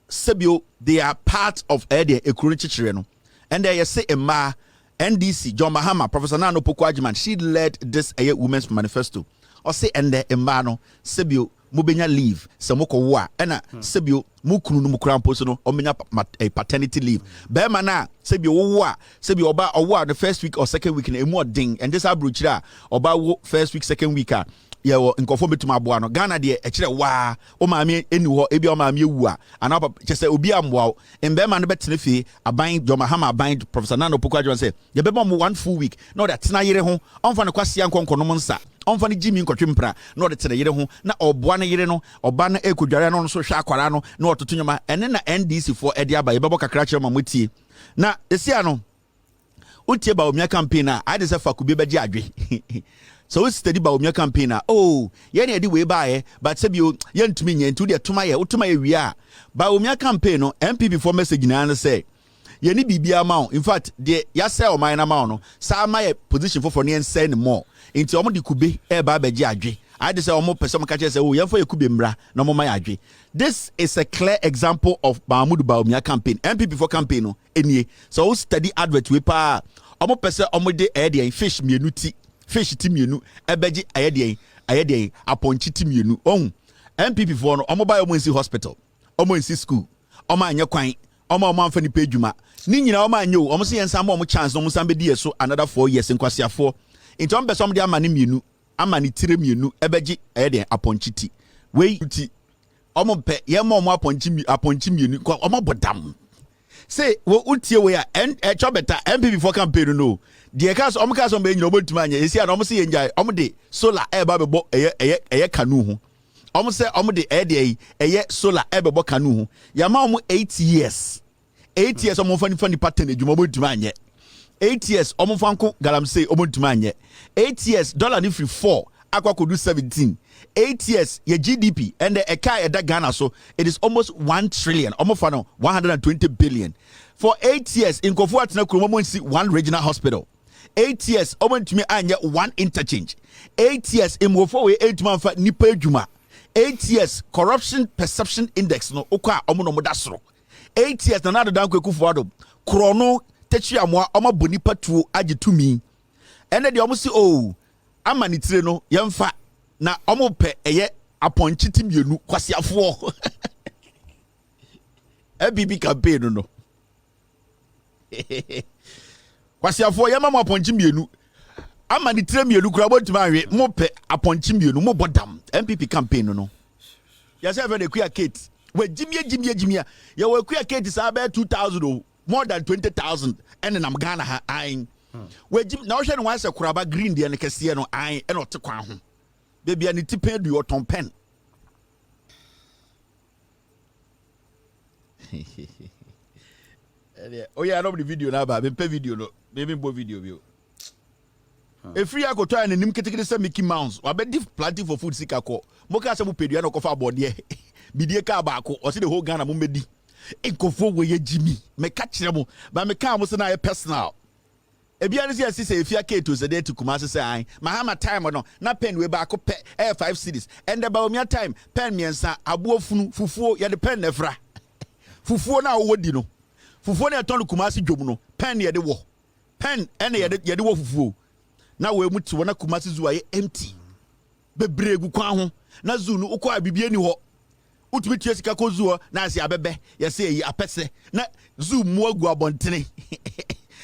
Sebio, they are part of the Ekuruni. And they say, Emma, NDC, John Mahama, Professor Nano Pokwajiman, she led this women's manifesto. Or say, and the Emano, Sebio, Mubenya leave, Samoko wa, and Sebio, Mukunu Mukramposono, Omenya paternity leave. Bemana, Sebio wa, Sebio Oba Owa the first week or second week in a more ding, and this abruchira, Oba first week, second week. Yeah, in conformity to my buano, Ghana, dear, actually, wa, o mammy, anywhere, ebi o mammy, wa, and up just say, Obiam wow, and Beman Betnefi, a bind, Jomahama, bind, Professor Nano Pokwajo, say, the Bebam 1 full week, no, that's na yere home, on for the Quasian Conconomonsa. On funny Jimmy Cochimpra, not the yere home, na or Buana Yereno, or Bana Ecujarano, so Shakarano, no to Tunama, and then the NDC for Edia by Baboka Cratcher Mamuti. Now, the Siano Uti about my campaigner, I deserve for Kubiba Jadri. So it's steady about my campaigner. Oh, yenny way by, but Sebio, yen to me, and to the Tumaya, we are. By my campaign, NPP for message in answer say. Yenny be amount. In fact, the Yasa or mine amount, sa my position for Nian send more. Into Omodi Kube, Babe Jadri. I just say almost person catches say, oh, yeah, for your Kubimbra, no more my adri. This is a clear example of Mahmoud Baumia campaign. NPP for campaign, any so steady advert we pa. Almost person omode edi fish minuti. Fish timienu ebeji ayede aponchi timienu on NPP for no omo buy omo hospital omo in school omo anya kwan omo amfa ni pedwuma ni nyina omo anyo omo se yensa omo chance omo san bedi so another 4 years nkwasiafo into omo beso omo de amani mienu amani tire mienu ebeji ayede aponchi ti we ti omo pe ye mo omo aponchi mienu omo bodam say wo utie we a chobeta NPP for campaign no the case omcas on being robot man is here almost see enjoy omde solar ebabo eye kanu ho omo say omde eye solar ebabo kanu ho yama omo 8 years omo fani pattern edwuma boduma anye 8 years omo fanko galamsey omo duma anye 8 years dollar ni free 4 akwa kodu 17 8 years your GDP and the eka eda Ghana so it is almost 1 trillion almost 120 billion for 8 years in Kofu Atena Kuromo see 1 regional hospital 8 years omo ntumi anya 1 interchange 8 years in Mofo we 8 man fa nipa adwuma 8 years corruption perception index no okwa omo no moda soro 8 years na nado dan Kufu Ado krono techi amoa omo bonipa tuo agitumi ene de omo si oh amanitire no yemfa na omo pe eye aponchi timienu kwasiafo NPP campaign no kwasiafo yema mo aponchi mienu amanitire mienu kura bontuma anwe mo pe aponchi mienu mo bodam NPP campaign no ya say even the Kate we jimia ya we Kate say about 2000 more than 20,000 and in Ghana ha ain we jim na o hwe no wan say kuraba green de ne kese no ain e no te kwan ho baby ani tipen du oton pen oh yeah, I know the video now, but me video no, me bo video bio. Afriyie akoto an nim ketekete say Mickey Mouse, wa be diff planting for food sika ko. Mo ka say mo pedua no kofa abode. Bidie ka ba ko, o say the whole Ghana mo medi. Enkofo we ye Jimmy. Me ka kire mo, but me ka mo say na personal. Ebiane say if you to the day to Kumasi say I Mahama time or no na pen we back up 5 cities and about me time pen me and sa abuo funu fufuo ya de pen nefra fufuo na wodi no fufuo na ton Kumasi dwom no pen ye de wo pen ene ye de wo fufuo na we mu ti wona Kumasi zoo aye empty bebregu kwa ho na zoo no ukwa bibie ni ho utumi tie sika ko zoo na ase abebe ye say yi apese na zoo mu agu abontene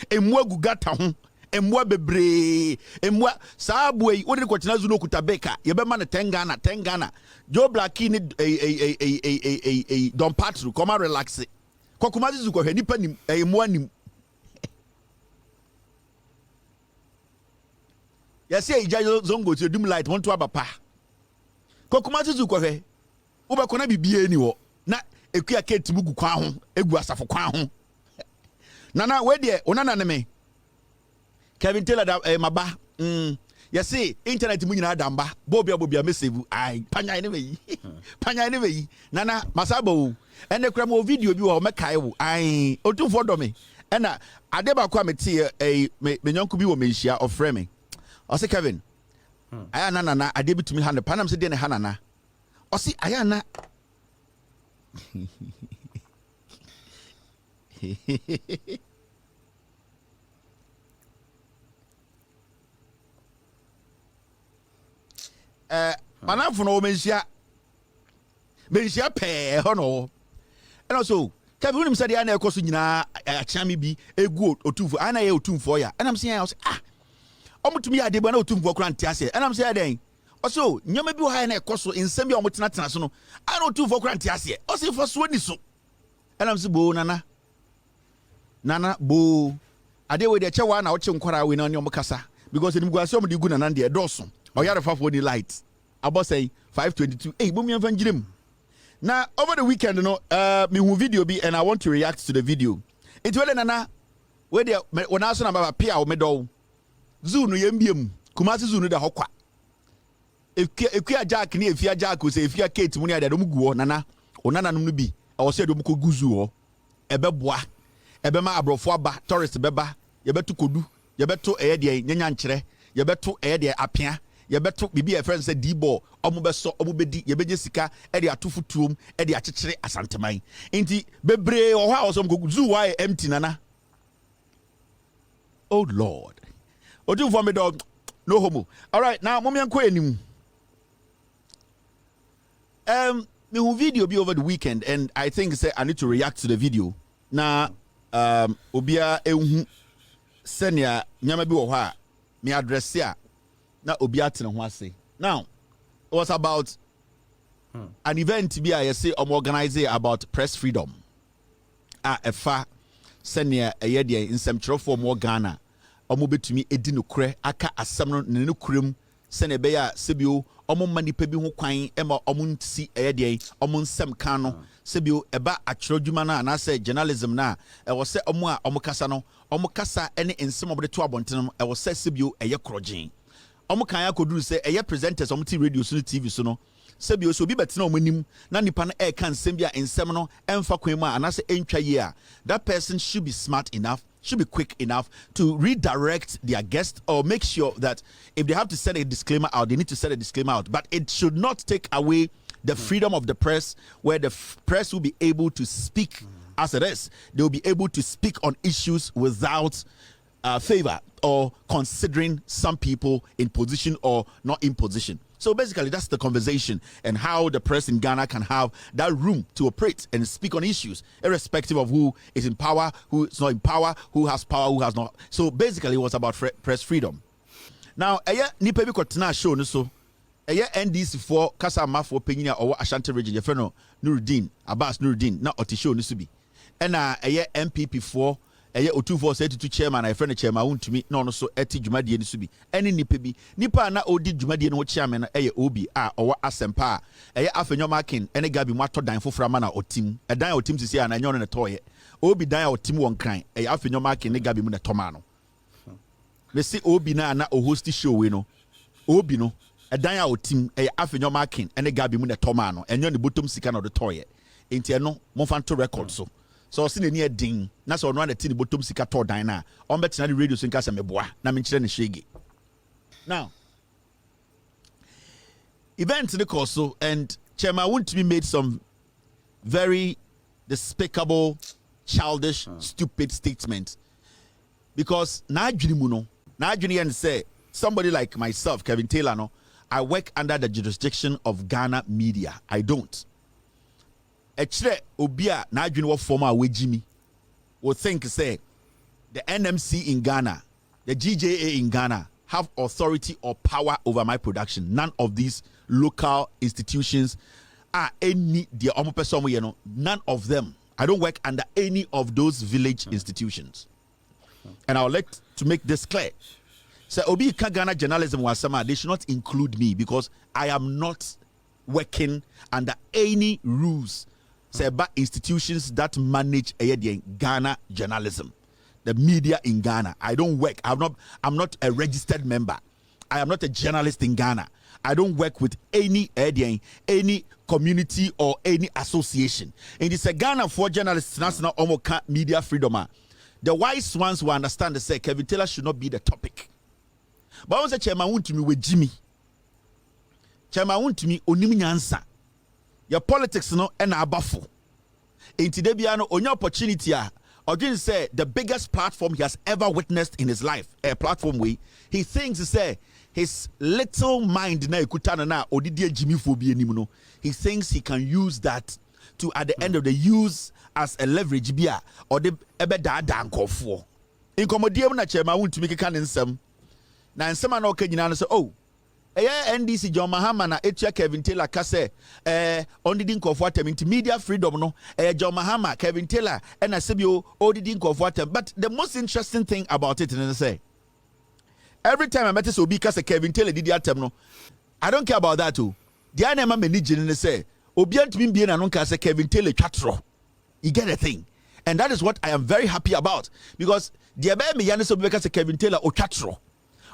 emwa gugata ho emwa bebre emwa saabu yi wodi ko tena zu no kuta beka ye be ma ne 10 Ghana Joe Blacky ni don patru come relax kokumazi zu ko hwe nipa nim emwa nim ya se ija zongo ti dum light won to abapa kokumazi zu ko hwe wo be ko na bibie ni wo na ekua keti mugu kwa ho egu asafo kwa ho Nana, where dear, Onana me. Kevin Taylor maba. See, internet munina damba. Bobia message. Panya anyway. Panya anyway. Nana, Masabo. And the cramo video you are Makayo. Otu for me. And Adeba Kwameti a Menyon be woman share of framing. I say, Kevin. Ayana, I did to me hand the Panam said Hanana. I see, Ayana. Manam for no mensia pe hono and also Kevin said the ana ekoso nyina achami bi egu otumfo ana ye otumfo ya and I'm saying I say omutumi ade bo na otumfo kura ntiase and I'm saying den also nyoma bi wo ha na ekoso nsem bi omutena tena so no ana otumfo kura ntiase o say for so ni so and I'm say bo nana bo ade we de chewa na wo che nkwara we na ne omkasa because enim gwase omde gu nana de doso oyarefa for the light about say 522 bomi amfa ngirem na over the weekend no me hu video bi and I want to react to the video it wele nana we de wona so na baba pia o medo zoo no yembiem Kumasi zoo no da hokwa ekua jack ni efia jack o say efia kate mu ni ade dom guo nana onana no bi e wo say dom ko guzu ho ebeboa ebema abrofo aba tourist beba yebetu kodu yebetu de nyanya nkyere yebetu de apia yebetu bibi e friend say d-ball omubeso omubedi yebeje sika de atofutuom de akyekyere asanteman nti bebre o ha osom ko zoo why empty nana oh lord odu for me dog no homo all right now mommy enko enim me who video be over the weekend and I think say I need to react to the video na obia ehu senia nyama bi wo ha me address ya na obia tene ho ase now it was about an event bi I say organize about press freedom efa senia eye de nsɛmkyerɛfo mo Ghana omo betumi edi nokure aka asɛm no ne nokurem sene be ya sebio omo manipa bi ho kwan ema omo nsi eye de omo nsɛm kan no sebio eba atwerɛdwuma na na sɛ journalism na ɛwɔ sɛ omo a omo kasa no omo kasa ene nsɛm obde to abɔnten no ɛwɔ sɛ sebio eye krɔgyen omo kan akoduru sɛ eye presenters omo ti radio so TV so no sebio so bi betena omo nim na nipa no kan nsɛm bi a nsɛm no ɛmfa kwan mu a na sɛ entwa ye a that person should be smart enough, should be quick enough to redirect their guest or make sure that if they have to send a disclaimer out, they need to send a disclaimer out. But it should not take away the freedom of the press, where the press will be able to speak as it is. They will be able to speak on issues without favor or considering some people in position or not in position. So basically, that's the conversation and how the press in Ghana can have that room to operate and speak on issues, irrespective of who is in power, who is not in power, who has power, who has not. So basically, it was about press freedom. Now, nipa bi kotena show no so. NDC for Kasa Mafo Penyina or Ashanti region, your friend Nuruddin, Abbas Nuruddin, not Oti show no subi. And NPP for O24 chairman, I friend chairman Wontumi no so eti dwumadie ni so bi ene nipa bi nipa na odi dwumadie no chairman obi or asempa afenyo makin ene gabi mu atodan fofora ma na otim edan otim sisi na nyo no toye obi dan otim won kran afenyo makin ne gabi mu na toma no we see obi na host show we no obi no edan otim afenyo makin ene gabi mu na toma no enyo ne bottom sika na do toye enti eno mo fan to record so ɔsi n'ani ɛdin na sɛ ɔno ana ti ne bɔtɔm sika tɔɔ dan na ɔmbɛtena de radio so nka sɛ meboa na menkyerɛ ne hyege. Now event in the course, and Chairman Wontumi made some very despicable, childish, stupid statements. Because na say somebody like myself, Kevin Taylor, no, I work under the jurisdiction of Ghana media. I don't. Actually, obia na what former we Jimmy will think say the NMC in Ghana, the GJA in Ghana have authority or power over my production. None of these local institutions are any none of them. I don't work under any of those village institutions. And I would like to make this clear. So Obi Ghana journalism wasama, they should not include me because I am not working under any rules say about institutions that manage Ghana journalism. The media in Ghana. I don't work. I'm not a registered member. I am not a journalist in Ghana. I don't work with any community or any association. And it's a Ghana for journalists, national media freedom. The wise ones will understand the say Kevin Taylor should not be the topic. But once a Chairman Wontumi with Jimmy. Chairman Wontumi onimi nyansa. Your politics no and abafu. In Tidebiano on your opportunity. Odin said the biggest platform he has ever witnessed in his life, a platform where he thinks his little mind na ekutana na odidie Jimmy phobia nimuno. He thinks he can use that to at the end of the use as a leverage bia or the ebe da nkofo. In komodiem na Chairman Wontumi keka nsem. Na nsem na okanyina no say oh NDC John Mahama na etua Kevin Taylor kase ondidi nkofo atem inti media freedom no John Mahama Kevin Taylor and asebio odidi nkofo atem. But the most interesting thing about it is say every time I met this obi kase Kevin Taylor didi atem no, I don't care about that too. The anema me nigin say obi antimi bie na no kase Kevin Taylor twatro. You get a thing. And that is what I am very happy about because the ebe me yane so obi kase Kevin Taylor o twatro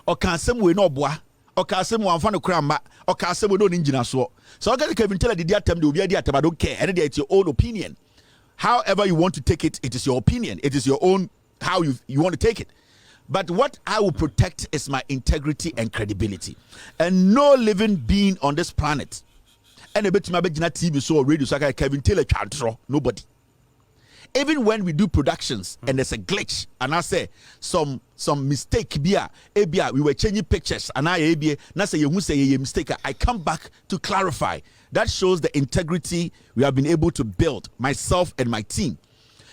o kan asem we no boa o ka asem wan fa no krama o ka asem no njina so so okay Kevin Taylor did atem de obi adi atem I don't care and it's your own opinion. However you want to take it, it is your opinion, it is your own how you want to take it. But what I will protect is my integrity and credibility, and no living being on this planet and a bit my TV so radio so Kevin Taylor can't draw nobody. Even when we do productions and there's a glitch and I say some mistake bia we were changing pictures and I na say you say a mistake, I come back to clarify. That shows the integrity we have been able to build, myself and my team.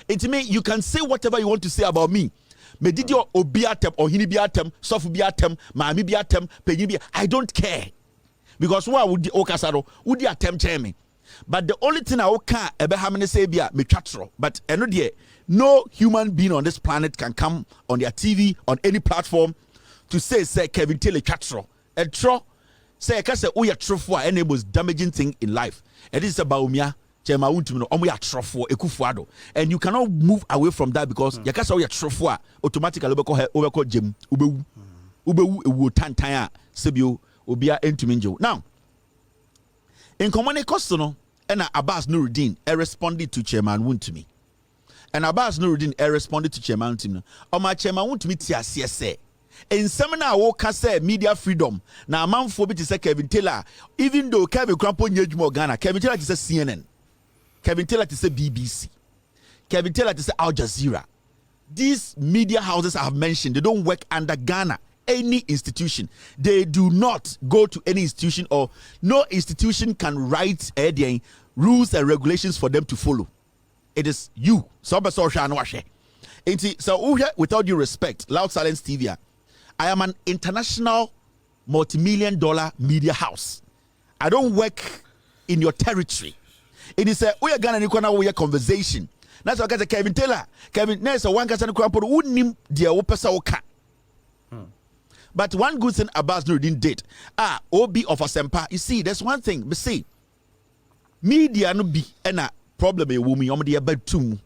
And to me, you can say whatever you want to say about me. Me did your obiatem or hinibiatem, sofubiatem, mami biatem, penibia. I don't care. Because why would the okasaro would the attempt me? But the only thing I can say me chatro. But no human being on this planet can come on their TV on any platform to say Kevin Taylor chatro. And tro say I say oh ya trofo any most damaging thing in life. And this is about Umia Chairman Wontumi no ya trofo ekufuado. And you cannot move away from that because ya kasa oh ya trofo automatically obeko jem ubewu ewu tantanya sebio obia entuminjo. Now in common costono and Abbas Nuruddin responded to Chairman Wontumi. And Abbas Nuruddin responded to Chairman Wontumi. O ma Chairman Wontumi tiasie say. In seminar woka say media freedom. Na amanfo bi te say Kevin Taylor, even though Kevin Krampo nyejuma Ghana, Kevin Taylor te say CNN. Kevin Taylor te say BBC. Kevin Taylor te say Al Jazeera. These media houses I have mentioned, they don't work under Ghana. Any institution, they do not go to any institution, or no institution can write rules and regulations for them to follow. It is you. So without due respect, Loud Silence TV, I am an international multi-million-dollar media house. I don't work in your territory. It is a we are gonna need conversation. That's why I said Kevin Taylor, Kevin Nelson, one person who nim dia opesa oka. But one good thing Abbas Nuruddin did, OB of Asempa, you see, there's one thing, but see, media no be a problem a woman, yom dear bed too.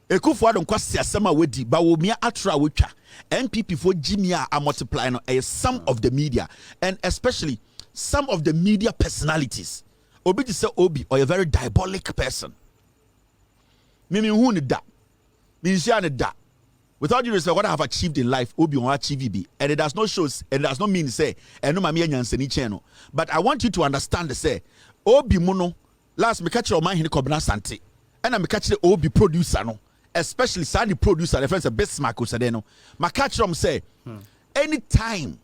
A coup for them quasi a summer wedi, but we mere atra wicha. NPP for Jimmy are multiplying some of the media, and especially some of the media personalities. Obi to say Obi or a very diabolic person. Mimi who need that. Minishia that. Without you respect what I have achieved in life, Obi on achieve, and it does not show, and it does not mean say, and no mammy and channel. But I want you to understand the say, Obi mono, last me catch your mind in the Kobna Santi, and I'm catching the Obi producer, no, especially Sandy producer, the friends of best Marco Sadeno. My catch them say, anytime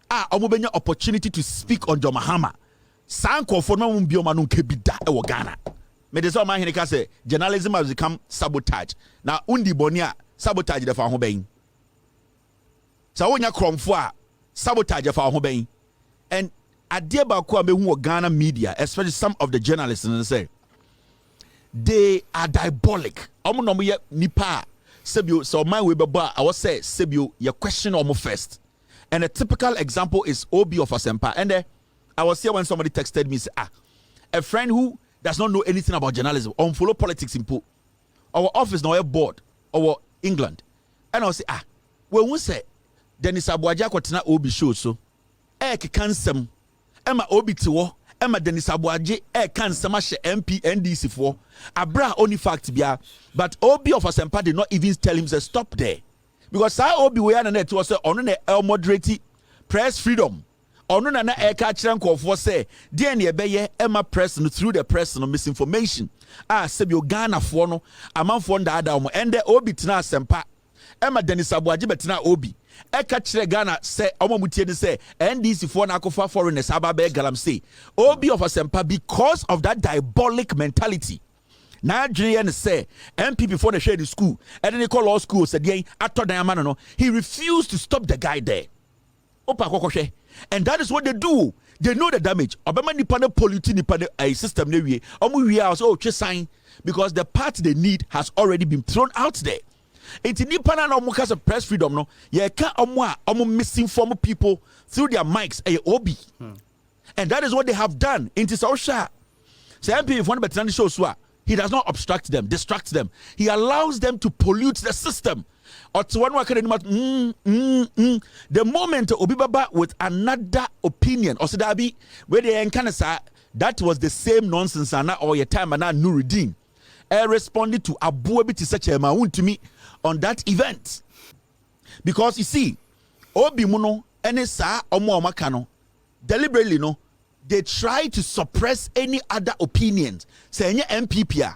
I will opportunity to speak on John Mahama, Sanko for no biomanu kebida e Ghana. Me de so man here say journalism has become sabotage. Now undi bonia sabotage the fa ho ben. So wonya kromfo a sabotage the fa ho ben. And ade ba ko a mehu Ghana media, especially some of the journalists and say they are diabolic. Omo no mo ye nipa sebio so man we beba I was say sebio ye question omo first. And a typical example is Obi of Asempa. And I was here when somebody texted me, say, a friend who does not know anything about journalism, or follow politics in po, our office now a board, our England. And I was say, well, we say, Dennis Abuaja kwatina Obi show so, kansem, Emma Obi tiwo, Emma Dennis Abuaje, kansema she MP NDC for, abra only fact bia, but Obi of Asempa did not even tell him to stop there. Because I Obi we are net was on the moderate press freedom. On na catch for say, dear near beye Emma press through the press no misinformation. Sebio Ghana for no, a man for the and the Obi tina sempa. Emma Dennis Abuaji betina Obi. Catch Ghana say, Omomuti say, NDC for Nakofa foreigners, Ababe galamsey. Obi of a sempa because of that diabolic mentality. Nigerian say NPP before the share the school, and then they call all schools said, yeah, after Diamond, no, he refused to stop the guy there. And that is what they do. They know the damage. Obama nipa ne pollute nipa a system ne wie. Omu wie also sign because the part they need has already been thrown out there. It's nipa na omu kasa press freedom no. Ye ka omu misinform people through their mics Obi. And that is what they have done. Into social. Say MP if one better show so he does not obstruct them, distract them. He allows them to pollute the system. Or to one the moment Obi Baba with another opinion, or Sidabi, where they encounter that was the same nonsense and or your time and Nuruddin. Responded to Abuabi to such a Wontumi on that event. Because you see, Obi Muno, NSA, Omo Makano, deliberately no. They try to suppress any other opinions. Say any NPP,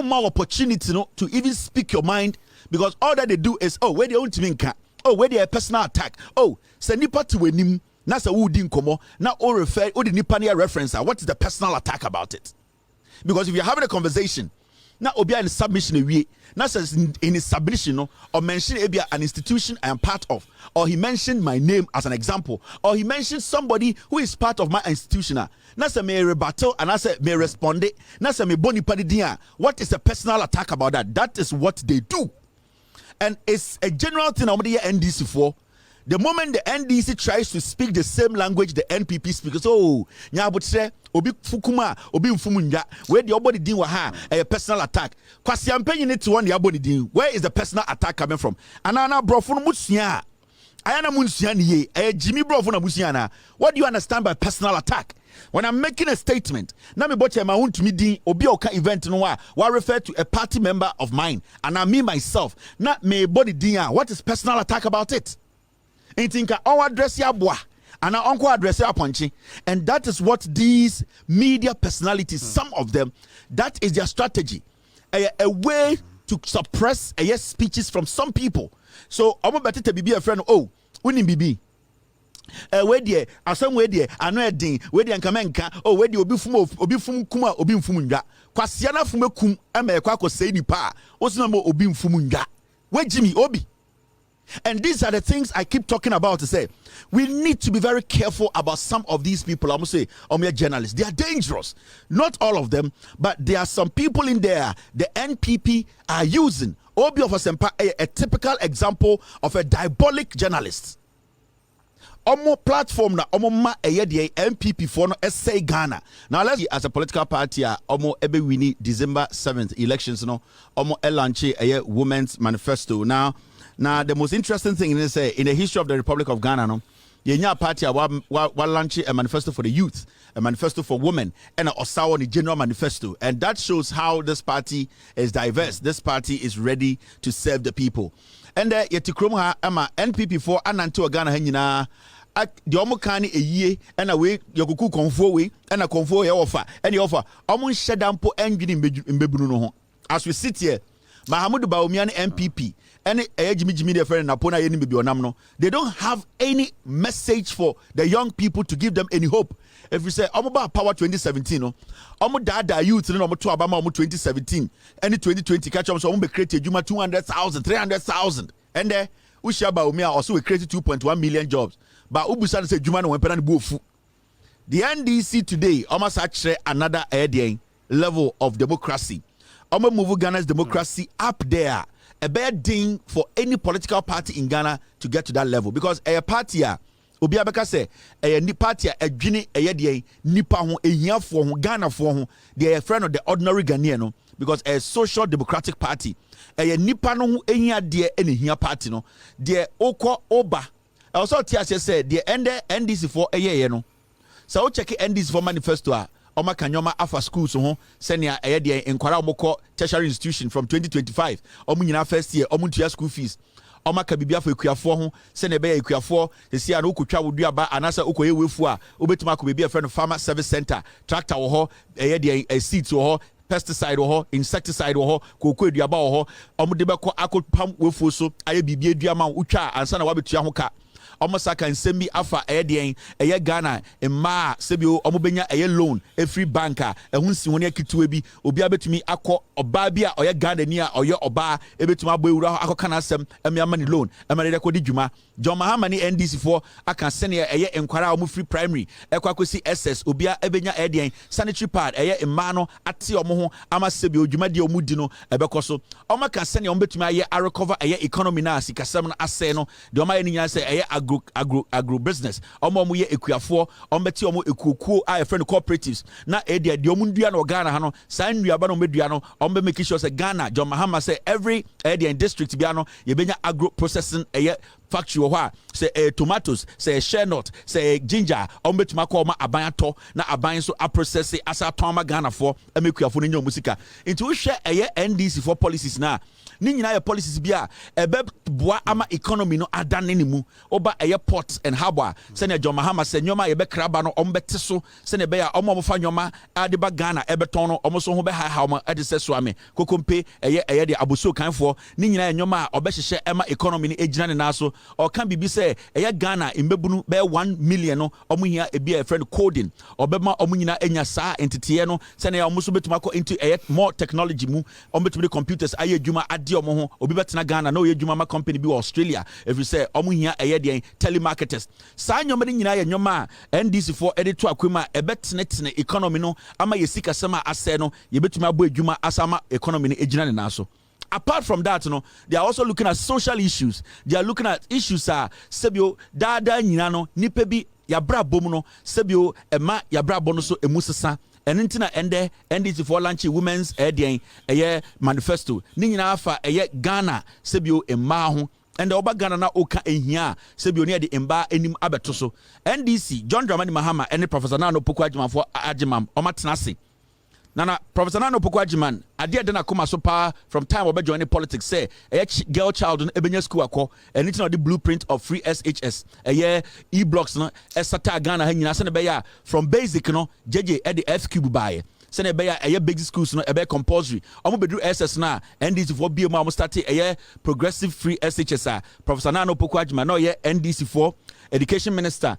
more opportunity to even speak your mind because all that they do is where they own to where they a personal attack. Say nipa to wenim na sa wudi nkomo na o refer o the nipa near reference. What is the personal attack about it? Because if you're having a conversation, now obia in submission we now says in his submission or mention an institution I am part of, or he mentioned my name as an example, or he mentioned somebody who is part of my institution. Now say may rebuttal and I say may respond. Now say may boni padidia. What is the personal attack about that? That is what they do, and it's a general thing. I'm the NDC for. The moment the NDC tries to speak the same language the NPP speaks, nyabutre obi fukuma obi mfumunja where the obody din wa ha a personal attack. Kwasi ampenyi ne to one the obody din. Where is the personal attack coming from? Anana brofo no musia. Ayana munsia ni ye. Jimmy brofo na musia na. What do you understand by personal attack? When I'm making a statement, na me boche ma Wontumi din obi oka event no wa refer to a party member of mine and I me myself. Na me body din. What is personal attack about it? Intinka our address ya boa and our uncle address ya punchy, and that is what these media personalities, some of them, that is their strategy, a way to suppress speeches from some people. So I'm about to be a friend. Unim bibi. Where dear, some way dear, I know a ding, where the Ankamenka, where the obifum kuma obim fumunga, Kwasiana fumekum, America say ni pa, what's number obim fumunga, where Jimmy Obi. And these are the things I keep talking about to say. We need to be very careful about some of these people. I'm going to say, mere journalists. They are dangerous. Not all of them, but there are some people in there the NPP are using. Obi of Asempa, a typical example of a diabolic journalist. Omo platform na omo ma the NPP for no essay Ghana. Now let's see, as a political party, omo ebe wini December 7th elections no omo elanche a women's manifesto. Now the most interesting thing is in the history of the Republic of Ghana, no, Yenya party wa launch a manifesto for the youth, a manifesto for women, and a Osawa the general manifesto. And that shows how this party is diverse. This party is ready to serve the people. And yeti krom ha ama NPP for ananto Ghana hanyina the omokani eye and away yokuku konfo we and a konfo ye offer and the offer omon shedampo engini mbebunu no ho. As we sit here, Mahamudu Bawumia NPP and Jimmy their friend Napona Yeni Bibionam no, they don't have any message for the young people to give them any hope. If we say Omoba Power 2017, no, Omo Dada youth no Omo to Abama Omo 2017, any 2020 catch up so Omo created Juma 200,000, 300,000, and there Usha Bawumia also we created 2.1 million jobs. But Ubusan said Juma no weapon bufu. The NDC today almost actually another level of democracy. I'm going to move Ghana's democracy up there. A bad thing for any political party in Ghana to get to that level. Because a party, Obi Abeka say, a ni party, a Guinea, a Yedi, Nipa, a Yen for Ghana for they are a friend of the ordinary Ghanaian. Because a social democratic party, a Nipa no, a dear any here party, no, dear Oko Oba. Also, Tiasia said, the NDC for a year, no. So, check NDC for manifesto. Oma Kanyoma Afa School so ho senia eyede enkwara omoko tertiary institution from 2025 omu nyina first year omu tua school fees Oma ka bibia for ekuafo ho senia be ekuafo esi ana okotwa woduaba anasa okoye wefu a obetuma ko bibia friend farmer service center tractor wo ho eyede seeds wo ho pesticide wo ho insecticide wo ho koko eduaba wo ho omu de beko akopam wefu so aye bibia eduama utwa ansa na wabetua ho ka almost can send me afa a Ghana and ma sebio omobenya a loan a free banker a hunsi one kituebi obi abetumi akọ oba bia oya Ghana ni a oya oba ebetuma boewura akọ kana sem emia money loan emane rekodi dwuma John Mahama ni NDC for aka send a enkwara omu free primary ekwa kwesi SS obi ebenya sanitary pad emma no ate omo ho ama sebio dwuma de omudi no ebekoso oma kan send ombetumi aye a recover economy na sikasem no ase no de oma ye nya say agro business omo ye ekuafo ombeti omo ekukuo a friend cooperatives na de omundua no Ghana ha no san nuaba no medua no ombe make sure say Ghana John Mahama say every district bia no ye benya agro processing factory ho say tomatoes say share nut say ginger ombetuma ko ma aban ato na aban so a process asa toma Ghana for emekuafo no nya musika into we share NDC for policies na ni nyina ye policies bia ebe boa ama economy no adane ne mu oba port and harbor sene John Mahama se nyoma ye be kraba no ombete so sene be ya omo fa nyoma adeba Ghana ebeton no omo so ho be ha ma ade se so ame kokompe de aboso kanfo ni nyina nyoma obehye ema economy ni ejina ne na so o kan bibi se Ghana imbebunu be 1 million no omo hia ebi a friend coding obema omo nyina enya saa entity no sene ya omo so betuma ko into more technology mu omo betuma computers aye adwuma ade omo ho obi betena Ghana na o ye adwuma ma company bi Australia if you say omo hia telemarketers saa nyoma de nyina ye nyoma NDC for edit to akwema ebetene economy no ama yesika sema ase no yebetumi abo adwuma asama economy no ejina ne naso. Apart from that, they are also looking at social issues. They are looking at issues sebio dada nyina no nipa bi yabra bom no sebio ema yabra bono so emusesa enintina ende NDC for launch women's manifesto ni nyina afa Ghana sebio ema ho and the Oba Ghana na oka ehia sebi oni de emba enim abeto so NDC John Dramani Mahama and Professor Nano Poku Ajiman for Ajimam omatenase nana Professor Nano Poku Ajiman ade de na koma so pa from time oba join politics say girl child no ebenya school akọ anything on the blueprint of free SHS e-blocks no esata Ghana ha nyina se ne be ya from basic no JJ e de F cube buy sene be ya basic schools no ebe compulsory omo bedru SS na NDC for BM am start progressive free SHS Professor Nano Poku Ajiman no NDC for education minister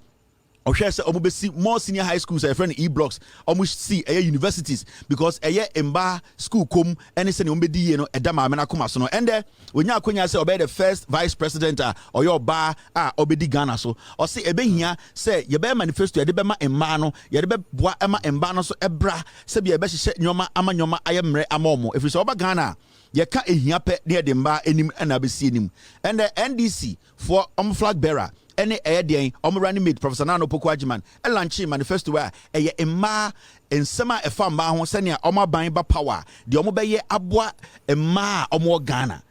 ohwe se omo be see more senior high schools friend e-blocks omo see universities because emba school kom ene se ne omo be di no eda ma na koma so no and onya akonya se obe the first vice president or your ba obedi Ghana so o se ebe hia se ye be manifesto ye de be ma emma no ye de be boa ema emba no so ebra se be hye nyoma ama nyoma ayemre amomo if so oba Ghana ye ka ehia pe ne de mba enim na be sie enim and the NDC for flag bearer any running mate Professor Nano Poku Ajiman launch manifesto where emma ensema efa ma ho sene ban ba power de omo be ye aboa emma omo Ghana